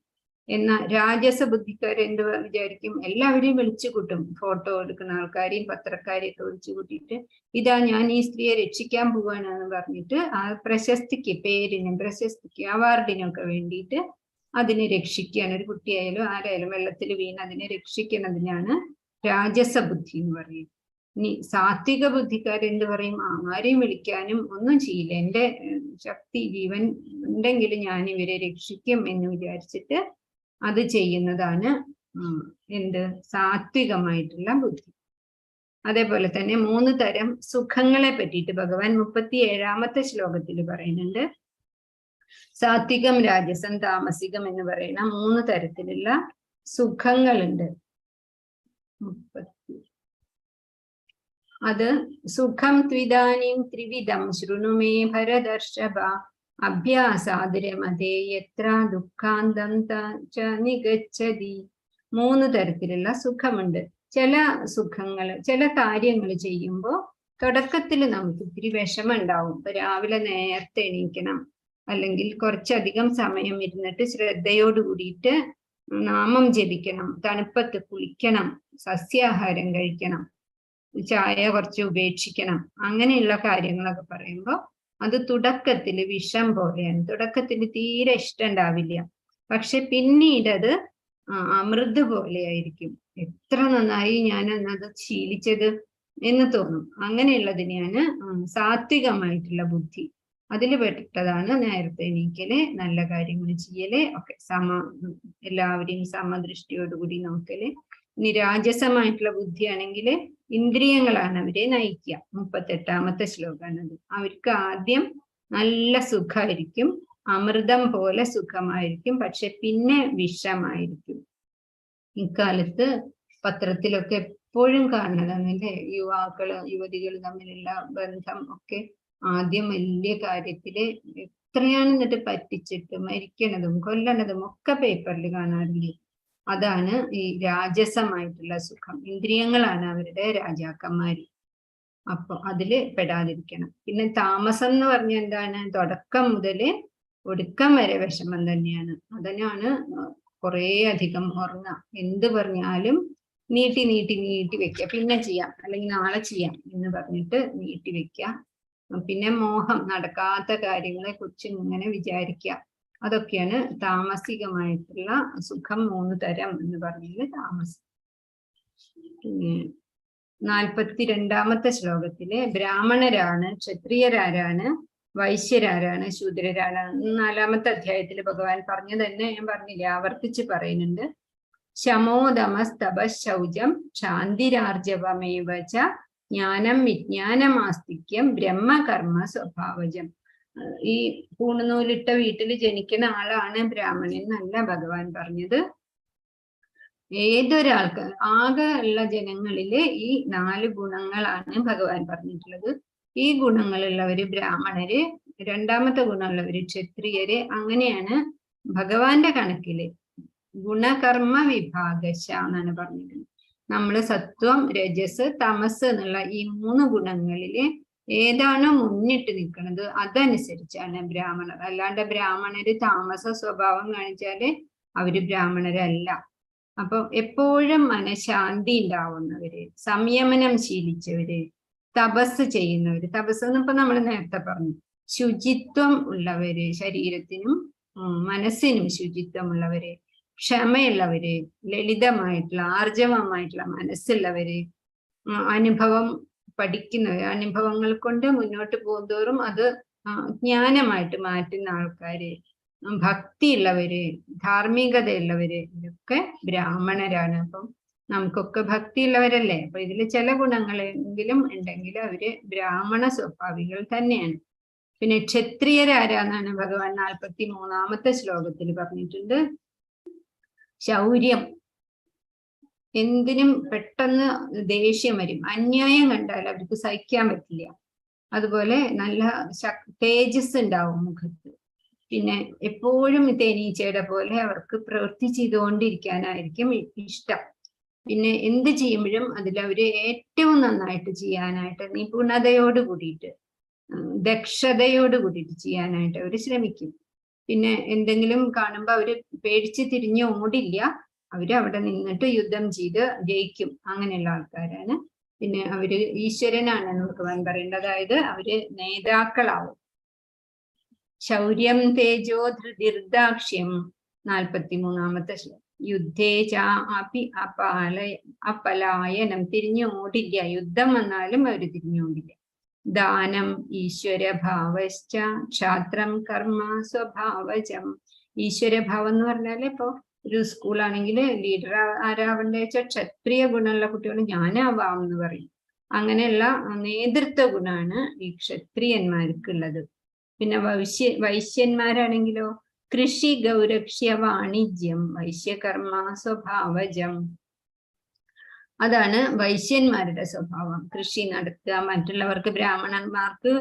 എന്നാൽ രാജസ ബുദ്ധിക്കാർ എന്ത് വിചാരിക്കും, എല്ലാവരെയും വിളിച്ചു കൂട്ടും, ഫോട്ടോ എടുക്കുന്ന ആൾക്കാരെയും പത്രക്കാരെയൊക്കെ വിളിച്ചു കൂട്ടിയിട്ട് ഇതാ ഞാൻ ഈ സ്ത്രീയെ രക്ഷിക്കാൻ പോവാണെന്ന് പറഞ്ഞിട്ട് ആ പ്രശസ്തിക്ക്, പേരിനും പ്രശസ്തിക്ക് അവാർഡിനൊക്കെ വേണ്ടിയിട്ട് അതിനെ രക്ഷിക്കുകയാണ്. ഒരു കുട്ടിയായാലും ആരായാലും വെള്ളത്തിൽ വീണ് അതിനെ രക്ഷിക്കുന്നതിനാണ് രാജസ ബുദ്ധി എന്ന് പറയുന്നത്. ഇനി സാത്വിക ബുദ്ധിക്കാരെന്ത് പറയും? ആരെയും വിളിക്കാനും ഒന്നും ചെയ്യില്ല, എന്റെ ശക്തി ജീവൻ ഉണ്ടെങ്കിൽ ഞാൻ ഇവരെ രക്ഷിക്കും എന്ന് വിചാരിച്ചിട്ട് അത് ചെയ്യുന്നതാണ് എന്ത്? സാത്വികമായിട്ടുള്ള ബുദ്ധി. അതേപോലെ തന്നെ 3 തരം സുഖങ്ങളെ പറ്റിയിട്ട് ഭഗവാൻ 37ാമത്തെ ശ്ലോകത്തിൽ പറയുന്നുണ്ട്. സാത്വികം, രാജസം, താമസികം എന്ന് പറയുന്ന 3 തരത്തിലുള്ള സുഖങ്ങളുണ്ട്. അത് സുഖം ത്വിദാനീം ത്രിവിധം ശൃണുമേ ഭരതർഷഭ അഭ്യാസാതിരമതേ യത്ര ദുഃഖാന്തം ച നിഗച്ഛതി. 3 തരത്തിലുള്ള സുഖമുണ്ട്. ചില സുഖങ്ങൾ, ചില കാര്യങ്ങൾ ചെയ്യുമ്പോൾ തുടക്കത്തിൽ നമുക്ക് ഇത്തിരി വിഷമം ഉണ്ടാവും. ഇപ്പൊ രാവിലെ നേരത്തെ എണീക്കണം, അല്ലെങ്കിൽ കുറച്ചധികം സമയം ഇരുന്നിട്ട് ശ്രദ്ധയോട് കൂടിയിട്ട് നാമം ജപിക്കണം, തണുപ്പത്ത് കുളിക്കണം, സസ്യാഹാരം കഴിക്കണം, ചായ കുറച്ച് ഉപേക്ഷിക്കണം, അങ്ങനെയുള്ള കാര്യങ്ങളൊക്കെ പറയുമ്പോൾ അത് തുടക്കത്തിൽ വിഷം പോലെയാണ്. തുടക്കത്തിൽ തീരെ ഇഷ്ടം ഉണ്ടാവില്ല, പക്ഷെ പിന്നീട് അത് അമൃത് പോലെയായിരിക്കും. എത്ര നന്നായി ഞാൻ അത് ശീലിച്ചത് എന്ന് തോന്നും. അങ്ങനെയുള്ളതിനെയാണ് സാത്വികമായിട്ടുള്ള ബുദ്ധി. അതിൽ പെട്ടതാണ് നേരത്തെ എണീക്കല്, നല്ല കാര്യങ്ങൾ ചെയ്യല്, ഒക്കെ എല്ലാവരെയും സമദൃഷ്ടിയോടുകൂടി നോക്കല്. ഇനി രാജസമായിട്ടുള്ള ബുദ്ധിയാണെങ്കിൽ ഇന്ദ്രിയങ്ങളാണ് അവരെ നയിക്കുക. 38ാമത്തെ ശ്ലോകമാണത്. അവർക്ക് ആദ്യം നല്ല സുഖമായിരിക്കും, അമൃതം പോലെ സുഖമായിരിക്കും, പക്ഷെ പിന്നെ വിഷമായിരിക്കും. ഇക്കാലത്ത് പത്രത്തിലൊക്കെ എപ്പോഴും കാണുന്നതാണല്ലേ, യുവതികൾ തമ്മിലുള്ള ബന്ധം ഒക്കെ ആദ്യം വലിയ കാര്യത്തില് എത്രയാണ് എന്നിട്ട് പറ്റിച്ചിട്ട് മരിക്കണതും കൊല്ലണതും ഒക്കെ പേപ്പറിൽ കാണാറില്ലേ. അതാണ് ഈ രാജസമായിട്ടുള്ള സുഖം. ഇന്ദ്രിയങ്ങളാണ് അവരുടെ രാജാക്കന്മാര്. അപ്പൊ അതില് പെടാതിരിക്കണം. പിന്നെ താമസം എന്ന് പറഞ്ഞാൽ എന്താണ്? തുടക്കം മുതല് ഒടുക്കം വരെ വിഷമം തന്നെയാണ്. അതിനാണ് കുറേ അധികം ഉറങ്ങാം, എന്ത് പറഞ്ഞാലും നീട്ടി നീട്ടി നീട്ടി വെക്കുക, പിന്നെ ചെയ്യാം അല്ലെങ്കിൽ നാളെ ചെയ്യാം എന്ന് പറഞ്ഞിട്ട് നീട്ടി വെക്കുക. പിന്നെ മോഹം, നടക്കാത്ത കാര്യങ്ങളെ കുറിച്ച് ഇങ്ങനെ വിചാരിക്കുക. അതൊക്കെയാണ് താമസികമായിട്ടുള്ള സുഖം. 3 തരം എന്ന് പറഞ്ഞാല് താമസം. പിന്നെ 42ാമത്തെ ശ്ലോകത്തില് ബ്രാഹ്മണരാണ്, ക്ഷത്രിയരാരാണ്, വൈശ്യരാരാണ്, ശൂദ്രരാരാണ്. 4ാമത്തെ അധ്യായത്തിൽ ഭഗവാൻ പറഞ്ഞു തന്നെ ഞാൻ പറഞ്ഞില്ലേ, ആവർത്തിച്ച് പറയുന്നുണ്ട്. ശമോദമസ്തപ ശൗചം ശാന്തിരാർജവമേവ ച ജ്ഞാനം വിജ്ഞാനമാസ്തിക്യം ബ്രഹ്മകർമ്മ സ്വഭാവജം. ഈ പൂണുനൂലിട്ട വീട്ടിൽ ജനിക്കുന്ന ആളാണ് ബ്രാഹ്മണൻ എന്നല്ല ഭഗവാൻ പറഞ്ഞത്. ഏതൊരാൾക്ക് ആകെ ഉള്ള ജനങ്ങളില് ഈ 4 ഗുണങ്ങളാണ് ഭഗവാൻ പറഞ്ഞിട്ടുള്ളത്. ഈ ഗുണങ്ങളുള്ളവര് ബ്രാഹ്മണര്, 2ാമത്തെ ഗുണമുള്ളവര് ക്ഷത്രിയര്. അങ്ങനെയാണ് ഭഗവാന്റെ കണക്കില് ഗുണകർമ്മ വിഭാഗശ എന്നാണ് പറഞ്ഞിട്ടുള്ളത്. നമ്മള് സത്വം, രജസ്, തമസ് എന്നുള്ള ഈ 3 ഗുണങ്ങളില് ഏതാണോ മുന്നിട്ട് നിൽക്കുന്നത് അതനുസരിച്ചാണ് ബ്രാഹ്മണർ. അല്ലാണ്ട് ബ്രാഹ്മണര് താമസ സ്വഭാവം കാണിച്ചാല് അവര് ബ്രാഹ്മണരല്ല. അപ്പൊ എപ്പോഴും മനഃശാന്തി ഉണ്ടാവുന്നവര്, സംയമനം ശീലിച്ചവര്, തപസ് ചെയ്യുന്നവര്. തപസ് എന്നിപ്പോ നമ്മൾ നേരത്തെ പറഞ്ഞു. ശുചിത്വം ഉള്ളവര്, ശരീരത്തിനും മനസ്സിനും ശുചിത്വമുള്ളവര്, ക്ഷമയുള്ളവര്, ലളിതമായിട്ടുള്ള ആർജവമായിട്ടുള്ള മനസ്സുള്ളവര്, അനുഭവം പഠിക്കുന്നവര്, അനുഭവങ്ങൾ കൊണ്ട് മുന്നോട്ട് പോകുന്തോറും അത് ജ്ഞാനമായിട്ട് മാറ്റുന്ന ആൾക്കാര്, ഭക്തിയുള്ളവര്, ധാർമ്മികതയുള്ളവര്, ഇതൊക്കെ ബ്രാഹ്മണരാണ്. അപ്പം നമുക്കൊക്കെ ഭക്തിയുള്ളവരല്ലേ. അപ്പൊ ഇതിൽ ചില ഗുണങ്ങളെങ്കിലും ഉണ്ടെങ്കിൽ അവര് ബ്രാഹ്മണ സ്വഭാവികൾ തന്നെയാണ്. പിന്നെ ക്ഷത്രിയരാരാന്നാണ് ഭഗവാൻ 43ാമത്തെ ശ്ലോകത്തിൽ പറഞ്ഞിട്ടുണ്ട്. ശൗര്യം, എന്തിനും പെട്ടെന്ന് ദേഷ്യം വരും, അന്യായം കണ്ടാൽ അവർക്ക് സഹിക്കാൻ പറ്റില്ല. അതുപോലെ നല്ല തേജസ് ഉണ്ടാവും മുഖത്ത്. പിന്നെ എപ്പോഴും തേനീച്ചയുടെ പോലെ അവർക്ക് പ്രവൃത്തി ചെയ്തുകൊണ്ടിരിക്കാനായിരിക്കും ഇഷ്ടം. പിന്നെ എന്ത് ചെയ്യുമ്പോഴും അതിലവര് ഏറ്റവും നന്നായിട്ട് ചെയ്യാനായിട്ട്, നിപുണതയോട് കൂടിയിട്ട്, ദക്ഷതയോട് കൂടിയിട്ട് ചെയ്യാനായിട്ട് അവർ ശ്രമിക്കും. പിന്നെ എന്തെങ്കിലും കാണുമ്പോൾ അവര് പേടിച്ച് തിരിഞ്ഞ് ഓടില്ല, അവര് അവിടെ നിന്നിട്ട് യുദ്ധം ചെയ്ത് ജയിക്കും. അങ്ങനെയുള്ള ആൾക്കാരാണ്. പിന്നെ അവര് ഈശ്വരനാണ് നമുക്ക് പറയുന്നത്, അതായത് അവര് നേതാക്കളാവും. ശൗര്യം തേജോ ധൃതിർദാക്ഷ്യം 43ാമത്തെ ശ്ലോകം. യുദ്ധേ ചാപി അപലായനം, തിരിഞ്ഞു ഓടില്ല. യുദ്ധം വന്നാലും അവർ തിരിഞ്ഞോടില്ല. ദാനം ഈശ്വരഭാവശ്ച ക്ഷാത്രം കർമ്മ സ്വഭാവജം. ഈശ്വരഭാവം എന്ന് പറഞ്ഞാല് ഇപ്പൊ ഒരു സ്കൂളാണെങ്കിൽ ലീഡർ ആരാവണ്ടേ വെച്ചാൽ ക്ഷത്രിയ ഗുണമുള്ള കുട്ടികൾ ഞാനാവാം എന്ന് പറയും. അങ്ങനെയുള്ള നേതൃത്വ ഗുണമാണ് ഈ ക്ഷത്രിയന്മാർക്കുള്ളത്. പിന്നെ വൈശ്യന്മാരാണെങ്കിലോ കൃഷി ഗൗരക്ഷ്യ വാണിജ്യം വൈശ്യകർമ്മ സ്വഭാവജം. അതാണ് വൈശ്യന്മാരുടെ സ്വഭാവം. കൃഷി നടത്തുക, മറ്റുള്ളവർക്ക് ബ്രാഹ്മണന്മാർക്ക്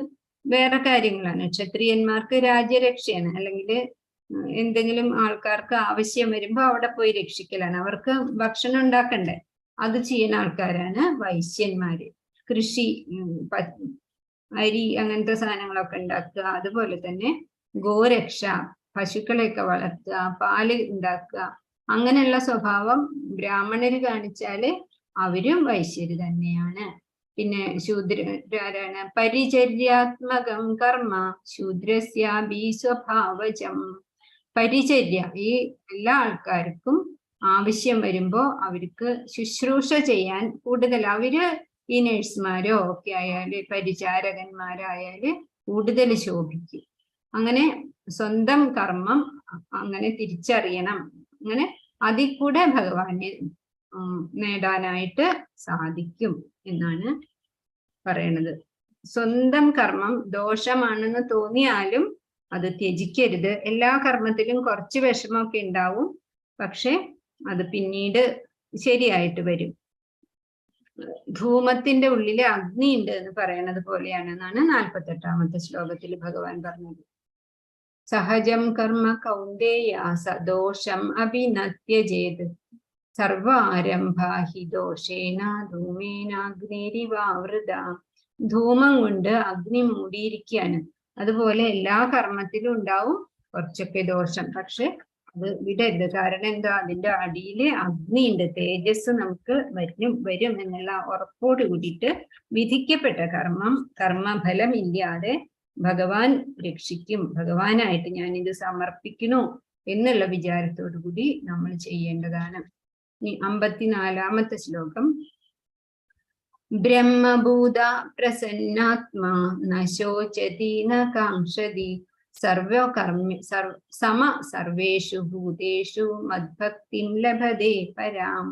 വേറെ കാര്യങ്ങളാണ്, ക്ഷത്രിയന്മാർക്ക് രാജ്യരക്ഷയാണ്, അല്ലെങ്കിൽ എന്തെങ്കിലും ആൾക്കാർക്ക് ആവശ്യം വരുമ്പോ അവിടെ പോയി രക്ഷിക്കലാണ്. അവർക്ക് ഭക്ഷണം ഉണ്ടാക്കണ്ടേ, അത് ചെയ്യുന്ന ആൾക്കാരാണ് വൈശ്യന്മാര്. കൃഷി, അരി അങ്ങനത്തെ സാധനങ്ങളൊക്കെ ഉണ്ടാക്കുക, അതുപോലെ തന്നെ ഗോരക്ഷ, പശുക്കളെയൊക്കെ വളർത്തുക, പാല് ഉണ്ടാക്കുക, അങ്ങനെയുള്ള സ്വഭാവം ബ്രാഹ്മണര് കാണിച്ചാല് അവരും വൈശ്യര് തന്നെയാണ്. പിന്നെ ശൂദ്രരാണ് പരിചര്യാത്മകം കർമ്മ ശൂദ്രസ്യാഭി സ്വഭാവജം. പരിചര്യ, ഈ എല്ലാ ആൾക്കാർക്കും ആവശ്യം വരുമ്പോ അവർക്ക് ശുശ്രൂഷ ചെയ്യാൻ കൂടുതൽ, അവര് ഈ നഴ്സുമാരോ ഒക്കെ ആയാല് പരിചാരകന്മാരായാല് കൂടുതൽ ശോഭിക്കും. അങ്ങനെ സ്വന്തം കർമ്മം അങ്ങനെ തിരിച്ചറിയണം. അങ്ങനെ അതിൽ കൂടെ ഭഗവാനെ നേടാനായിട്ട് സാധിക്കും എന്നാണ് പറയണത്. സ്വന്തം കർമ്മം ദോഷമാണെന്ന് തോന്നിയാലും അത് ത്യജിക്കരുത്. എല്ലാ കർമ്മത്തിലും കുറച്ച് വിഷമമൊക്കെ ഉണ്ടാവും, പക്ഷെ അത് പിന്നീട് ശരിയായിട്ട് വരും. ധൂമത്തിന്റെ ഉള്ളില് അഗ്നി ഉണ്ട് എന്ന് പറയണത് പോലെയാണെന്നാണ് 48ാമത്തെ ശ്ലോകത്തിൽ ഭഗവാൻ പറഞ്ഞത്. സഹജം കർമ്മ കൗന്ദേയ സദോഷം അഭിനത്യജേത് സർവാരംഭാഹി ദോഷേന ധൂമേനാഗ്നിരിവാവൃത. ധൂമം കൊണ്ട് അഗ്നി മൂടിയിരിക്കുകയാണ്. അതുപോലെ എല്ലാ കർമ്മത്തിലും ഉണ്ടാവും കുറച്ചൊക്കെ ദോഷം, പക്ഷെ അത് വിടരുത്. കാരണം എന്താ, അതിന്റെ അടിയില് അഗ്നി ഉണ്ട്, തേജസ് നമുക്ക് വരും എന്നുള്ള ഉറപ്പോട് കൂടിയിട്ട് വിധിക്കപ്പെട്ട കർമ്മഫലം ഇല്ലാതെ ഭഗവാൻ രക്ഷിക്കും. ഭഗവാനായിട്ട് ഞാനിത് സമർപ്പിക്കണു എന്നുള്ള വിചാരത്തോടു കൂടി നമ്മൾ ചെയ്യേണ്ടതാണ്. 54ാമത്തെ ശ്ലോകം. ബ്രഹ്മഭൂത പ്രസന്നാത്മാ നശോചതി ന കാംക്ഷതി സർവേഷു ഭൂതേഷു മദ്ഭക്തിം ലഭതേ പരാം.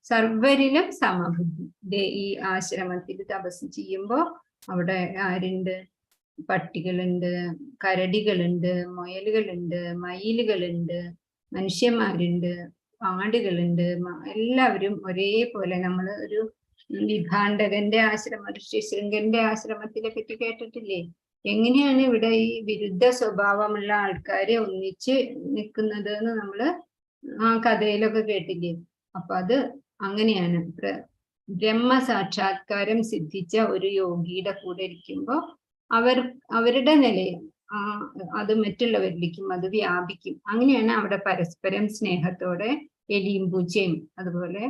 സർവരിലും സമബുദ്ധി. ഈ ആശ്രമത്തിൽ തപസ് ചെയ്യുമ്പോ അവിടെ ആരുണ്ട്? പട്ടികളുണ്ട്, കരടികളുണ്ട്, മുയലുകളുണ്ട്, മയിലുകളുണ്ട്, മനുഷ്യന്മാരുണ്ട്, ആടുകളുണ്ട്. എല്ലാവരും ഒരേപോലെ. നമ്മൾ ഒരു വിഭാണ്ഡകന്റെ ആശ്രമം, ഋഷ്യശൃംഗന്റെ ആശ്രമത്തിനെ പറ്റി കേട്ടിട്ടില്ലേ? എങ്ങനെയാണ് ഇവിടെ ഈ വിരുദ്ധ സ്വഭാവമുള്ള ആൾക്കാരെ ഒന്നിച്ച് നിൽക്കുന്നത് എന്ന് നമ്മള് ആ കഥയിലൊക്കെ കേട്ടില്ലേ? അപ്പൊ അത് അങ്ങനെയാണ്. ബ്രഹ്മസാക്ഷാത്കാരം സിദ്ധിച്ച ഒരു യോഗിയുടെ കൂടെ ഇരിക്കുമ്പോ അവരുടെ നിലയിൽ അത് മറ്റുള്ളവരിലേക്കും അത് വ്യാപിക്കും. അങ്ങനെയാണ് അവിടെ പരസ്പരം സ്നേഹത്തോടെ എലിയും പൂച്ചയും അതുപോലെ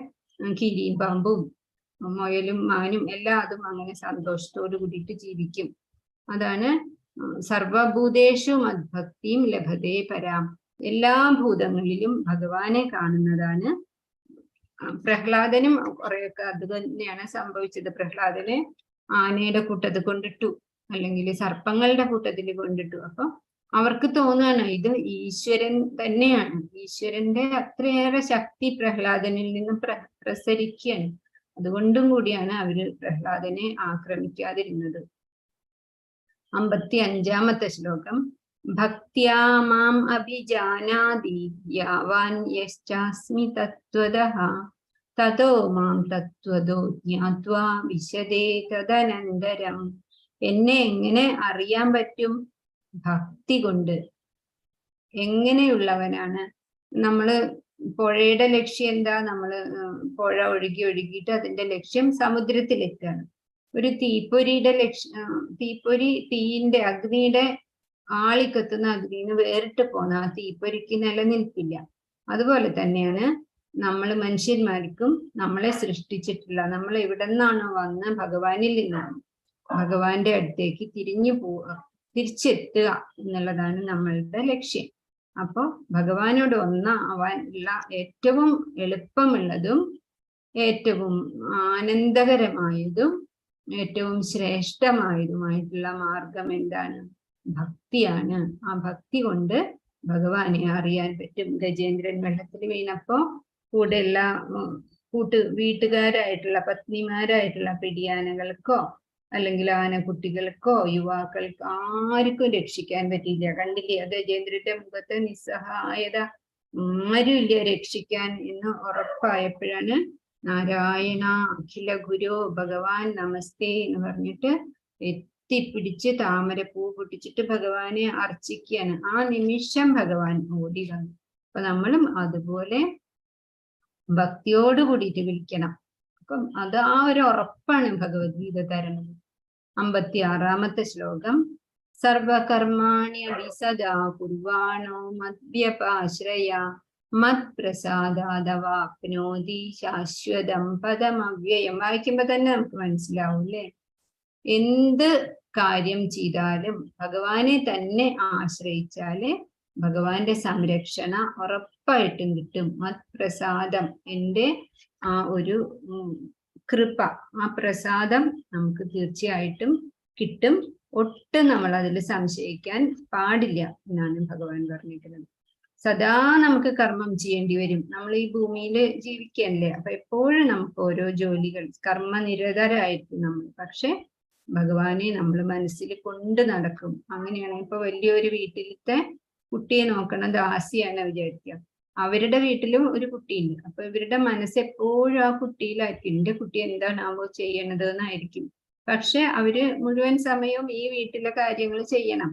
കീരിയും പാമ്പും മുയലും മാനും എല്ലാതും അങ്ങനെ സന്തോഷത്തോട് കൂടിയിട്ട് ജീവിക്കും. അതാണ് സർവഭൂതേഷു മദ്ഭക്തിം ലഭതേ പരാം. എല്ലാ ഭൂതങ്ങളിലും ഭഗവാനെ കാണുന്നതാണ്. പ്രഹ്ലാദനും കുറെയൊക്കെ അത് തന്നെയാണ് സംഭവിച്ചത്. പ്രഹ്ലാദനെ ആനയുടെ കൂട്ടത്തിൽ കൊണ്ടിട്ടു, അല്ലെങ്കിൽ സർപ്പങ്ങളുടെ കൂട്ടത്തിൽ കൊണ്ടിട്ടു. അപ്പൊ അവർക്ക് തോന്നുകയാണ് ഇത് ഈശ്വരൻ തന്നെയാണ്. ഈശ്വരന്റെ അത്രയേറെ ശക്തി പ്രഹ്ലാദനിൽ നിന്ന് പ്രസരിക്കുകയാണ്. അതുകൊണ്ടും കൂടിയാണ് അവര് പ്രഹ്ലാദനെ ആക്രമിക്കാതിരുന്നത്. 55ാമത്തെ ശ്ലോകം. ഭക്ത്യാ മാം അഭിജാനാതി യാവാൻ യശ്ചാസ്മി തത്വതഃ തതോ മാം തത്വതോ ജ്ഞാത്വാ വിശദേ തദനന്തരം. എന്നെ എങ്ങനെ അറിയാൻ പറ്റും? ഭക്തി കൊണ്ട്. എങ്ങനെയുള്ളവനാണ്? നമ്മള് പുഴയുടെ ലക്ഷ്യം എന്താ? നമ്മള് പുഴ ഒഴുകിയിട്ട് അതിന്റെ ലക്ഷ്യം സമുദ്രത്തിലെത്താണ്. ഒരു തീപ്പൊരിയുടെ തീന്റെ അഗ്നിയുടെ ആളിക്കത്തുന്ന അഗ്നിന്ന് വേറിട്ട് പോന്ന ആ തീപ്പൊരിക്ക് നിലനിൽപ്പില്ല. അതുപോലെ തന്നെയാണ് നമ്മൾ മനുഷ്യന്മാർക്കും നമ്മളെ സൃഷ്ടിച്ചിട്ടുള്ള, നമ്മൾ എവിടെ നിന്നാണോ വന്ന് ഭഗവാനിൽ നിന്നാണ് ഭഗവാന്റെ അടുത്തേക്ക് തിരിച്ചെത്തുക എന്നുള്ളതാണ് നമ്മളുടെ ലക്ഷ്യം. അപ്പൊ ഭഗവാനോട് ഒന്നാവാൻ ഉള്ള ഏറ്റവും എളുപ്പമുള്ളതും ഏറ്റവും ആനന്ദകരമായതും ഏറ്റവും ശ്രേഷ്ഠമായതുമായിട്ടുള്ള മാർഗം എന്താണ്? ഭക്തിയാണ്. ആ ഭക്തി കൊണ്ട് ഭഗവാനെ അറിയാൻ പറ്റും. ഗജേന്ദ്രൻ വെള്ളത്തിൽ വീണപ്പോ കൂടെയുള്ള വീട്ടുകാരായിട്ടുള്ള പത്നിമാരായിട്ടുള്ള പിടിയാനകൾക്കോ അല്ലെങ്കിൽ ആനക്കുട്ടികൾക്കോ യുവാക്കൾക്കോ ആർക്കും രക്ഷിക്കാൻ പറ്റിയില്ല. കണ്ടില്ലേ ഗജേന്ദ്രന്റെ മുഖത്തെ നിസ്സഹായത? ആരുമില്ല രക്ഷിക്കാൻ എന്ന് ഉറപ്പായപ്പോഴാണ് നാരായണ അഖില ഗുരു ഭഗവാൻ നമസ്തേ എന്ന് പറഞ്ഞിട്ട് എത്തിപ്പിടിച്ച് താമരപ്പൂ പൊട്ടിച്ചിട്ട് ഭഗവാനെ അർച്ചിക്കുകയാണ്. ആ നിമിഷം ഭഗവാൻ ഓടി വന്നു. അപ്പൊ നമ്മളും അതുപോലെ ഭക്തിയോട് കൂടിയിട്ട് വിളിക്കണം. അപ്പം അത് ആ ഒരു ഉറപ്പാണ് ഭഗവത്ഗീത തരുന്നത്. 56-ാമത്തെ ശ്ലോകം. സർവകർമാണി അഭിസദാ കുർവാണോ മദ്വ്യപാശ്രയ മത്പ്രസാദാദവാപ്നോതി ശാശ്വതം പദമവ്യയം. വായിക്കുമ്പോ തന്നെ നമുക്ക് മനസ്സിലാവും അല്ലേ? എന്ത് കാര്യം ചെയ്താലും ഭഗവാനെ തന്നെ ആശ്രയിച്ചാല് ഭഗവാന്റെ സംരക്ഷണ ഉറപ്പായിട്ടും കിട്ടും. മത്പ്രസാദം, എൻ്റെ ആ ഒരു കൃപ, ആ പ്രസാദം നമുക്ക് തീർച്ചയായിട്ടും കിട്ടും. ഒട്ടും നമ്മൾ അതിൽ സംശയിക്കാൻ പാടില്ല എന്നാണ് ഭഗവാൻ പറഞ്ഞിരിക്കുന്നത്. സദാ നമുക്ക് കർമ്മം ചെയ്യേണ്ടി വരും. നമ്മൾ ഈ ഭൂമിയിൽ ജീവിക്കല്ലേ, അപ്പൊ എപ്പോഴും നമുക്ക് ഓരോ ജോലികൾ കർമ്മനിരതരായിരിക്കും നമ്മൾ. പക്ഷെ ഭഗവാനെ നമ്മൾ മനസ്സിൽ കൊണ്ട് നടക്കും. അങ്ങനെയാണ്. ഇപ്പൊ വലിയൊരു വീട്ടിലത്തെ കുട്ടിയെ നോക്കണ ദാസിയാണ് വിചാരിക്കുക. അവരുടെ വീട്ടിലും ഒരു കുട്ടിയുണ്ട്. അപ്പൊ ഇവരുടെ മനസ്സ് എപ്പോഴും ആ കുട്ടിയിലായിരിക്കും. എന്റെ കുട്ടി എന്താണാവോ ചെയ്യണത് എന്നായിരിക്കും. പക്ഷെ അവര് മുഴുവൻ സമയവും ഈ വീട്ടിലെ കാര്യങ്ങൾ ചെയ്യണം.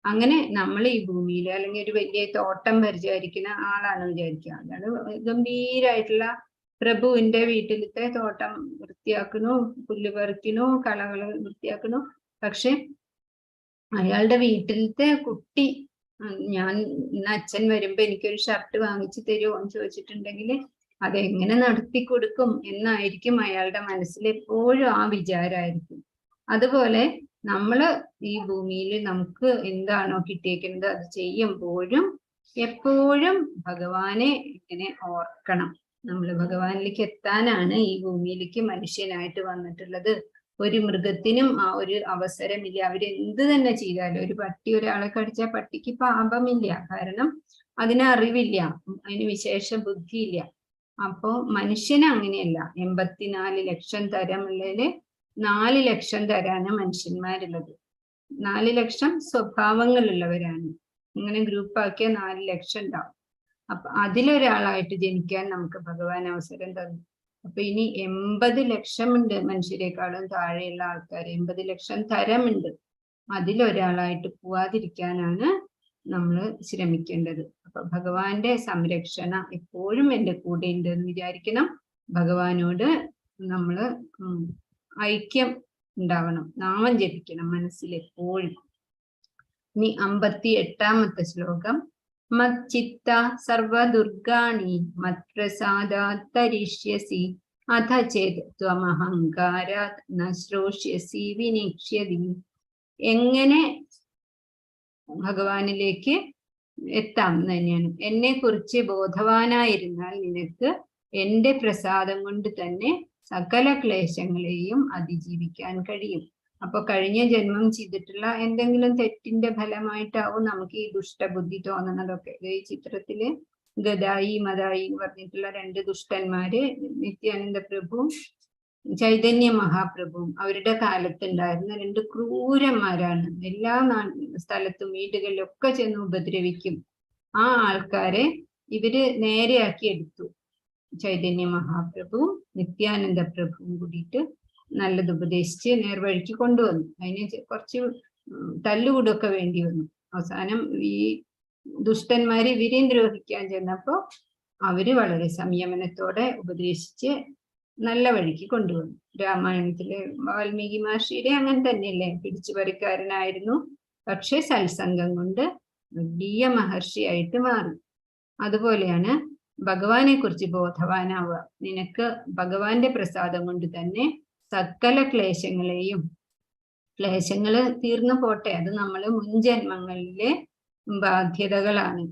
അങ്ങനെ നമ്മൾ ഈ ഭൂമിയിൽ അല്ലെങ്കിൽ ഒരു വലിയ തോട്ടം പരിചരിക്കുന്ന ആളാണ് വിചാരിക്കുക. അതാണ് ഗംഭീരായിട്ടുള്ള പ്രഭുവിന്റെ വീട്ടിലത്തെ തോട്ടം വൃത്തിയാക്കണു, പുല്ല് പറിക്കണു, കളകൾ വൃത്തിയാക്കണു. പക്ഷെ അയാളുടെ വീട്ടിലത്തെ കുട്ടി, ഞാൻ ഇന്ന് അച്ഛൻ വരുമ്പോ എനിക്കൊരു ഷർട്ട് വാങ്ങിച്ചു തരുമോ എന്ന് ചോദിച്ചിട്ടുണ്ടെങ്കിൽ അതെങ്ങനെ നടത്തി കൊടുക്കും എന്നായിരിക്കും അയാളുടെ മനസ്സിൽ എപ്പോഴും ആ വിചാരമായിരിക്കും. അതുപോലെ നമ്മള് ഈ ഭൂമിയിൽ നമുക്ക് എന്താണോ കിട്ടിയേക്കുന്നത് അത് ചെയ്യുമ്പോഴും എപ്പോഴും ഭഗവാനെ ഇങ്ങനെ ഓർക്കണം. നമ്മൾ ഭഗവാനിലേക്ക് എത്താനാണ് ഈ ഭൂമിയിലേക്ക് മനുഷ്യനായിട്ട് വന്നിട്ടുള്ളത്. ഒരു മൃഗത്തിനും ആ ഒരു അവസരമില്ല. അവരെന്ത് തന്നെ ചെയ്താലും, ഒരു പട്ടി ഒരാളെ കടിച്ചാൽ പട്ടിക്ക് പാപമില്ല. കാരണം അതിന് അറിവില്ല, അതിന് വിശേഷ ബുദ്ധിയില്ല. അപ്പോ മനുഷ്യന് അങ്ങനെയല്ല. 84 ലക്ഷം തരമുള്ളതില് 4 ലക്ഷം തരാണ് മനുഷ്യന്മാരുള്ളത്. 4 ലക്ഷം സ്വഭാവങ്ങളുള്ളവരാണ്. ഇങ്ങനെ ഗ്രൂപ്പാക്കിയ 4 ലക്ഷം ഉണ്ടാവും. അപ്പൊ അതിലൊരാളായിട്ട് ജനിക്കാൻ നമുക്ക് ഭഗവാൻ അവസരം തന്നു. അപ്പൊ ഇനി 80 ലക്ഷമുണ്ട് മനുഷ്യരെക്കാളും താഴെയുള്ള ആൾക്കാർ. 80 ലക്ഷം തരമുണ്ട്. അതിലൊരാളായിട്ട് പോവാതിരിക്കാനാണ് നമ്മൾ ശ്രമിക്കേണ്ടത്. അപ്പൊ ഭഗവാന്റെ സംരക്ഷണ എപ്പോഴും എൻ്റെ കൂടെ ഉണ്ട് എന്ന് വിചാരിക്കണം. ഭഗവാനോട് നമ്മള് ഐക്യം ഉണ്ടാവണം. നാമം ജപിക്കണം മനസ്സിലെപ്പോഴും. ഇനി 58-ാമത്തെ ശ്ലോകം. മച്ചിത്ത സർവദുർഗാണി മത്പ്രസാദാത് തരിഷ്യസി അഥ ചേത് ത്വമഹങ്കാരാത് ന ശ്രോഷ്യസി വിനിക്ഷ്യതി. എങ്ങനെ ഭഗവാനിലേക്ക് എത്താം എന്ന് തന്നെയാണ്. എന്നെ കുറിച്ച് ബോധവാനായിരുന്നാൽ നിനക്ക് എൻ്റെ പ്രസാദം കൊണ്ട് തന്നെ സകല ക്ലേശങ്ങളെയും അതിജീവിക്കാൻ കഴിയും. അപ്പൊ കഴിഞ്ഞ ജന്മം ചെയ്തിട്ടുള്ള എന്തെങ്കിലും തെറ്റിന്റെ ഫലമായിട്ടാവും നമുക്ക് ഈ ദുഷ്ടബുദ്ധി തോന്നുന്നതൊക്കെ. ഈ ചിത്രത്തില് ഗദായി മദായി എന്ന് പറഞ്ഞിട്ടുള്ള 2 ദുഷ്ടന്മാര്, നിത്യാനന്ദ പ്രഭുവും ചൈതന്യ മഹാപ്രഭുവും അവരുടെ കാലത്തുണ്ടായിരുന്ന 2 ക്രൂരന്മാരാണ്. എല്ലാ സ്ഥലത്തും വീടുകളിലൊക്കെ ചെന്ന് ഉപദ്രവിക്കും. ആ ആൾക്കാരെ ഇവര് നേരെയാക്കി എടുത്തു. ചൈതന്യ മഹാപ്രഭുവും നിത്യാനന്ദ പ്രഭുവും കൂടിയിട്ട് നല്ലത് ഉപദേശിച്ച് നേർവഴിക്ക് കൊണ്ടുവന്നു. അതിന് കുറച്ച് തല്ലുകൂടൊക്കെ വേണ്ടി വന്നു. അവസാനം ഈ ദുഷ്ടന്മാര് ഇവരെയും ദ്രോഹിക്കാൻ ചെന്നപ്പോ അവര് വളരെ സംയമനത്തോടെ ഉപദേശിച്ച് നല്ല വഴിക്ക് കൊണ്ടുവന്നു. രാമായണത്തിലെ വാൽമീകി മഹർഷിയുടെ അങ്ങനെ തന്നെയല്ലേ, പിടിച്ചുപറിക്കാരനായിരുന്നു. പക്ഷെ സത്സംഗം കൊണ്ട് വലിയ മഹർഷിയായിട്ട് മാറി. അതുപോലെയാണ് ഭഗവാനെ കുറിച്ച് ബോധവാനാവുക. നിനക്ക് ഭഗവാന്റെ പ്രസാദം കൊണ്ട് തന്നെ സകല ക്ലേശങ്ങള് തീർന്നു പോട്ടെ. അത് നമ്മൾ മുൻജന്മങ്ങളിലെ ബാധ്യതകളാണ്.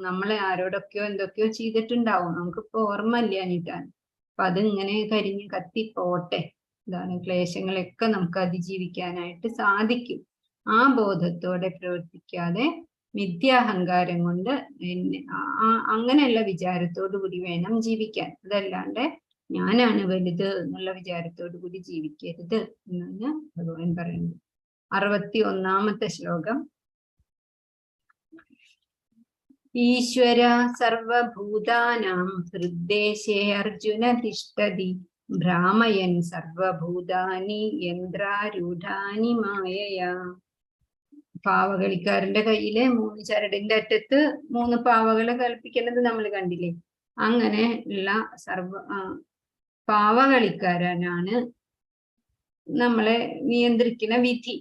നമ്മളെ ആരോടൊക്കെയോ എന്തൊക്കെയോ ചെയ്തിട്ടുണ്ടാവും, നമുക്കിപ്പോ ഓർമ്മ ഇല്ലാഞ്ഞിട്ടാണ്. അപ്പൊ അതിങ്ങനെ കരിഞ്ഞ് കത്തിപ്പോട്ടെ. ഇതാണ് ക്ലേശങ്ങളൊക്കെ നമുക്ക് അതിജീവിക്കാനായിട്ട് സാധിക്കും. ആ ബോധത്തോടെ പ്രവർത്തിക്കാതെ മിഥ്യാഹങ്കാരം കൊണ്ട് അങ്ങനെയുള്ള വിചാരത്തോടു കൂടി വേണം ജീവിക്കാൻ. അതല്ലാണ്ട് ഞാനാണ് വലുത് എന്നുള്ള വിചാരത്തോടു കൂടി ജീവിക്കരുത് എന്നാണ് ഭഗവാൻ പറയുന്നത്. 61-ാമത്തെ ശ്ലോകം. ഈശ്വര സർവഭൂതാനാം ഹൃദ്ദേശേ അർജുന തിഷ്ഠതി ഭ്രാമയൻ സർവഭൂതാനി യന്ത്രാരൂഢാനി മായയാ. പാവകളിക്കാരന്റെ കയ്യിലെ 3 ചരടിന്റെ അറ്റത്ത് 3 പാവകളെ കൽപ്പിക്കുന്നത് നമ്മൾ കണ്ടില്ലേ. അങ്ങനെ ഉള്ള പാവകളിക്കാരനാണ് നമ്മളെ നിയന്ത്രിക്കുന്ന വിധി.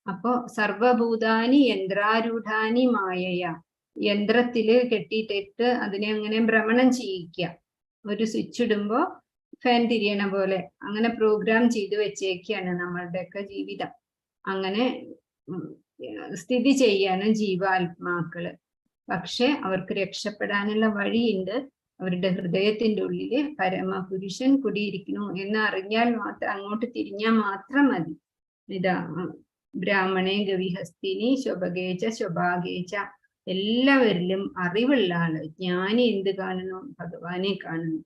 അപ്പോ സർവഭൂതാനി യന്ത്രാരൂഢാനി മായയാ. യന്ത്രത്തില് കെട്ടിയിട്ടിട്ട് അതിനെ അങ്ങനെ ഭ്രമണം ചെയ്യിക്കുക. ഒരു സ്വിച്ച് ഇടുമ്പോ ഫാൻ തിരിയണ പോലെ അങ്ങനെ പ്രോഗ്രാം ചെയ്ത് വെച്ചേക്കാണ് നമ്മളുടെയൊക്കെ ജീവിതം. അങ്ങനെ സ്ഥിതി ചെയ്യാണ് ജീവാത്മാക്കള്. പക്ഷെ അവർക്ക് രക്ഷപ്പെടാനുള്ള വഴിയുണ്ട്. അവരുടെ ഹൃദയത്തിന്റെ ഉള്ളില് പരമപുരുഷൻ കുടിയിരിക്കുന്നു എന്ന് അറിഞ്ഞാൽ മാത്രം, അങ്ങോട്ട് തിരിഞ്ഞാൽ മാത്രം മതി. ഇതാ ബ്രാഹ്മണേ ഗവിഹസ്തിനി ശോഭഗേച്ച ശോഭാഗേച്ച. എല്ലാവരിലും അറിവുള്ള ആള്, ജ്ഞാനി എന്ത് കാണുന്നു? ഭഗവാനെ കാണുന്നു.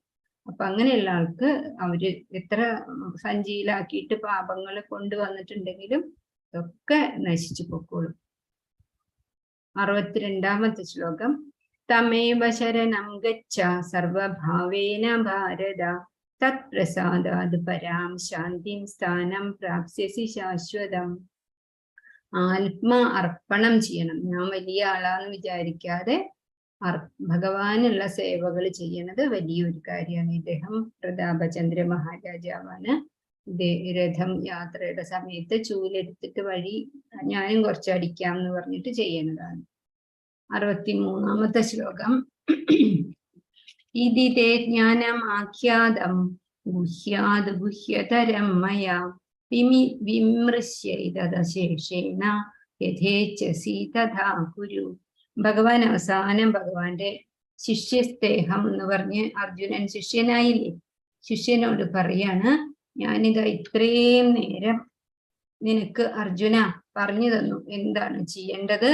അപ്പൊ അങ്ങനെയുള്ള ആൾക്ക് അവര് എത്ര സഞ്ചിയിലാക്കിയിട്ട് പാപങ്ങൾ കൊണ്ടുവന്നിട്ടുണ്ടെങ്കിലും ഒക്കെ നശിച്ചു പൊക്കോളും. 62-ാമത്തെ ശ്ലോകം. തമേവ ശരണം ഗച്ഛ സർവഭാവേന ഭാരത തത്പ്രസാദാത് പരാം ശാന്തിം സ്ഥാനം പ്രാപ്സ്യസി ശാശ്വതം. ആത്മാ അർപ്പണം ചെയ്യണം. ഞാൻ വലിയ ആളാന്ന് വിചാരിക്കാതെ ഭഗവാനുള്ള സേവകൾ ചെയ്യണത് വലിയൊരു കാര്യമാണ്. ഇദ്ദേഹം പ്രതാപചന്ദ്ര മഹാരാജാവാണ്. രഥം യാത്രയുടെ സമയത്ത് ചൂലെടുത്തിട്ട് വഴി ഞാനും കുറച്ച് അടിക്കാം എന്ന് പറഞ്ഞിട്ട് ചെയ്യുന്നതാണ്. 63-ാമത്തെ ശ്ലോകം. ഇതി തേ ജ്ഞാനം ആഖ്യാതം ഗുഹ്യാത് ഗുഹ്യതരം മയാ വിമൃശ്യേന യഥേച്ഛസി തഥാ കുരു. ഭഗവാൻ അവസാനം ഭഗവാന്റെ ശിഷ്യസ്നേഹം എന്ന് പറഞ്ഞ് അർജുനൻ ശിഷ്യനായില്ലേ, ശിഷ്യനോട് പറയാണ്, ഞാനിതാ ഇത്രയും നേരം നിനക്ക് അർജുന പറഞ്ഞു തന്നു എന്താണ് ചെയ്യേണ്ടത്,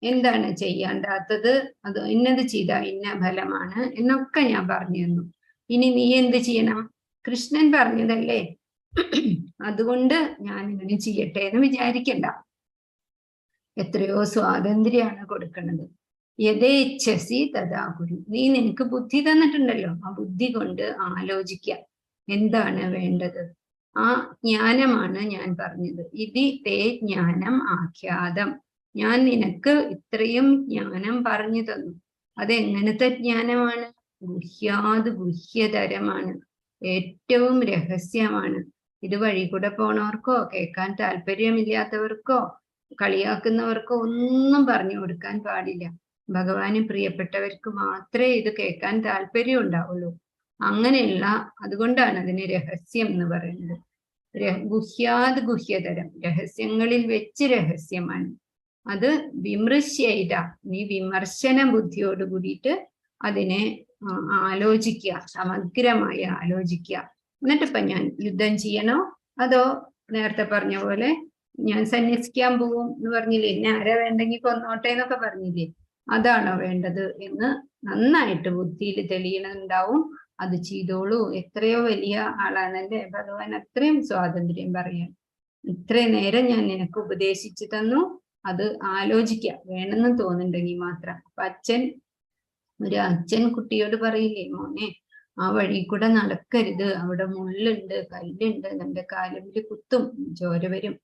എന്താണ് ചെയ്യാണ്ടാത്തത്, അത് ഇന്നത് ചെയ്താ ഇന്ന ഫലമാണ് എന്നൊക്കെ ഞാൻ പറഞ്ഞു തന്നു. ഇനി നീ എന്ത് ചെയ്യണം? കൃഷ്ണൻ പറഞ്ഞതല്ലേ, അതുകൊണ്ട് ഞാൻ ഇങ്ങനെ ചെയ്യട്ടെ എന്ന് വിചാരിക്കണ്ട. എത്രയോ സ്വാതന്ത്ര്യമാണ് കൊടുക്കുന്നത്. യഥേച്ഛസി തഥാ കുരു. നീ നിനക്ക് ബുദ്ധി തന്നിട്ടുണ്ടല്ലോ, ആ ബുദ്ധി കൊണ്ട് ആലോചിക്കുക എന്താണ് വേണ്ടത്. ആ ജ്ഞാനമാണ് ഞാൻ പറഞ്ഞത്. ഇതി തേ ജ്ഞാനം ആഖ്യാതം. ഞാൻ നിനക്ക് ഇത്രയും ജ്ഞാനം പറഞ്ഞു തന്നു. അതെങ്ങനത്തെ ജ്ഞാനമാണ്? ഗുഹ്യാത് ഗുഹ്യതരമാണ്, ഏറ്റവും രഹസ്യമാണ്. ഇത് വഴി കൂടെ പോണവർക്കോ കേൾക്കാൻ താല്പര്യമില്ലാത്തവർക്കോ കളിയാക്കുന്നവർക്കോ ഒന്നും പറഞ്ഞു കൊടുക്കാൻ പാടില്ല. ഭഗവാന് പ്രിയപ്പെട്ടവർക്ക് മാത്രമേ ഇത് കേൾക്കാൻ താല്പര്യം ഉണ്ടാവുള്ളൂ. അങ്ങനെയുള്ള, അതുകൊണ്ടാണ് അതിന് രഹസ്യം എന്ന് പറയുന്നത്. ഗുഹ്യാത് ഗുഹ്യതരം, രഹസ്യങ്ങളിൽ വെച്ച് രഹസ്യമാണ്. അത് വിമൃശ്യത, നീ വിമർശന ബുദ്ധിയോട് കൂടിയിട്ട് അതിനെ ആലോചിക്കുക, സമഗ്രമായി ആലോചിക്കുക. എന്നിട്ടിപ്പൊ ഞാൻ യുദ്ധം ചെയ്യണോ അതോ നേരത്തെ പറഞ്ഞ പോലെ ഞാൻ സന്യസിക്കാൻ പോവും എന്ന് പറഞ്ഞില്ലേ, എന്നെ ആരാ വേണ്ടെങ്കിൽ കൊന്നോട്ടെ എന്നൊക്കെ പറഞ്ഞില്ലേ, അതാണോ വേണ്ടത് എന്ന് നന്നായിട്ട് ബുദ്ധിയിൽ തെളിയണുണ്ടാവും. അത് ചെയ്തോളൂ. എത്രയോ വലിയ ആളാണല്ലേ ഭഗവാൻ, അത്രയും സ്വാതന്ത്ര്യം പറയാൻ. ഇത്രയും നേരം ഞാൻ നിനക്ക് ഉപദേശിച്ചു തന്നു, അത് ആലോചിക്കുക വേണമെന്ന് തോന്നുന്നുണ്ടെങ്കിൽ മാത്രം. അപ്പൊ ഒരു അച്ഛൻ കുട്ടിയോട് പറയില്ലേ, മോനെ ആ വഴി കൂടെ നടക്കരുത്, അവിടെ മുള്ളുണ്ട്, കല്ലുണ്ട്, നിന്റെ കാലില് കുത്തും, ചോര വരും,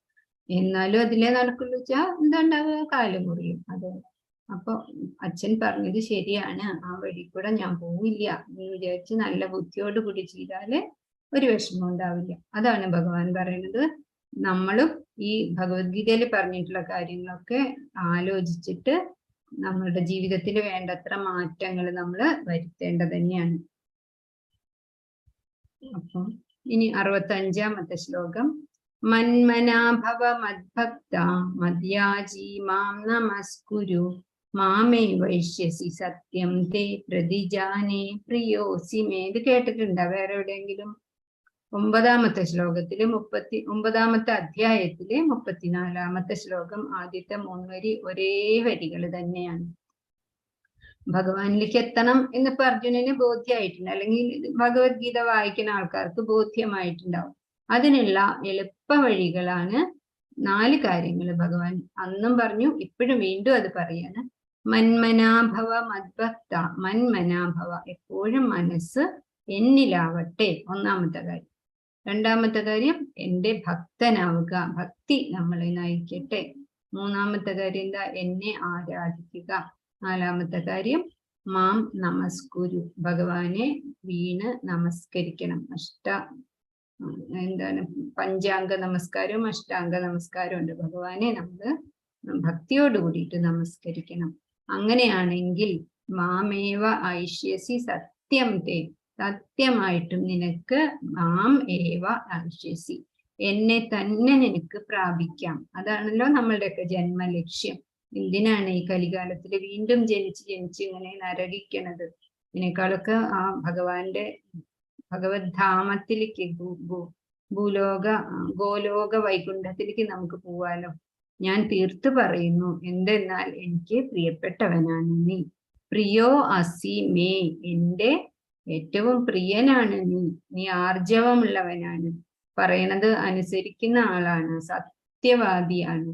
എന്നാലും അതിലേ നടക്കുള്ളൂ വെച്ചാ എന്താ ഉണ്ടാവുക? കാല് മുറിയും. അതെ. അപ്പൊ അച്ഛൻ പറഞ്ഞത് ശരിയാണ്, ആ വഴി കൂടെ ഞാൻ പോവില്ല എന്ന് വിചാരിച്ച് നല്ല ബുദ്ധിയോട് കൂടി ചെയ്താല് ഒരു വിഷമം ഉണ്ടാവില്ല. അതാണ് ഭഗവാൻ പറയുന്നത്. നമ്മളും ഈ ഭഗവത്ഗീതയിൽ പറഞ്ഞിട്ടുള്ള കാര്യങ്ങളൊക്കെ ആലോചിച്ചിട്ട് നമ്മളുടെ ജീവിതത്തിൽ വേണ്ടത്ര മാറ്റങ്ങൾ നമ്മൾ വരുത്തേണ്ടത് തന്നെയാണ്. അപ്പം ഇനി 65-ാമത്തെ ശ്ലോകം. മന്മനാഭവ മദ്ഭക്ത മദ്യാജി മാം നമസ്കുരു മാമേ വൈശ്യസി സത്യം തേ പ്രതിജാനേ പ്രിയോസി മേ. ഇത് കേട്ടിട്ടുണ്ടോ വേറെ എവിടെയെങ്കിലും? 9ാമത്തെ ശ്ലോകത്തില് 39ാമത്തെ അധ്യായത്തിലെ 34ാമത്തെ ശ്ലോകം, ആദ്യത്തെ 3 വരി ഒരേ വരികൾ തന്നെയാണ്. ഭഗവാനിലേക്ക് എത്തണം എന്നിപ്പോ അർജുനന് ബോധ്യമായിട്ടുണ്ട്, അല്ലെങ്കിൽ ഭഗവത്ഗീത വായിക്കുന്ന ആൾക്കാർക്ക് ബോധ്യമായിട്ടുണ്ടാവും. അതിനുള്ള എളുപ്പ വഴികളാണ് 4 കാര്യങ്ങൾ ഭഗവാൻ അന്നും പറഞ്ഞു, ഇപ്പോഴും വീണ്ടും അത് പറയാണ്. മന്മനാഭവ മദ്ഭക്ത. മന്മനാഭവ, എപ്പോഴും മനസ്സ് എന്നിലാവട്ടെ, 1ാമത്തെ കാര്യം. 2ാമത്തെ കാര്യം, എന്റെ ഭക്തനാവുക, ഭക്തി നമ്മളെ നയിക്കട്ടെ. 3ാമത്തെ കാര്യം എന്താ? എന്നെ ആരാധിക്കുക. 4ാമത്തെ കാര്യം, മാം നമസ്കുരു, ഭഗവാനെ വീണ് നമസ്കരിക്കണം. പഞ്ചാംഗ നമസ്കാരവും അഷ്ടാംഗ നമസ്കാരവും ഉണ്ട്. ഭഗവാനെ നമ്മൾ ഭക്തിയോട് കൂടിയിട്ട് നമസ്കരിക്കണം. അങ്ങനെയാണെങ്കിൽ മാമേവ ഐഷ്യസി സത്യം തേ, സത്യമായിട്ടും നിനക്ക് മാം ഏവ ഐഷ്യസി, എന്നെ തന്നെ നിനക്ക് പ്രാപിക്കാം. അതാണല്ലോ നമ്മളുടെയൊക്കെ ജന്മലക്ഷ്യം. എന്തിനാണ് ഈ കലികാലത്തിൽ വീണ്ടും ജനിച്ച് ഇങ്ങനെ നരകിക്കണത്? ഇതിനേക്കാളൊക്കെ ആ ഭഗവാന്റെ ഭഗവത്ധാമത്തിലേക്ക്, ഗോലോക വൈകുണ്ഠത്തിലേക്ക് നമുക്ക് പോവാലോ. ഞാൻ തീർത്തു പറയുന്നു, എന്തെന്നാൽ എനിക്ക് പ്രിയപ്പെട്ടവനാണ് നീ. പ്രിയോ അസി മേ, എന്റെ ഏറ്റവും പ്രിയനാണ് നീ. നീ ആർജവമുള്ളവനാണ്, പറയണത് അനുസരിക്കുന്ന ആളാണ്, സത്യവാദിയാണ്,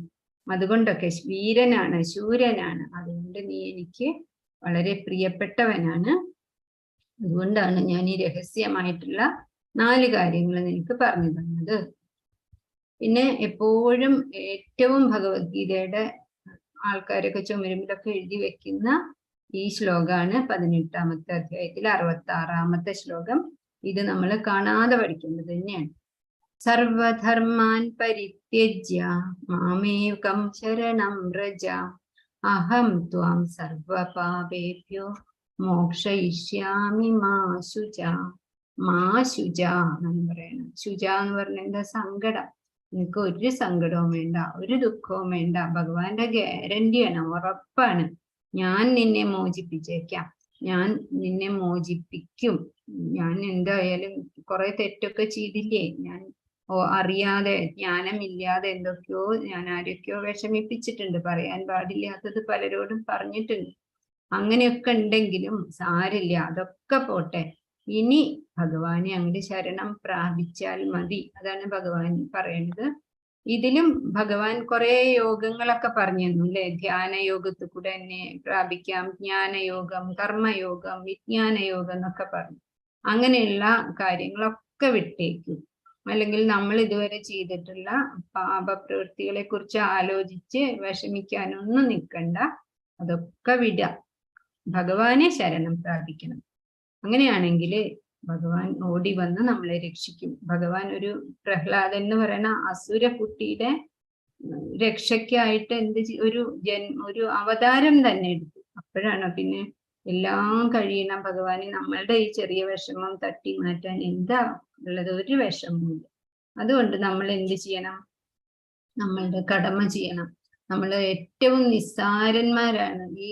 അതുകൊണ്ടൊക്കെ വീരനാണ്, ശൂരനാണ്. അതുകൊണ്ട് നീ എനിക്ക് വളരെ പ്രിയപ്പെട്ടവനാണ്. അതുകൊണ്ടാണ് ഞാൻ ഈ രഹസ്യമായിട്ടുള്ള 4 കാര്യങ്ങൾ നിനക്ക് പറഞ്ഞു തന്നത്. പിന്നെ എപ്പോഴും ഏറ്റവും ഭഗവത്ഗീതയുടെ ആൾക്കാരൊക്കെ ചുമരുമ്പിലൊക്കെ എഴുതി വെക്കുന്ന ഈ ശ്ലോകമാണ് 18ാമത്തെ അധ്യായത്തിൽ 66ാമത്തെ ശ്ലോകം. ഇത് നമ്മൾ കാണാതെ പഠിക്കേണ്ടത് തന്നെയാണ്. സർവധർമാൻ പരിത്യജ്യ മാമേകം ശരണം വ്രജ, അഹം ത്വാം സർവപാപേഭ്യോ മോക്ഷയിഷ്യാമി മാ ശുച. മാ ശുച എന്നാണ് പറയണം. ശുച എന്ന് പറഞ്ഞ എന്താ? സങ്കടം. നിനക്ക് ഒരു സങ്കടവും വേണ്ട, ഒരു ദുഃഖവും വേണ്ട. ഭഗവാന്റെ ഗ്യാരണ്ടിയാണ്, ഉറപ്പാണ്. ഞാൻ നിന്നെ മോചിപ്പിച്ചേക്കാം, ഞാൻ നിന്നെ മോചിപ്പിക്കും. ഞാൻ എന്തായാലും കുറെ തെറ്റൊക്കെ ചെയ്തില്ലേ, ഞാൻ അറിയാതെ ജ്ഞാനമില്ലാതെ എന്തൊക്കെയോ ഞാൻ ആരൊക്കെയോ വിഷമിപ്പിച്ചിട്ടുണ്ട്, പറയാൻ പാടില്ലാത്തത് പലരോടും പറഞ്ഞിട്ടുണ്ട്. അങ്ങനെയൊക്കെ ഉണ്ടെങ്കിലും സാരില്ല, അതൊക്കെ പോട്ടെ. ഇനി ഭഗവാനെ അങ്ങോട്ട് ശരണം പ്രാപിച്ചാൽ മതി. അതാണ് ഭഗവാൻ പറയുന്നത്. ഇതിലും ഭഗവാൻ കുറെ യോഗങ്ങളൊക്കെ പറഞ്ഞു തന്നു അല്ലെ? ധ്യാന യോഗത്തിൽ കൂടെ എന്നെ പ്രാപിക്കാം, ജ്ഞാനയോഗം, കർമ്മയോഗം, വിജ്ഞാനയോഗം എന്നൊക്കെ പറഞ്ഞു. അങ്ങനെയുള്ള കാര്യങ്ങളൊക്കെ വിട്ടേക്കും. അല്ലെങ്കിൽ നമ്മൾ ഇതുവരെ ചെയ്തിട്ടുള്ള പാപപ്രവൃത്തികളെ കുറിച്ച് ആലോചിച്ച് വിഷമിക്കാനൊന്നും നിൽക്കണ്ട, അതൊക്കെ വിടാം. ഭഗവാനെ ശരണം പ്രാപിക്കണം. അങ്ങനെയാണെങ്കിൽ ഭഗവാൻ ഓടി വന്ന് നമ്മളെ രക്ഷിക്കും. ഭഗവാൻ ഒരു പ്രഹ്ലാദൻ എന്ന് പറയുന്ന അസുര കുട്ടിയുടെ രക്ഷയ്ക്കായിട്ട് ഒരു അവതാരം തന്നെ എടുത്തു. അപ്പോഴാണ് പിന്നെ എല്ലാം കഴിയണ ഭഗവാനെ നമ്മളുടെ ഈ ചെറിയ വിഷമം തട്ടി മാറ്റാൻ എന്താ ഉള്ളത്? ഒരു വിഷമമില്ല. അതുകൊണ്ട് നമ്മൾ എന്ത് ചെയ്യണം? നമ്മളുടെ കടമ ചെയ്യണം. നമ്മൾ ഏറ്റവും നിസ്സാരന്മാരാണ്. ഈ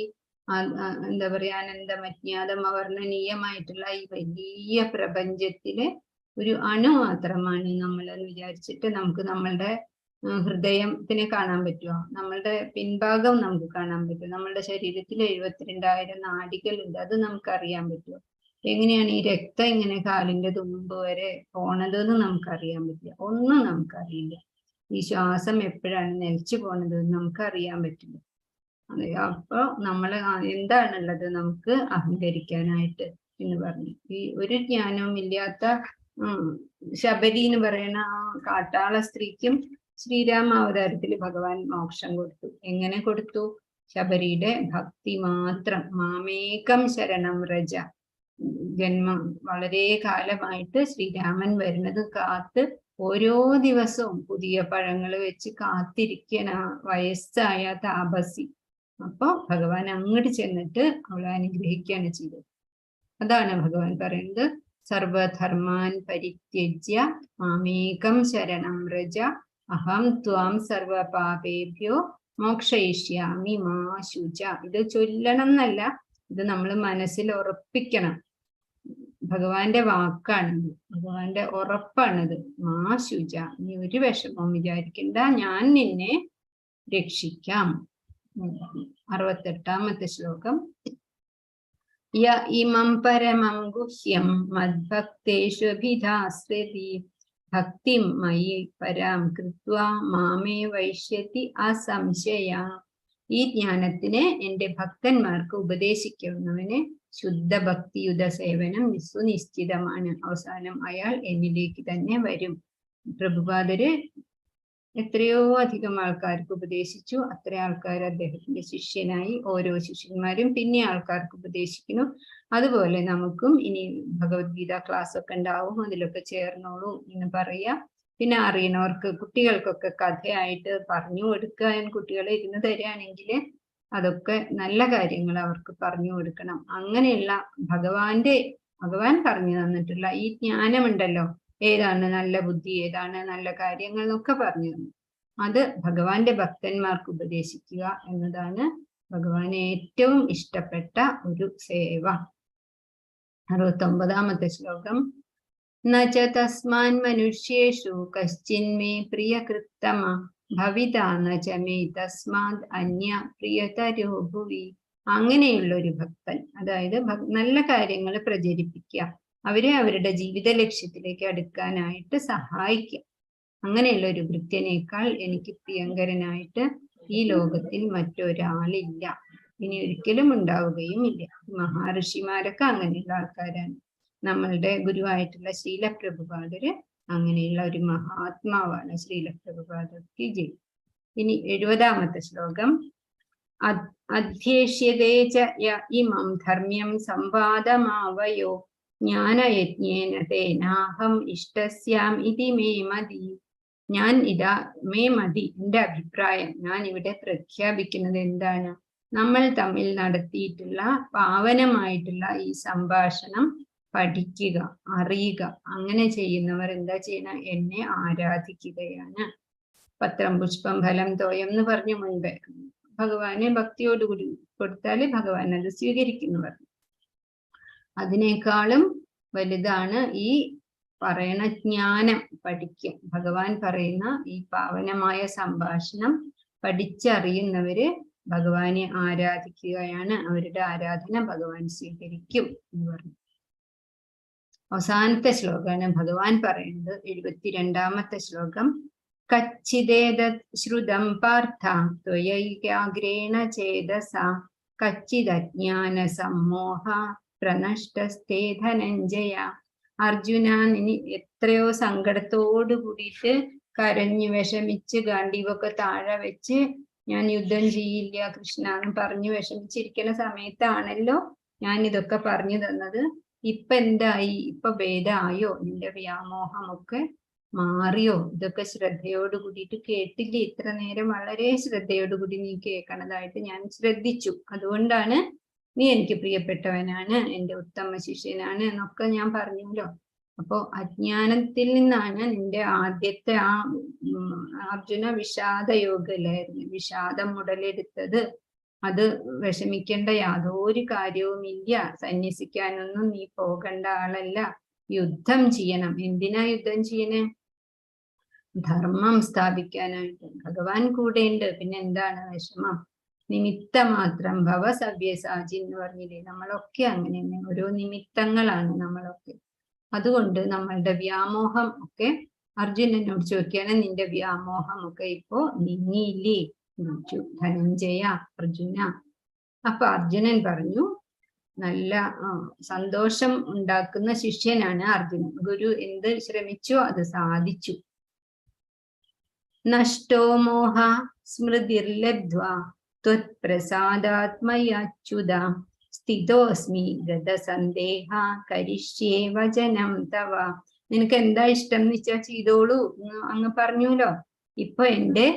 എന്താ പറയാ, അനന്തമജ്ഞാതം അവർണ്ണനീയമായിട്ടുള്ള ഈ വലിയ പ്രപഞ്ചത്തിലെ ഒരു അണു മാത്രമാണ് നമ്മളെന്ന് വിചാരിച്ചിട്ട് നമുക്ക് നമ്മളുടെ ഹൃദയത്തിനെ കാണാൻ പറ്റുമോ? നമ്മളുടെ പിൻഭാഗം നമുക്ക് കാണാൻ പറ്റുമോ? നമ്മളുടെ ശരീരത്തിൽ 72,000 നാഡികളുണ്ട്, അത് നമുക്ക് അറിയാൻ പറ്റുമോ? എങ്ങനെയാണ് ഈ രക്തം ഇങ്ങനെ കാലിന്റെ തുമ്പ് വരെ പോണതെന്ന് നമുക്കറിയാൻ പറ്റില്ല. ഒന്നും നമുക്കറിയില്ല. ഈ ശ്വാസം എപ്പോഴാണ് നിലച്ചു പോണത് നമുക്കറിയാൻ പറ്റില്ല. അപ്പൊ നമ്മള് എന്താണുള്ളത്? നമുക്ക് അഹങ്കരിക്കാനായിട്ട് എന്ന് പറഞ്ഞു. ഈ ഒരു ജ്ഞാനവും ഇല്ലാത്ത ശബരി എന്ന് പറയുന്ന കാട്ടാള സ്ത്രീക്കും ശ്രീരാമ അവതാരത്തിൽ ഭഗവാൻ മോക്ഷം കൊടുത്തു. എങ്ങനെ കൊടുത്തു? ശബരിയുടെ ഭക്തി മാത്രം. മാമേകം ശരണം വ്രജ. ജന്മം വളരെ കാലമായിട്ട് ശ്രീരാമൻ വരുന്നത് കാത്ത് ഓരോ ദിവസവും പുതിയ പഴങ്ങൾ വെച്ച് കാത്തിരിക്കണ വയസ്സായ താപസി. അപ്പൊ ഭഗവാൻ അങ്ങോട്ട് ചെന്നിട്ട് അവളെ അനുഗ്രഹിക്കുകയാണ് ചെയ്തത്. അതാണ് ഭഗവാൻ പറയുന്നത്, സർവധർമാൻ പരിത്യജ്യ മാമേകം ശരണം വ്രജ, അഹം ത്വാം സർവപാപേഭ്യോ മോക്ഷയിഷ്യാമി മാ ശുച. ഇത് ചൊല്ലണം എന്നല്ല, ഇത് നമ്മൾ മനസ്സിൽ ഉറപ്പിക്കണം. ഭഗവാന്റെ വാക്കാണിത്, ഭഗവാന്റെ ഉറപ്പാണിത്. മാ ശുച, നീ ഒരു വിഷമവും വിചാരിക്കണ്ട, ഞാൻ നിന്നെ രക്ഷിക്കാം. 68ാമത്തെ ശ്ലോകം. യ ഇമം പരമം ഗുഹ്യം മദ്ഭക്തേഷു അഭിധാസ്യതി ഭക്തിം മയി പരാം കൃത്വാ മാമേ വൈഷ്യതി അസംശയ. ഈ ജ്ഞാനത്തിനെ എന്റെ ഭക്തന്മാർക്ക് ഉപദേശിക്കുന്നവന് ശുദ്ധ ഭക്തിയുത സേവനം സുനിശ്ചിതമാണ്. അവസാനം അയാൾ എന്നിലേക്ക് തന്നെ വരും. പ്രഭുപാദര് എത്രയോ അധികം ആൾക്കാർക്ക് ഉപദേശിച്ചു. അത്ര ആൾക്കാർ അദ്ദേഹത്തിന്റെ ശിഷ്യനായി. ഓരോ ശിഷ്യന്മാരും പിന്നെ ആൾക്കാർക്ക് ഉപദേശിക്കുന്നു. അതുപോലെ നമുക്കും ഇനി ഭഗവത്ഗീത ക്ലാസ് ഒക്കെ ഉണ്ടാവും, അതിലൊക്കെ ചേർന്നോളൂ എന്ന് പറയാ. പിന്നെ അറിയണവർക്ക്, കുട്ടികൾക്കൊക്കെ കഥയായിട്ട് പറഞ്ഞു കൊടുക്കാൻ കുട്ടികളെ ഇരുന്ന് തരികയാണെങ്കിൽ അതൊക്കെ നല്ല കാര്യങ്ങൾ അവർക്ക് പറഞ്ഞു കൊടുക്കണം. അങ്ങനെയുള്ള ഭഗവാൻ പറഞ്ഞു തന്നിട്ടുള്ള ഈ ജ്ഞാനമുണ്ടല്ലോ, ഏതാണ് നല്ല ബുദ്ധി, ഏതാണ് നല്ല കാര്യങ്ങൾ എന്നൊക്കെ പറഞ്ഞു തന്നു. അത് ഭഗവാന്റെ ഭക്തന്മാർക്ക് ഉപദേശിക്കുക എന്നതാണ് ഭഗവാന് ഏറ്റവും ഇഷ്ടപ്പെട്ട ഒരു സേവ. 69ാമത്തെ ശ്ലോകം. നച തസ്മാൻ മനുഷ്യേഷു കശ്ചിന്മേ പ്രിയകൃത്തമ ഭവിതാ നച മേ തസ്മാത് അന്യ പ്രിയതരോ ഭുവി. അങ്ങനെയുള്ള ഒരു ഭക്തൻ, അതായത് നല്ല കാര്യങ്ങൾ പ്രചരിപ്പിക്കുക, അവരെ അവരുടെ ജീവിത ലക്ഷ്യത്തിലേക്ക് അടുക്കാനായിട്ട് സഹായിക്കുക. അങ്ങനെയുള്ള ഒരു ഭൃത്യനേക്കാൾ എനിക്ക് പ്രിയങ്കരനായിട്ട് ഈ ലോകത്തിൽ മറ്റൊരാളില്ല, ഇനി ഒരിക്കലും ഉണ്ടാവുകയും ഇല്ല. മഹാഋഷിമാരൊക്കെ അങ്ങനെയുള്ള ആൾക്കാരാണ്. നമ്മളുടെ ഗുരുവായിട്ടുള്ള ശ്രീലപ്രഭുപാദര് അങ്ങനെയുള്ള ഒരു മഹാത്മാവാണ്. ശ്രീലപ്രഭുപാദർക്ക് ജയ്. ഇനി 70ാമത്തെ ശ്ലോകം. അധ്യേഷ്യതേ ച ഇമം ധർമ്മ്യം സംവാദമാവയോ ജ്ഞാനയജ്ഞേന തേനാഹം ഇഷ്ടസ്യാം ഇതി മേ മതി. മേ മതി, എന്റെ അഭിപ്രായം. ഞാൻ ഇവിടെ പ്രഖ്യാപിക്കുന്നത് എന്താണ്? നമ്മൾ തമ്മിൽ നടത്തിയിട്ടുള്ള പാവനമായിട്ടുള്ള ഈ സംഭാഷണം പഠിക്കുക, അറിയുക. അങ്ങനെ ചെയ്യുന്നവർ എന്താ ചെയ്യണം? എന്നെ ആരാധിക്കുകയാണ്. പത്രം പുഷ്പം ഫലം തോയം എന്ന് പറഞ്ഞു മുൻപേ. ഭഗവാനെ ഭക്തിയോടുകൂടി കൊടുത്താല് ഭഗവാൻ അത് സ്വീകരിക്കുന്നു പറഞ്ഞു. അതിനേക്കാളും വലുതാണ് ഈ പറയണ ജ്ഞാനം പഠിക്കുക. ഭഗവാൻ പറയുന്ന ഈ പാവനമായ സംഭാഷണം പഠിച്ചറിയുന്നവര് ഭഗവാനെ ആരാധിക്കുകയാണ്. അവരുടെ ആരാധന ഭഗവാൻ സ്വീകരിക്കും എന്ന് പറഞ്ഞു. അവസാനത്തെ ശ്ലോകമാണ് ഭഗവാൻ പറയുന്നത്. 72ാമത്തെ ശ്ലോകം. കച്ചിദേതത് ശ്രുതം പാർത്ഥ ത്വയൈകാഗ്രേണ ചേതസ കച്ചിദജ്ഞാന സമ്മോഹ പ്രനഷ്ടസ്തേ ധനഞ്ജയ. അർജുന, ഇനി എത്രയോ സങ്കടത്തോടു കൂടിയിട്ട് കരഞ്ഞു വിഷമിച്ച് ഗാണ്ഡീവൊക്കെ താഴെ വെച്ച് ഞാൻ യുദ്ധം ചെയ്യില്ല കൃഷ്ണ എന്ന് പറഞ്ഞു വിഷമിച്ചിരിക്കുന്ന സമയത്താണല്ലോ ഞാൻ ഇതൊക്കെ പറഞ്ഞു തന്നത്. ഇപ്പൊ എന്തായി? ഇപ്പൊ ഭേദമായോ? നിന്റെ വ്യാമോഹമൊക്കെ മാറിയോ? ഇതൊക്കെ ശ്രദ്ധയോട് കൂടിയിട്ട് കേട്ടില്ലേ? ഇത്ര നേരം വളരെ ശ്രദ്ധയോട് കൂടി നീ കേൾക്കണതായിട്ട് ഞാൻ ശ്രദ്ധിച്ചു. അതുകൊണ്ടാണ് നീ എനിക്ക് പ്രിയപ്പെട്ടവനാണ്, എൻ്റെ ഉത്തമ ശിഷ്യനാണ് എന്നൊക്കെ ഞാൻ പറഞ്ഞല്ലോ. അപ്പോ അജ്ഞാനത്തിൽ നിന്നാണ് നിന്റെ ആദ്യത്തെ അർജുന വിഷാദ യോഗയിലായിരുന്നു, വിഷാദം ഉടലെടുത്തത്. അത് വിഷമിക്കേണ്ട യാതൊരു കാര്യവുമില്ല. സന്യസിക്കാനൊന്നും നീ പോകേണ്ട ആളല്ല. യുദ്ധം ചെയ്യണം. എന്തിനാ യുദ്ധം ചെയ്യണേ? ധർമ്മം സ്ഥാപിക്കാനായിട്ട്. ഭഗവാൻ കൂടെ ഉണ്ട്, പിന്നെ എന്താണ് വിഷമം? നിമിത്തമാത്രം ഭവ സവ്യസാചി എന്ന് പറഞ്ഞില്ലേ? നമ്മളൊക്കെ അങ്ങനെ തന്നെ, ഓരോ നിമിത്തങ്ങളാണ് നമ്മളൊക്കെ. അതുകൊണ്ട് നമ്മളുടെ വ്യാമോഹം ഒക്കെ അർജുനനോട് ചോദിക്കുകയാണ്, നിന്റെ വ്യാമോഹം ഒക്കെ ഇപ്പോ നീങ്ങിയില്ലേ ചോദിച്ചു ധനഞ്ജയ അർജുന. അപ്പൊ അർജുനൻ പറഞ്ഞു, നല്ല സന്തോഷം ഉണ്ടാക്കുന്ന ശിഷ്യനാണ് അർജുനൻ. ഗുരു എന്ത് ശ്രമിച്ചോ അത് സാധിച്ചു. നഷ്ടോ മോഹ സ്മൃതിർലബ്ധ്വാ ത്വത്പ്രസാദാത്മയാച്യുത സ്ഥിതോസ്മി ഗതസന്ദേഹ കരിഷ്യേ വചനം തവ. നിനക്ക് എന്താ ഇഷ്ടം എന്ന് വെച്ചാൽ ചെയ്തോളൂ അങ്ങ് പറഞ്ഞുല്ലോ. ഇപ്പൊ എന്റെ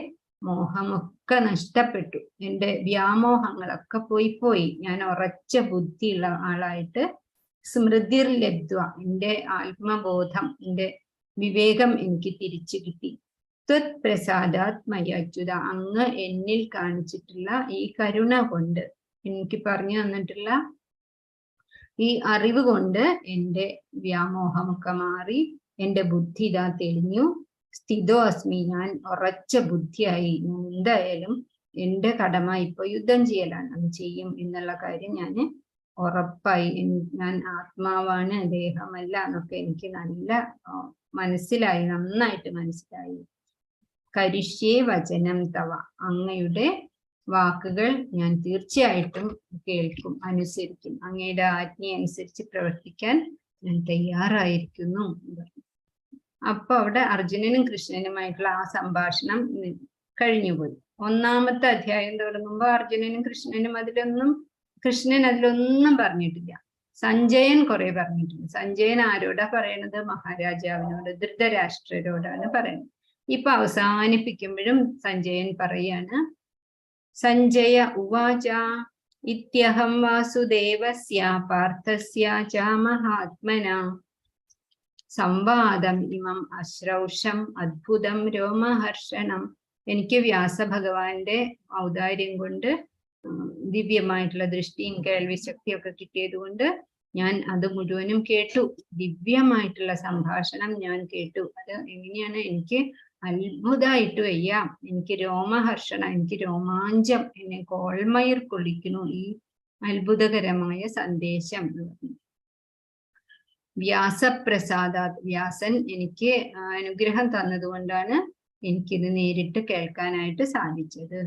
മോഹമൊക്കെ നഷ്ടപ്പെട്ടു, എന്റെ വ്യാമോഹങ്ങളൊക്കെ പോയി. ഞാൻ ഉറച്ച ബുദ്ധിയുള്ള ആളായിട്ട് സ്മൃതിർ ലബ്ധ്വ, എന്റെ ആത്മബോധം, എന്റെ വിവേകം എനിക്ക് തിരിച്ചു കിട്ടി. ത്വത് പ്രസാദാത് മയച്യുത, അങ്ങ് എന്നിൽ കാണിച്ചിട്ടുള്ള ഈ കരുണ കൊണ്ട്, എനിക്ക് പറഞ്ഞു തന്നിട്ടുള്ള ഈ അറിവ് കൊണ്ട് എന്റെ വ്യാമോഹമൊക്കെ മാറി, എന്റെ ബുദ്ധി ഇതാ തെളിഞ്ഞു. സ്ഥിതോ അസ്മി, ഞാൻ ഉറച്ച ബുദ്ധിയായി. എന്തായാലും എന്റെ കടമ ഇപ്പൊ യുദ്ധം ചെയ്യലാണ്, അത് ചെയ്യും എന്നുള്ള കാര്യം ഞാൻ ഉറപ്പായി. ഞാൻ ആത്മാവാണ്, ദേഹമല്ല എന്നൊക്കെ എനിക്ക് നല്ല മനസ്സിലായി, നന്നായിട്ട് മനസ്സിലായി. കരിഷ്യേ വചനം തവ, അങ്ങയുടെ വാക്കുകൾ ഞാൻ തീർച്ചയായിട്ടും കേൾക്കും, അനുസരിക്കും. അങ്ങയുടെ ആജ്ഞയനുസരിച്ച് പ്രവർത്തിക്കാൻ ഞാൻ തയ്യാറായിരിക്കുന്നു. അപ്പൊ അവിടെ അർജുനനും കൃഷ്ണനുമായിട്ടുള്ള ആ സംഭാഷണം കഴിഞ്ഞുപോയി. 1-ാമത്തെ അധ്യായം തുടങ്ങുമ്പോൾ അർജുനനും കൃഷ്ണനും കൃഷ്ണൻ അതിലൊന്നും പറഞ്ഞിട്ടില്ല. സഞ്ജയൻ കുറെ പറഞ്ഞിട്ടുണ്ട്. സഞ്ജയൻ ആരോടാ പറയണത്? മഹാരാജാവിനോട്, ധൃതരാഷ്ട്രരോടാണ് പറയുന്നത്. ഇപ്പൊ അവസാനിപ്പിക്കുമ്പോഴും സഞ്ജയൻ പറയാണ്, സഞ്ജയ ഉവാച ഇത്യഹം വാസുദേവസ്യ പാർത്ഥസ്യ ച മഹാത്മന സംവാദം ഇമം അശ്രൗഷം അദ്ഭുതം രോമഹർഷണം. എനിക്ക് വ്യാസഭഗവാന്റെ ഔദാര്യം കൊണ്ട് ദിവ്യമായിട്ടുള്ള ദൃഷ്ടിയും കേൾവി ശക്തിയൊക്കെ കിട്ടിയത് കൊണ്ട് ഞാൻ അത് മുഴുവനും കേട്ടു. ദിവ്യമായിട്ടുള്ള സംഭാഷണം ഞാൻ കേട്ടു. അത് എങ്ങനെയാണ്? എനിക്ക് അത്ഭുതമായിട്ട് വയ്യ, എനിക്ക് രോമഹർഷണം, എനിക്ക് രോമാഞ്ചം, എന്നെ കോൾമയിർ കൊള്ളിക്കുന്നു ഈ അത്ഭുതകരമായ സന്ദേശം. വ്യാസപ്രസാദാത്, വ്യാസൻ എനിക്ക് അനുഗ്രഹം തന്നതുകൊണ്ടാണ് എനിക്കിത് നേരിട്ട് കേൾക്കാനായിട്ട് സാധിച്ചത്.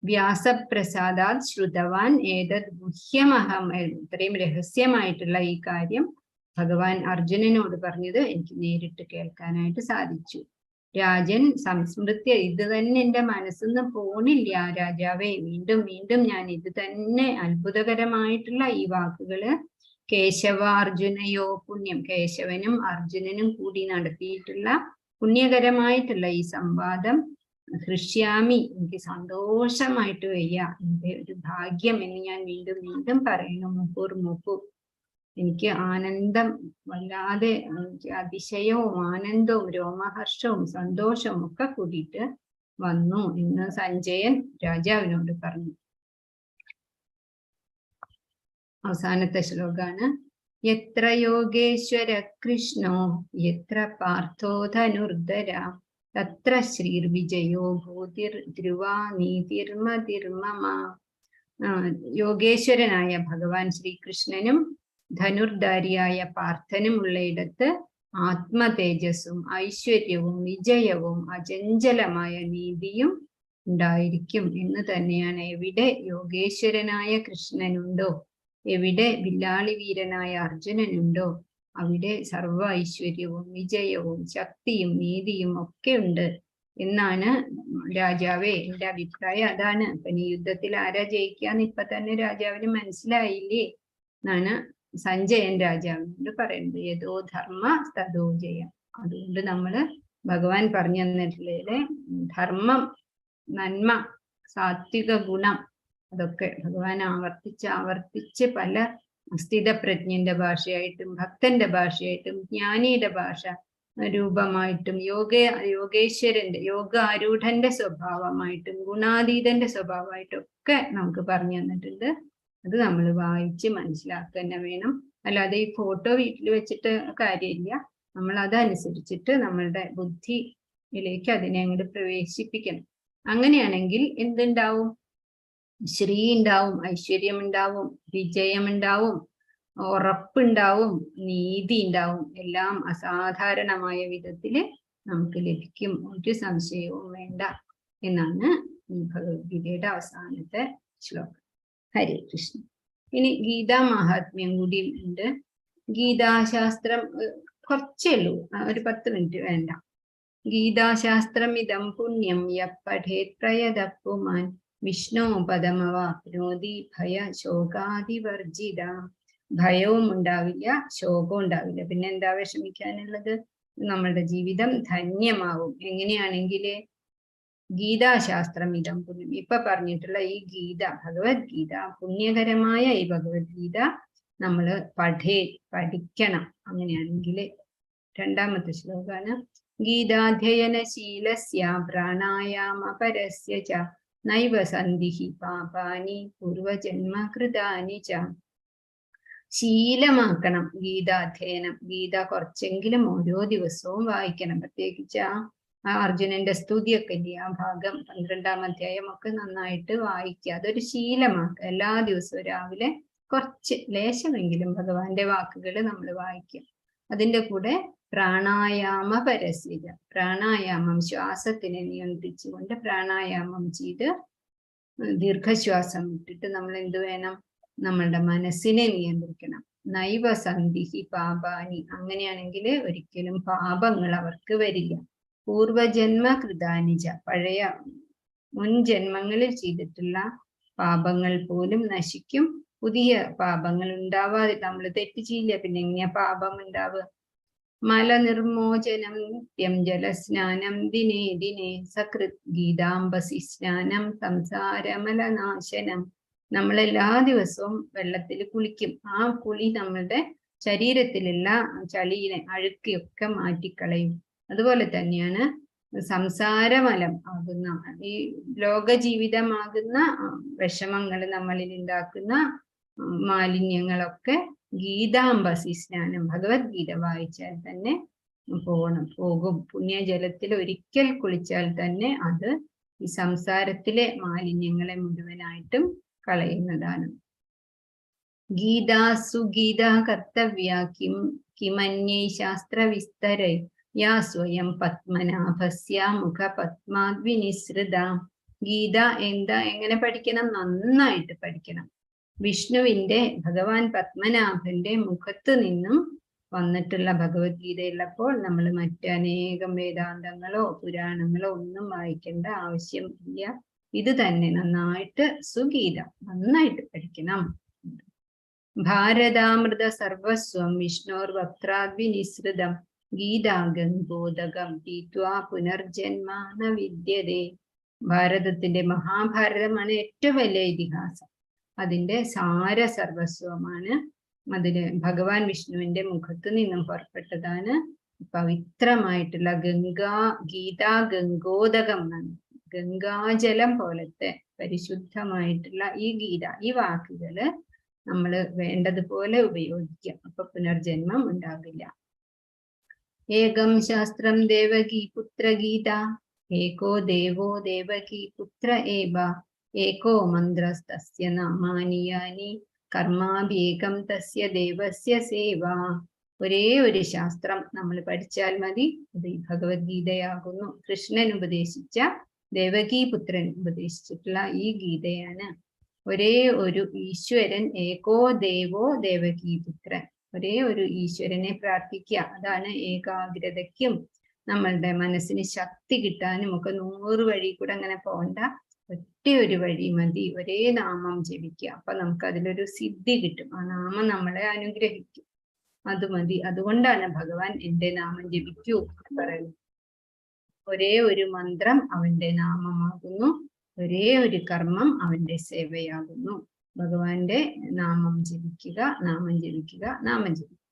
വ്യാസപ്രസാദാത് ശ്രുതവാൻ ഏതത് ഗുഹ്യമഹം, ഇത്രയും രഹസ്യമായിട്ടുള്ള ഈ കാര്യം ഭഗവാൻ അർജുനനോട് പറഞ്ഞത് എനിക്ക് നേരിട്ട് കേൾക്കാനായിട്ട് സാധിച്ചു. രാജൻ സംസ്മൃത്യ, ഇത് തന്നെ എന്റെ മനസ്സിന്ന് പോണില്ല രാജാവേ, വീണ്ടും വീണ്ടും ഞാൻ ഇത് തന്നെ അത്ഭുതകരമായിട്ടുള്ള ഈ വാക്കുകള് കേശവ അർജുനയോ പുണ്യം, കേശവനും അർജുനനും കൂടി നടത്തിയിട്ടുള്ള പുണ്യകരമായിട്ടുള്ള ഈ സംവാദം ഹൃഷ്യാമി, എനിക്ക് സന്തോഷമായിട്ട് വയ്യ, എന്റെ ഒരു ഭാഗ്യം എന്ന് ഞാൻ വീണ്ടും വീണ്ടും പറയുന്നു. മുപ്പു എനിക്ക് ആനന്ദം, വല്ലാതെ എനിക്ക് അതിശയവും ആനന്ദവും രോമഹർഷവും സന്തോഷവും ഒക്കെ കൂടിയിട്ട് വന്നു എന്ന് സഞ്ജയൻ രാജാവിനോട് പറഞ്ഞു. അവസാനത്തെ ശ്ലോകാണ്. യത്ര യോഗേശ്വര കൃഷ്ണോ യത്ര പാർത്ഥോ ധനുർധര തത്ര ശ്രീർവിജയോ ഭൂതിർ ധ്രുവാ നീതിർമതിർമമ. യോഗേശ്വരനായ ഭഗവാൻ ശ്രീകൃഷ്ണനും ധനുർധാരിയായ പാർത്ഥനും ഉള്ളയിടത്ത് ആത്മതേജസ്സും ഐശ്വര്യവും വിജയവും അചഞ്ചലമായ നീതിയും ഉണ്ടായിരിക്കും എന്ന് തന്നെയാണ്. എവിടെ യോഗേശ്വരനായ കൃഷ്ണനുണ്ടോ, എവിടെ വില്ലാളി വീരനായ അർജുനനുണ്ടോ, അവിടെ സർവ ഐശ്വര്യവും വിജയവും ശക്തിയും നീതിയും ഒക്കെ ഉണ്ട് എന്നാണ് രാജാവേ എന്റെ അഭിപ്രായം. അതാണ്. അപ്പൊ ഈ യുദ്ധത്തിൽ ആരാ ജയിക്കാന്ന് ഇപ്പൊ തന്നെ രാജാവിന് മനസ്സിലായില്ലേ എന്നാണ് സഞ്ജയൻ രാജാവിനോട് പറയുന്നത്. യഥോ ധർമ്മ തഥോ ജയം. അതുകൊണ്ട് നമ്മള് ഭഗവാൻ പറഞ്ഞു തന്നിട്ടുള്ള ധർമ്മം, നന്മ, സാത്വിക ഗുണം, അതൊക്കെ ഭഗവാൻ ആവർത്തിച്ച് പല സ്ഥിതപ്രജ്ഞന്റെ ഭാഷയായിട്ടും ഭക്തന്റെ ഭാഷയായിട്ടും ജ്ഞാനിയുടെ ഭാഷ രൂപമായിട്ടും യോഗേശ്വരന്റെ യോഗാരൂഢന്റെ സ്വഭാവമായിട്ടും ഗുണാതീതന്റെ സ്വഭാവമായിട്ടും ഒക്കെ നമുക്ക് പറഞ്ഞു തന്നിട്ടുണ്ട്. അത് നമ്മൾ വായിച്ച് മനസ്സിലാക്കുക തന്നെ വേണം. അല്ലാതെ ഈ ഫോട്ടോ വീട്ടിൽ വെച്ചിട്ട് കാര്യമില്ല. നമ്മൾ അതനുസരിച്ചിട്ട് നമ്മളുടെ ബുദ്ധിയിലേക്ക് അതിനെ അങ്ങോട്ട് പ്രവേശിപ്പിക്കണം. അങ്ങനെയാണെങ്കിൽ എന്തുണ്ടാവും? ശ്രീ ഉണ്ടാവും, ഐശ്വര്യം ഉണ്ടാവും, വിജയമുണ്ടാവും, ഉറപ്പുണ്ടാവും, നീതി ഉണ്ടാവും. എല്ലാം അസാധാരണമായ വിധത്തില് നമുക്ക് ലഭിക്കും, ഒരു സംശയവും വേണ്ട എന്നാണ് ഭഗവത്ഗീതയുടെ അവസാനത്തെ ശ്ലോകം. ഹരേ കൃഷ്ണ. ഇനി ഗീതാ മഹാത്മ്യം കൂടി ഉണ്ട്. ഗീതാശാസ്ത്രം കുറച്ചേ ഉള്ളൂ, ഒരു 10 മിനിറ്റ് വേണ്ട. ഗീതാശാസ്ത്രം ഇതം പുണ്യം യപ്പഠേത് പ്രയതഃ പുമാൻ വിഷ്ണു പദമവാപ്നോതി ഭയ ശോകാദിവർജിത. ഭയവും ഉണ്ടാവില്ല, ശോകവും ഉണ്ടാവില്ല. പിന്നെ എന്താ വിഷമിക്കാനുള്ളത്? നമ്മളുടെ ജീവിതം ധന്യമാവും. എങ്ങനെയാണെങ്കില് ഗീതാശാസ്ത്രം ഇതം പുണ്യം, ഇപ്പൊ പറഞ്ഞിട്ടുള്ള ഈ ഗീത, ഭഗവത്ഗീത, പുണ്യകരമായ ഈ ഭഗവത്ഗീത നമ്മള് പഠിക്കണം. അങ്ങനെയാണെങ്കിൽ 2-ാമത്തെ ശ്ലോകാണ്. ഗീതാധ്യയനശീലസ്യ പ്രാണായാമപരസ്യ ച നൈവ സന്ധിഃ പാപാനി പൂർവജന്മകൃതാനി ച. ശീലമാക്കണം ഗീതാധ്യയനം. ഗീത കുറച്ചെങ്കിലും ഓരോ ദിവസവും വായിക്കണം. പ്രത്യേകിച്ച് ആ അർജുനന്റെ സ്തുതിയൊക്കെ ഇല്ലേ, ആ ഭാഗം 12-ാം അധ്യായം ഒക്കെ നന്നായിട്ട് വായിക്കുക. അതൊരു ശീലമാക്കുക. എല്ലാ ദിവസവും രാവിലെ കുറച്ച് ലേശമെങ്കിലും ഭഗവാന്റെ വാക്കുകൾ നമ്മൾ വായിക്കുക. അതിൻ്റെ കൂടെ പ്രാണായാമ പരസ്യത, പ്രാണായാമം ശ്വാസത്തിനെ നിയന്ത്രിച്ചുകൊണ്ട് പ്രാണായാമം ചെയ്ത് ദീർഘശ്വാസം വിട്ടിട്ട് നമ്മൾ എന്ത് വേണം, നമ്മളുടെ മനസ്സിനെ നിയന്ത്രിക്കണം. നൈവ സന്ധിഃ പാപാനി, അങ്ങനെയാണെങ്കിൽ ഒരിക്കലും പാപങ്ങൾ അവർക്ക് വരില്ല. പൂർവജന്മ കൃതാനിജ, പഴയ മുൻ ജന്മങ്ങളിൽ ചെയ്തിട്ടുള്ള പാപങ്ങൾ പോലും നശിക്കും. പുതിയ പാപങ്ങൾ ഉണ്ടാവാതെ, നമ്മൾ തെറ്റ് ചെയ്യില്ല, പിന്നെ എങ്ങനെയാ പാപം ഉണ്ടാവുക? മലനിർമോചനം നിത്യം ജലസ്നാനം ദിനേ ദിനേ സകൃത് ഗീതാംബസി സ്നാനം സംസാരമലനാശനം. നമ്മളെല്ലാ ദിവസവും വെള്ളത്തിൽ കുളിക്കും. ആ കുളി നമ്മളുടെ ശരീരത്തിലുള്ള ചളിയിനെ അഴുക്കിയൊക്കെ മാറ്റിക്കളയും. അതുപോലെ തന്നെയാണ് സംസാരമലം ആകുന്ന ഈ ലോക ജീവിതമാകുന്ന വിഷമങ്ങൾ, നമ്മളിൽ ഉണ്ടാക്കുന്ന മാലിന്യങ്ങളൊക്കെ ഗീതാംബസി സ്നാനം, ഭഗവത്ഗീത വായിച്ചാൽ തന്നെ പോകും. പുണ്യജലത്തിൽ ഒരിക്കൽ കുളിച്ചാൽ തന്നെ അത് ഈ സംസാരത്തിലെ മാലിന്യങ്ങളെ മുഴുവനായിട്ടും കളയുന്നതാണ്. ഗീതാസു ഗീതാ കർത്തവ്യ കിമന്യൈ ശാസ്ത്രവിസ്തരൈ യാ സ്വയം പത്മനാഭസ്യ മുഖ പത്മാദ്വിനിസൃത. ഗീത എങ്ങനെ പഠിക്കണം? നന്നായിട്ട് പഠിക്കണം. വിഷ്ണുവിന്റെ, ഭഗവാൻ പത്മനാഭന്റെ മുഖത്ത് നിന്നും വന്നിട്ടുള്ള ഭഗവത്ഗീതയുള്ളപ്പോൾ നമ്മൾ മറ്റനേകം വേദാന്തങ്ങളോ പുരാണങ്ങളോ ഒന്നും വായിക്കേണ്ട ആവശ്യം ഇല്ല. ഇത് തന്നെ നന്നായിട്ട് സുഗീത നന്നായിട്ട് പഠിക്കണം. ഭാരതാമൃത സർവസ്വം വിഷ്ണോർ വക്രാദ്വിനിസൃതം ഗീതാഗംഗോദകം പീത്വാ പുനർജന്മ ന വിദ്യതേ. ഭാരതത്തിന്റെ മഹാഭാരതമാണ് ഏറ്റവും വലിയ ഇതിഹാസം. അതിന്റെ സാര സർവസ്വമാണ്. അതില് ഭഗവാൻ വിഷ്ണുവിന്റെ മുഖത്ത് നിന്നും പുറപ്പെട്ടതാണ് പവിത്രമായിട്ടുള്ള ഗീതാ ഗംഗോദകം എന്നാണ്. ഗംഗാജലം പോലത്തെ പരിശുദ്ധമായിട്ടുള്ള ഈ ഗീത, ഈ വാക്കുകള് നമ്മൾ വേണ്ടതുപോലെ ഉപയോഗിക്കുക. അപ്പൊ പുനർജന്മം ഉണ്ടാകില്ല. ഏകം ശാസ്ത്രം ദേവകീ പുത്ര ഗീത, ഏകോ ദേവോ ദേവകീ പുത്ര ഏവ, ഏകോ മന്ത്രസ്തസ്യ നാമാനി യാനി കർമാഭ്യേകം തസ്യ ദേവസ്യ സേവ. ഒരേ ഒരു ശാസ്ത്രം നമ്മൾ പഠിച്ചാൽ മതി. അത് ഈ ഭഗവത്ഗീതയാകുന്നു. കൃഷ്ണൻ ഉപദേശിച്ച, ദേവകീപുത്രൻ ഉപദേശിച്ചിട്ടുള്ള ഈ ഗീതയാണ്. ഒരേ ഒരു ഈശ്വരൻ, ഏകോ ദേവോ ദേവകീപുത്രൻ, ഒരേ ഒരു ഈശ്വരനെ പ്രാർത്ഥിക്കുക. അതാണ് ഏകാഗ്രതയ്ക്കും നമ്മളുടെ മനസ്സിന് ശക്തി കിട്ടാനും ഒക്കെ 100 വഴി കൂടെ അങ്ങനെ പോകണ്ട. ഒറ്റ ഒരു വഴി മതി. ഒരേ നാമം ജപിക്കുക. അപ്പൊ നമുക്ക് അതിലൊരു സിദ്ധി കിട്ടും. ആ നാമം നമ്മളെ അനുഗ്രഹിക്കും. അത് മതി. അതുകൊണ്ടാണ് ഭഗവാൻ എന്റെ നാമം ജപിക്കൂ പറയുന്നത്. ഒരേ ഒരു മന്ത്രം അവന്റെ നാമമാകുന്നു. ഒരേ ഒരു കർമ്മം അവന്റെ സേവയാകുന്നു. ഭഗവാന്റെ നാമം ജപിക്കുക, നാമം ജപിക്കുക, നാമം ജപിക്കുക.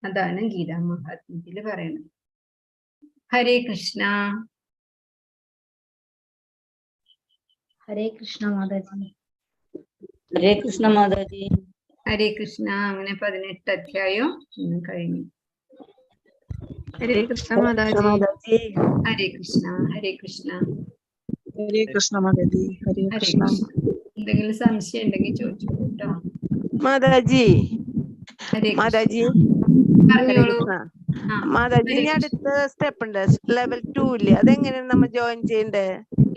അതാണ് ഗീതാ മഹാത്മ്യത്തിൽ പറയുന്നത്. ഹരേ കൃഷ്ണ. ഹരേ കൃഷ്ണ മാതാജി. ഹരേ കൃഷ്ണ മാതാജി. ഹരേ കൃഷ്ണ. അങ്ങനെ 18 അധ്യായം ഇന്ന് കഴിഞ്ഞു. ഹരേ കൃഷ്ണ മാതാജി. ഹരേ കൃഷ്ണ. ഹരേ കൃഷ്ണ. ഹരേ കൃഷ്ണ മാതാജി. ഹരേ കൃഷ്ണ. എന്തെങ്കിലും സംശയം ഉണ്ടെങ്കിൽ ചോദിച്ചു കേട്ടോ മാതാജി. ഹരേ മാതാജി പറഞ്ഞോളൂ. മാതാജി, ഇനി അടുത്ത സ്റ്റെപ്പ് ഉണ്ട്, ലെവൽ 2 ഇല്ലേ? അതെങ്ങനെയാണ് നമ്മൾ ജോയിൻ ചെയ്യണ്ടേ?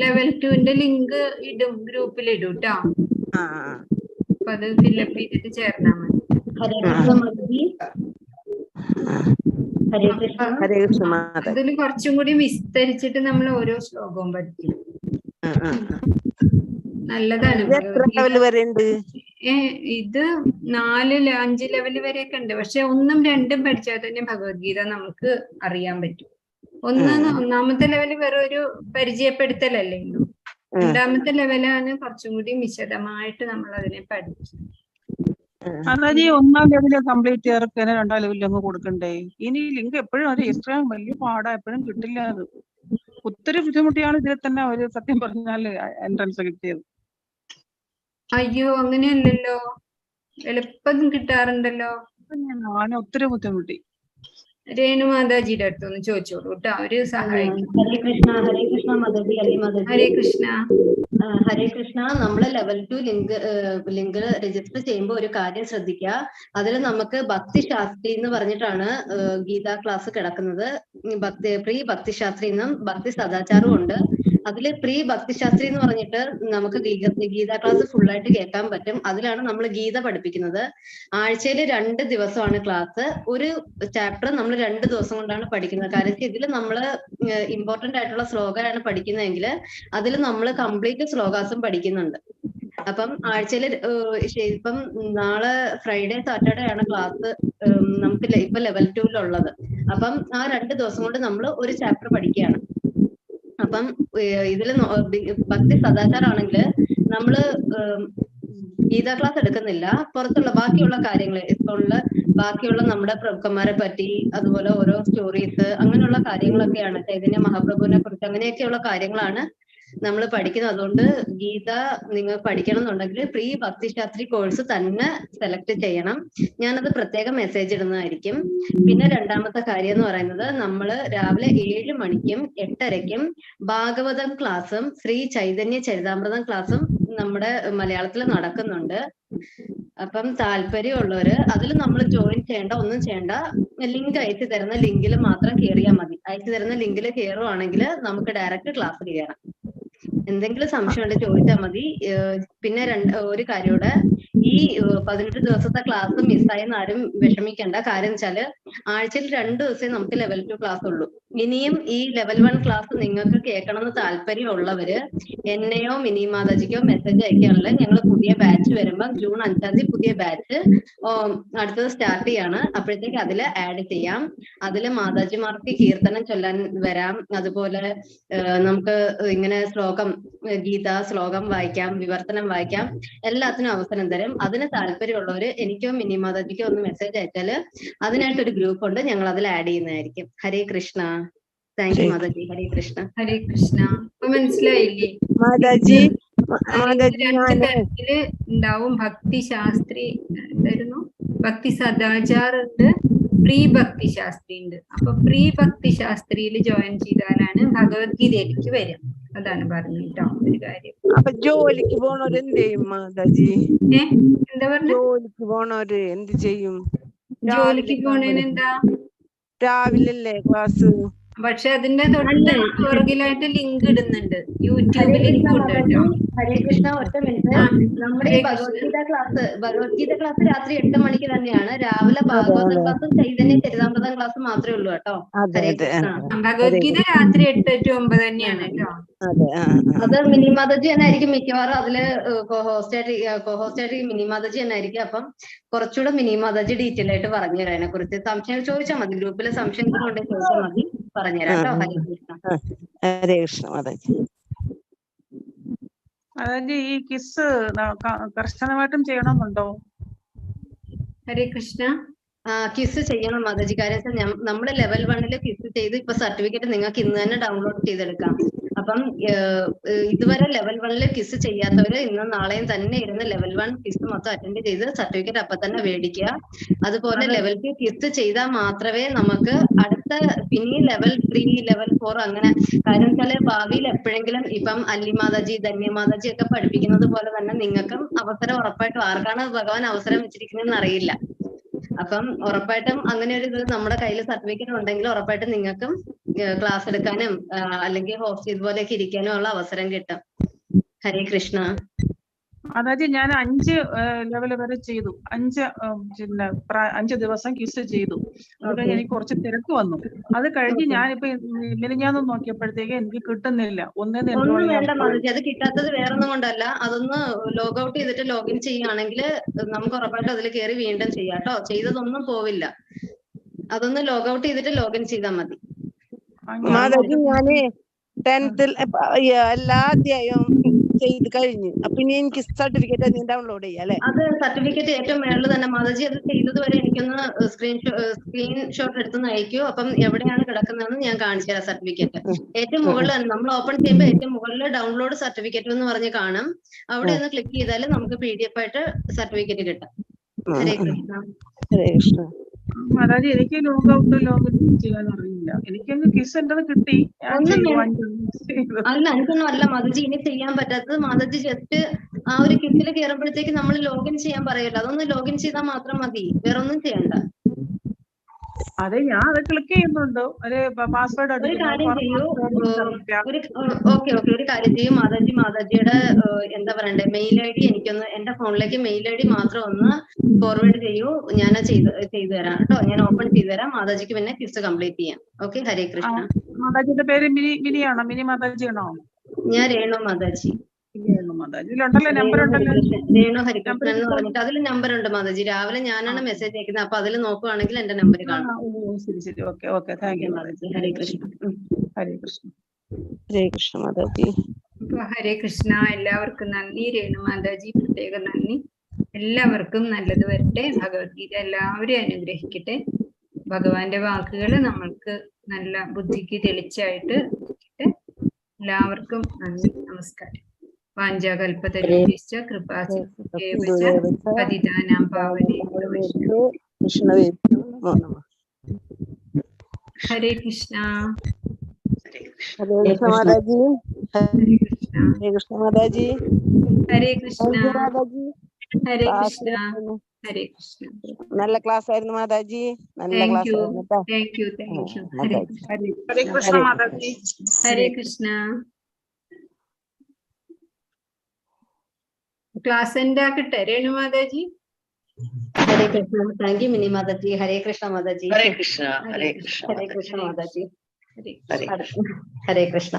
ലെവൽ 2ന്റെ ലിങ്ക് ഇടും, ഗ്രൂപ്പിൽ ഇടും കേട്ടോ. അപ്പൊ അത് ഫില്ലപ്പ് ചെയ്തിട്ട് ചേർന്നാ മതി. ഹരേ കൃഷ്ണ മാതാജി. ഹരേ കൃഷ്ണ. ഹരേ കൃഷ്ണ മാതാജി. അതിൽ കുറച്ചും കൂടി വിസ്തരിച്ചിട്ട് നമ്മൾ ഓരോ ശ്ലോകവും പഠിക്കും. നല്ലതാണ്. ഇത് 4-5 ലെവല് വരെയൊക്കെ ഉണ്ട്. പക്ഷെ 1ഉം 2ഉം പഠിച്ചാൽ തന്നെ ഭഗവത്ഗീത നമുക്ക് അറിയാൻ പറ്റും. ഒന്നാമത്തെ ലെവല് വെറും ഒരു പരിചയപ്പെടുത്തലല്ലേ ഉള്ളൂ. 2ാമത്തെ ലെവലാണ് കുറച്ചും കൂടി വിശദമായിട്ട് നമ്മൾ അതിനെ പഠിക്കും. മാതാജി 1ാം ലെവല് കംപ്ലീറ്റ് ചേർക്കാന് 2ാം ലെവലിൽ അങ്ങ് കൊടുക്കണ്ടേ? ഇനി ലിങ്ക് എപ്പോഴും ഒരു എക്സ്ട്രാ വലിയ പാടാ, എപ്പോഴും കിട്ടില്ല. അത് ഒത്തിരി ബുദ്ധിമുട്ടിയാണ് ഇതിൽ തന്നെ ഒരു സത്യം പറഞ്ഞാല് എൻട്രൻസ് കിട്ടിയത്. അയ്യോ അങ്ങനെയല്ലല്ലോ, എളുപ്പം കിട്ടാറുണ്ടല്ലോ. ഞാൻ ഒത്തിരി ബുദ്ധിമുട്ടി. രേണു മാതാജിയുടെ അടുത്തൊന്ന് ചോദിച്ചോളൂ കേട്ടോ, അവര് സഹായിക്കും. ഹരേ കൃഷ്ണ മാതാജി, അല്ലേ മാതാജി? ഹരേ കൃഷ്ണ. ഹരേ കൃഷ്ണ. നമ്മള് ലെവൽ 2 ലിങ്ക് രജിസ്റ്റർ ചെയ്യുമ്പോൾ ഒരു കാര്യം ശ്രദ്ധിക്കുക. അതിൽ നമുക്ക് ഭക്തി ശാസ്ത്രി എന്ന് പറഞ്ഞിട്ടാണ് ഗീതാ ക്ലാസ് കിടക്കുന്നത്. പ്രീ ഭക്തി ശാസ്ത്രി എന്നും ഭക്തി സദാചാരവും ഉണ്ട്. അതില് പ്രീ ഭക്തി ശാസ്ത്രി എന്ന് പറഞ്ഞിട്ട് നമുക്ക് ഗീതാ ക്ലാസ് ഫുള്ളായിട്ട് കേൾക്കാൻ പറ്റും. അതിലാണ് നമ്മൾ ഗീത പഠിപ്പിക്കുന്നത്. ആഴ്ചയിൽ 2 ദിവസമാണ് ക്ലാസ്. ഒരു ചാപ്റ്റർ നമ്മൾ 2 ദിവസം കൊണ്ടാണ് പഠിക്കുന്നത്. കാരണം ഇതിൽ നമ്മൾ ഇമ്പോർട്ടന്റ് ആയിട്ടുള്ള ശ്ലോകമാണ് പഠിക്കുന്നതെങ്കിൽ അതിൽ നമ്മൾ കംപ്ലീറ്റ് ശ്ലോകാസും പഠിക്കുന്നുണ്ട്. അപ്പം ആഴ്ചയിൽ ഇപ്പം നാളെ ഫ്രൈഡേ സാറ്റർഡേ ആണ് ക്ലാസ് നമുക്ക് ഇപ്പൊ ലെവൽ 2 അപ്പം ആ 2 ദിവസം കൊണ്ട് നമ്മൾ ഒരു ചാപ്റ്റർ പഠിക്കുകയാണ്. അപ്പം ഇതില് ഭക്തി സദാചാരാണെങ്കിൽ നമ്മള് ഗീതാ ക്ലാസ് എടുക്കുന്നില്ല. പുറത്തുള്ള ബാക്കിയുള്ള കാര്യങ്ങൾ, ഇപ്പൊ ഉള്ള ബാക്കിയുള്ള നമ്മുടെ പ്രഭുക്കന്മാരെ പറ്റി, അതുപോലെ ഓരോ സ്റ്റോറീസ്, അങ്ങനെയുള്ള കാര്യങ്ങളൊക്കെയാണ്, ചൈതന്യ മഹാപ്രഭുവിനെ കുറിച്ച് അങ്ങനെയൊക്കെയുള്ള കാര്യങ്ങളാണ് നമ്മൾ പഠിക്കുന്നത്. അതുകൊണ്ട് ഗീത നിങ്ങൾ പഠിക്കണം എന്നുണ്ടെങ്കിൽ പ്രീ ഭക്തി ശാസ്ത്രി കോഴ്സ് തന്നെ സെലക്ട് ചെയ്യണം. ഞാനത് പ്രത്യേകം മെസ്സേജ് ഇടുന്നതായിരിക്കും. പിന്നെ 2ാമത്തെ കാര്യം എന്ന് പറയുന്നത്, നമ്മൾ രാവിലെ 7 മണിക്കും 8:30ക്കും ഭാഗവതം ക്ലാസ്സും ശ്രീ ചൈതന്യ ചരിതാമൃതം ക്ലാസ്സും നമ്മുടെ മലയാളത്തിൽ നടക്കുന്നുണ്ട്. അപ്പം താല്പര്യമുള്ളവര് അതിൽ നമ്മൾ ജോയിൻ ചെയ്യേണ്ട, ഒന്നും ചെയ്യേണ്ട, ലിങ്ക് അയച്ചു തരുന്ന ലിങ്കിൽ മാത്രം കയറിയാൽ മതി. അയച്ചു തരുന്ന ലിങ്കിൽ കയറുവാണെങ്കിൽ നമുക്ക് ഡയറക്റ്റ് ക്ലാസ്സിൽ കയറാം. എന്തെങ്കിലും സംശയം ഉണ്ടെങ്കിൽ ചോദിച്ചാൽ മതി. പിന്നെ ഒരു കാര്യോടെ, ഈ 18 ദിവസത്തെ ക്ലാസ് മിസ്സായെന്ന് ആരും വിഷമിക്കേണ്ട. കാര്യം വെച്ചാല് ആഴ്ചയിൽ 2 ദിവസമേ നമുക്ക് ലെവൽ 2 ക്ലാസ് ഉള്ളൂ. ഇനിയും ഈ ലെവൽ 1 ക്ലാസ് നിങ്ങൾക്ക് കേൾക്കണമെന്ന് താല്പര്യമുള്ളവര് എന്നെയോ മിനി മാതാജിക്കോ മെസ്സേജ് അയക്കാനുള്ള. ഞങ്ങൾ പുതിയ ബാച്ച് വരുമ്പോൾ ജൂൺ 5-ാം തീയതി പുതിയ ബാച്ച് അടുത്തത് സ്റ്റാർട്ട് ചെയ്യാണ്. അപ്പോഴത്തേക്ക് അതിൽ ആഡ് ചെയ്യാം. അതിൽ മാതാജിമാർക്ക് കീർത്തനം ചൊല്ലാൻ വരാം. അതുപോലെ നമുക്ക് ഇങ്ങനെ ഗീതാ ശ്ലോകം വായിക്കാം, വിവർത്തനം വായിക്കാം, എല്ലാത്തിനും അവസരം തരും. അതിന് താല്പര്യമുള്ളവര് എനിക്കോ മിനി മാതാജിക്കോ ഒന്ന് മെസ്സേജ് അയച്ചാല് അതിനായിട്ടൊരു ഗ്രൂപ്പ് ഉണ്ട്, ഞങ്ങൾ അതിൽ ആഡ് ചെയ്യുന്നതായിരിക്കും. ഹരേ കൃഷ്ണ. താങ്ക് യു മാതാജി. ഹരേ കൃഷ്ണ. ഹരേ കൃഷ്ണ. ഇപ്പൊ മനസ്സിലായില്ലേ മാതാജി? 2 തരത്തില് ഉണ്ടാവും. ഭക്തി ശാസ്ത്രി എന്തായിരുന്നു, ഭക്തി സദാചാർ ഉണ്ട്, പ്രീ ഭക്തി ശാസ്ത്രി ഉണ്ട്. അപ്പൊ പ്രീ ഭക്തി ശാസ്ത്രിയിൽ ജോയിൻ ചെയ്താലാണ് ഭഗവത്ഗീതയിലേക്ക് വരിക. അതാണ് പറഞ്ഞിട്ടോ ഒരു കാര്യം. അപ്പൊ ജോലിക്ക് പോണവര് എന്ത് ചെയ്യും മാതാജി? എന്താ പറഞ്ഞ? ജോലിക്ക് പോണവര് എന്ത് ചെയ്യും? ജോലിക്ക് പോണേന് എന്താ, രാവിലല്ലേ ക്ലാസ്? പക്ഷെ അതിന്റെ തൊട്ട് പുറകിലായിട്ട് ലിങ്ക് ഇടുന്നുണ്ട്, യൂട്യൂബ് ലിങ്ക് ഉണ്ട് കേട്ടോ. ഹരേ കൃഷ്ണ. ഒറ്റ മിനിറ്റ്. നമ്മുടെ ഈ ഭഗവത്ഗീത ക്ലാസ് രാത്രി 8 മണിക്ക് തന്നെയാണ്. രാവിലെ ഭാഗവത ക്ലാസ്സും ചൈതന്യ ചരിതാമൃതം ക്ലാസ്സും മാത്രമേ ഉള്ളൂ കേട്ടോ. ഹരേ കൃഷ്ണ. ഭഗവത്ഗീത രാത്രി 8 to 9 തന്നെയാണ് കേട്ടോ. അത് മിനി മാതാജി തന്നെ ആയിരിക്കും മിക്കവാറും അതില് കോഹോസ്റ്റായിട്ട് മിനി മാതാജി തന്നെ ആയിരിക്കും. അപ്പം കുറച്ചുകൂടെ മിനി മാതാജി ഡീറ്റെയിൽ ആയിട്ട് പറഞ്ഞുതരാം അതിനെ കുറിച്ച്. സംശയം ചോദിച്ചാൽ മതി, ഗ്രൂപ്പിലെ സംശയങ്ങൾ ഉണ്ടെങ്കിൽ ചോദിച്ചാൽ മതി, പറഞ്ഞുതരാം കേട്ടോ. ഹരേ കൃഷ്ണ. ഹരേ കൃഷ്ണ മാതാജി. അതായത് ഈ കിസ് കർശനമായിട്ടും ചെയ്യണമെന്നുണ്ടോ? ഹരേ കൃഷ്ണ. ക്വിസ് ചെയ്യണം മാതാജി. കാര്യം നമ്മുടെ ലെവൽ 1 ക്വിസ് ചെയ്ത് ഇപ്പൊ സർട്ടിഫിക്കറ്റ് നിങ്ങൾക്ക് ഇന്ന് തന്നെ ഡൗൺലോഡ് ചെയ്തെടുക്കാം. അപ്പം ഇതുവരെ ലെവൽ 1 ക്വിസ് ചെയ്യാത്തവര് ഇന്നും നാളെയും തന്നെ ഇരുന്ന് ലെവൽ 1 ക്വിസ് മൊത്തം അറ്റൻഡ് ചെയ്ത് സർട്ടിഫിക്കറ്റ് അപ്പൊ തന്നെ മേടിക്കുക. അതുപോലെ ലെവൽ 2 ക്വിസ് ചെയ്താൽ മാത്രമേ നമുക്ക് അടുത്ത പിന്നെ ലെവൽ 3 ലെവൽ 4 അങ്ങനെ. കാര്യം വെച്ചാല് ഭാവിയിൽ എപ്പോഴെങ്കിലും ഇപ്പം അല്ലി മാതാജി, ധന്യ മാതാജി ഒക്കെ പഠിപ്പിക്കുന്നത് പോലെ തന്നെ നിങ്ങൾക്കും അവസരം ഉറപ്പായിട്ടും, ആർക്കാണ് ഭഗവാൻ അവസരം വെച്ചിരിക്കുന്നതെന്ന് അറിയില്ല. അപ്പം ഉറപ്പായിട്ടും അങ്ങനെ ഒരു ഇത് നമ്മുടെ കയ്യിൽ സർട്ടിഫിക്കറ്റ് ഉണ്ടെങ്കിൽ ഉറപ്പായിട്ടും നിങ്ങൾക്കും ക്ലാസ് എടുക്കാനും അല്ലെങ്കിൽ ഹോസ്റ്റൽ ഇതുപോലെയൊക്കെ ഇരിക്കാനും ഉള്ള അവസരം കിട്ടും. ഹരേ കൃഷ്ണ. അതായത് ഞാൻ 5 ലെവൽ വരെ ചെയ്തു. 5 ദിവസം ക്വിസ് ചെയ്തു. അത് കഴിഞ്ഞ് എനിക്ക് കുറച്ച് തിരക്ക് വന്നു. അത് കഴിഞ്ഞ് ഞാനിപ്പോ മിനിഞ്ഞാന്ന് നോക്കിയപ്പോഴത്തേക്ക് എനിക്ക് കിട്ടുന്നില്ല. ഒന്നും വേണ്ട മാതാജി, അത് കിട്ടാത്തത് വേറൊന്നും കൊണ്ടല്ല. അതൊന്ന് ലോഗ് ഔട്ട് ചെയ്തിട്ട് ലോഗിൻ ചെയ്യുകയാണെങ്കിൽ നമുക്ക് ഉറപ്പായിട്ടും അതിൽ കയറി വീണ്ടും ചെയ്യാം കേട്ടോ. ചെയ്തതൊന്നും പോവില്ല. അതൊന്ന് ലോഗ് ഔട്ട് ചെയ്തിട്ട് ലോഗിൻ ചെയ്താൽ മതി. മാതാജി ഞാന് 10th എല്ലാ അധ്യായവും ചെയ്ത് കഴിഞ്ഞു. അപ്പൊ ഇനി എനിക്ക് സർട്ടിഫിക്കറ്റ് ഡൗൺലോഡ് ചെയ്യാം അല്ലെ? അത് സർട്ടിഫിക്കറ്റ് ഏറ്റവും മേളിൽ തന്നെ മാതാജി അത് ചെയ്തത് വരെ എനിക്കൊന്ന് സ്ക്രീൻഷോട്ട് എടുത്തൊന്ന് അയക്കൂ. അപ്പം എവിടെയാണ് കിടക്കുന്നതെന്ന് ഞാൻ കാണിച്ചു തരാം. സർട്ടിഫിക്കറ്റ് ഏറ്റവും മുകളിൽ തന്നെ നമ്മൾ ഓപ്പൺ ചെയ്യുമ്പോൾ ഏറ്റവും മുകളിൽ ഡൗൺലോഡ് സർട്ടിഫിക്കറ്റ് എന്ന് പറഞ്ഞ് കാണും. അവിടെ ഒന്ന് ക്ലിക്ക് ചെയ്താൽ നമുക്ക് PDF ആയിട്ട് സർട്ടിഫിക്കറ്റ് കിട്ടും. ഹരേ കൃഷ്ണ. ഹരേ കൃഷ്ണ. മാതാജി എനിക്ക് ലോഗ് ഔട്ട് ലോഗ് ചെയ്യാൻ അറിയില്ല. എനിക്കങ്ങ് കിസ് എന്റത് കിട്ടി. അല്ല എനിക്കൊന്നും അല്ല മാതാജി ഇനി ചെയ്യാൻ പറ്റാത്തത്. മാതാജി ജസ്റ്റ് ആ ഒരു കിറ്റിൽ കയറുമ്പോഴത്തേക്ക് നമ്മൾ ലോഗിൻ ചെയ്യാൻ പറയല്ലോ. അതൊന്ന് ലോഗിൻ ചെയ്താൽ മാത്രം മതി, വേറെ ഒന്നും ചെയ്യണ്ട. അതെ, ഞാൻ അത് ക്ലിക്ക് ചെയ്യുന്നുണ്ട്. ഒരു പാസ്വേഡ് ഒരു കാര്യം ചെയ്യൂ. ഒരു കാര്യം ചെയ്യൂ മാതാജിയുടെ എന്താ പറയണ്ടേ മെയിൽ ID എനിക്കൊന്ന് എന്റെ ഫോണിലേക്ക് മെയിൽ ID മാത്രം ഒന്ന് ഫോർവേഡ് ചെയ്യൂ. ഞാൻ ചെയ്തു തരാം കേട്ടോ. ഞാൻ ഓപ്പൺ ചെയ്തു തരാം. മാതാജിക്ക് പിന്നെ ക്വിസ് കംപ്ലീറ്റ് ചെയ്യാം. ഓക്കെ. ഹരേ കൃഷ്ണ. മാതാജിയുടെ പേര് മിനിയാണോ? മിനി മാതാജിയാണോ? ഞാൻ രേണു മാതാജി. രേണു ഹരികൃഷ്ണൻ എന്ന് പറഞ്ഞിട്ട് അതിൽ നമ്പർ ഉണ്ട് മാതാജി. രാവിലെ ഞാനാണ് മെസ്സേജ് അയക്കുന്നത്. അപ്പൊ അതിൽ നോക്കുവാണെങ്കിൽ എന്റെ നമ്പർ കാണാം. ശരി. ഓക്കെ. താങ്ക് യു മാതാജി. ഹരേ കൃഷ്ണ. ഹരേ കൃഷ്ണ. ഹരേ കൃഷ്ണ മാതാജി. ഹരേ കൃഷ്ണ. എല്ലാവർക്കും നന്ദി. രേണു മാതാജി പ്രത്യേക നന്ദി. എല്ലാവർക്കും നല്ലത് വരട്ടെ. ഭഗവത്ഗീത എല്ലാവരെയും അനുഗ്രഹിക്കട്ടെ. ഭഗവാന്റെ വാക്കുകൾ നമ്മൾക്ക് നല്ല ബുദ്ധിക്ക് തെളിച്ചായിട്ട് എല്ലാവർക്കും നന്ദി. നമസ്കാരം. വാഞ്ചാകൽപതരുഭ്യശ്ച കൃപാസിന്ധുഭ്യേവ പതിതാനാം പാവനേഭ്യോ വൈഷ്ണവേഭ്യോ കൃഷ്ണവേഭ്യോ നമഃ. ഹരേ കൃഷ്ണ. ഹരേ കൃഷ്ണ മാതാജി. ഹരേ കൃഷ്ണ മാതാജി. ഹരേ കൃഷ്ണ. മാതാജി. ഹരേ കൃഷ്ണ. ഹരേ കൃഷ്ണ. നല്ല ക്ലാസ് ആയിരുന്നു മാതാജി. നല്ല ക്ലാസ് ആയിരുന്നു. Thank you. ഹരേ കൃഷ്ണ മാതാജി. ഹരേ കൃഷ്ണ. ക്ലാസ് എൻഡ് ആക്കട്ടെ രേണു മാതാജി. ഹരേ കൃഷ്ണ. താങ്ക് യു മിനി മാതാജി. ഹരേ കൃഷ്ണ മാതാജി. ഹരേ കൃഷ്ണ. ഹരേ കൃഷ്ണ. ഹരേ കൃഷ്ണ മാതാജി. ഹരേ ഹരേ കൃഷ്ണ.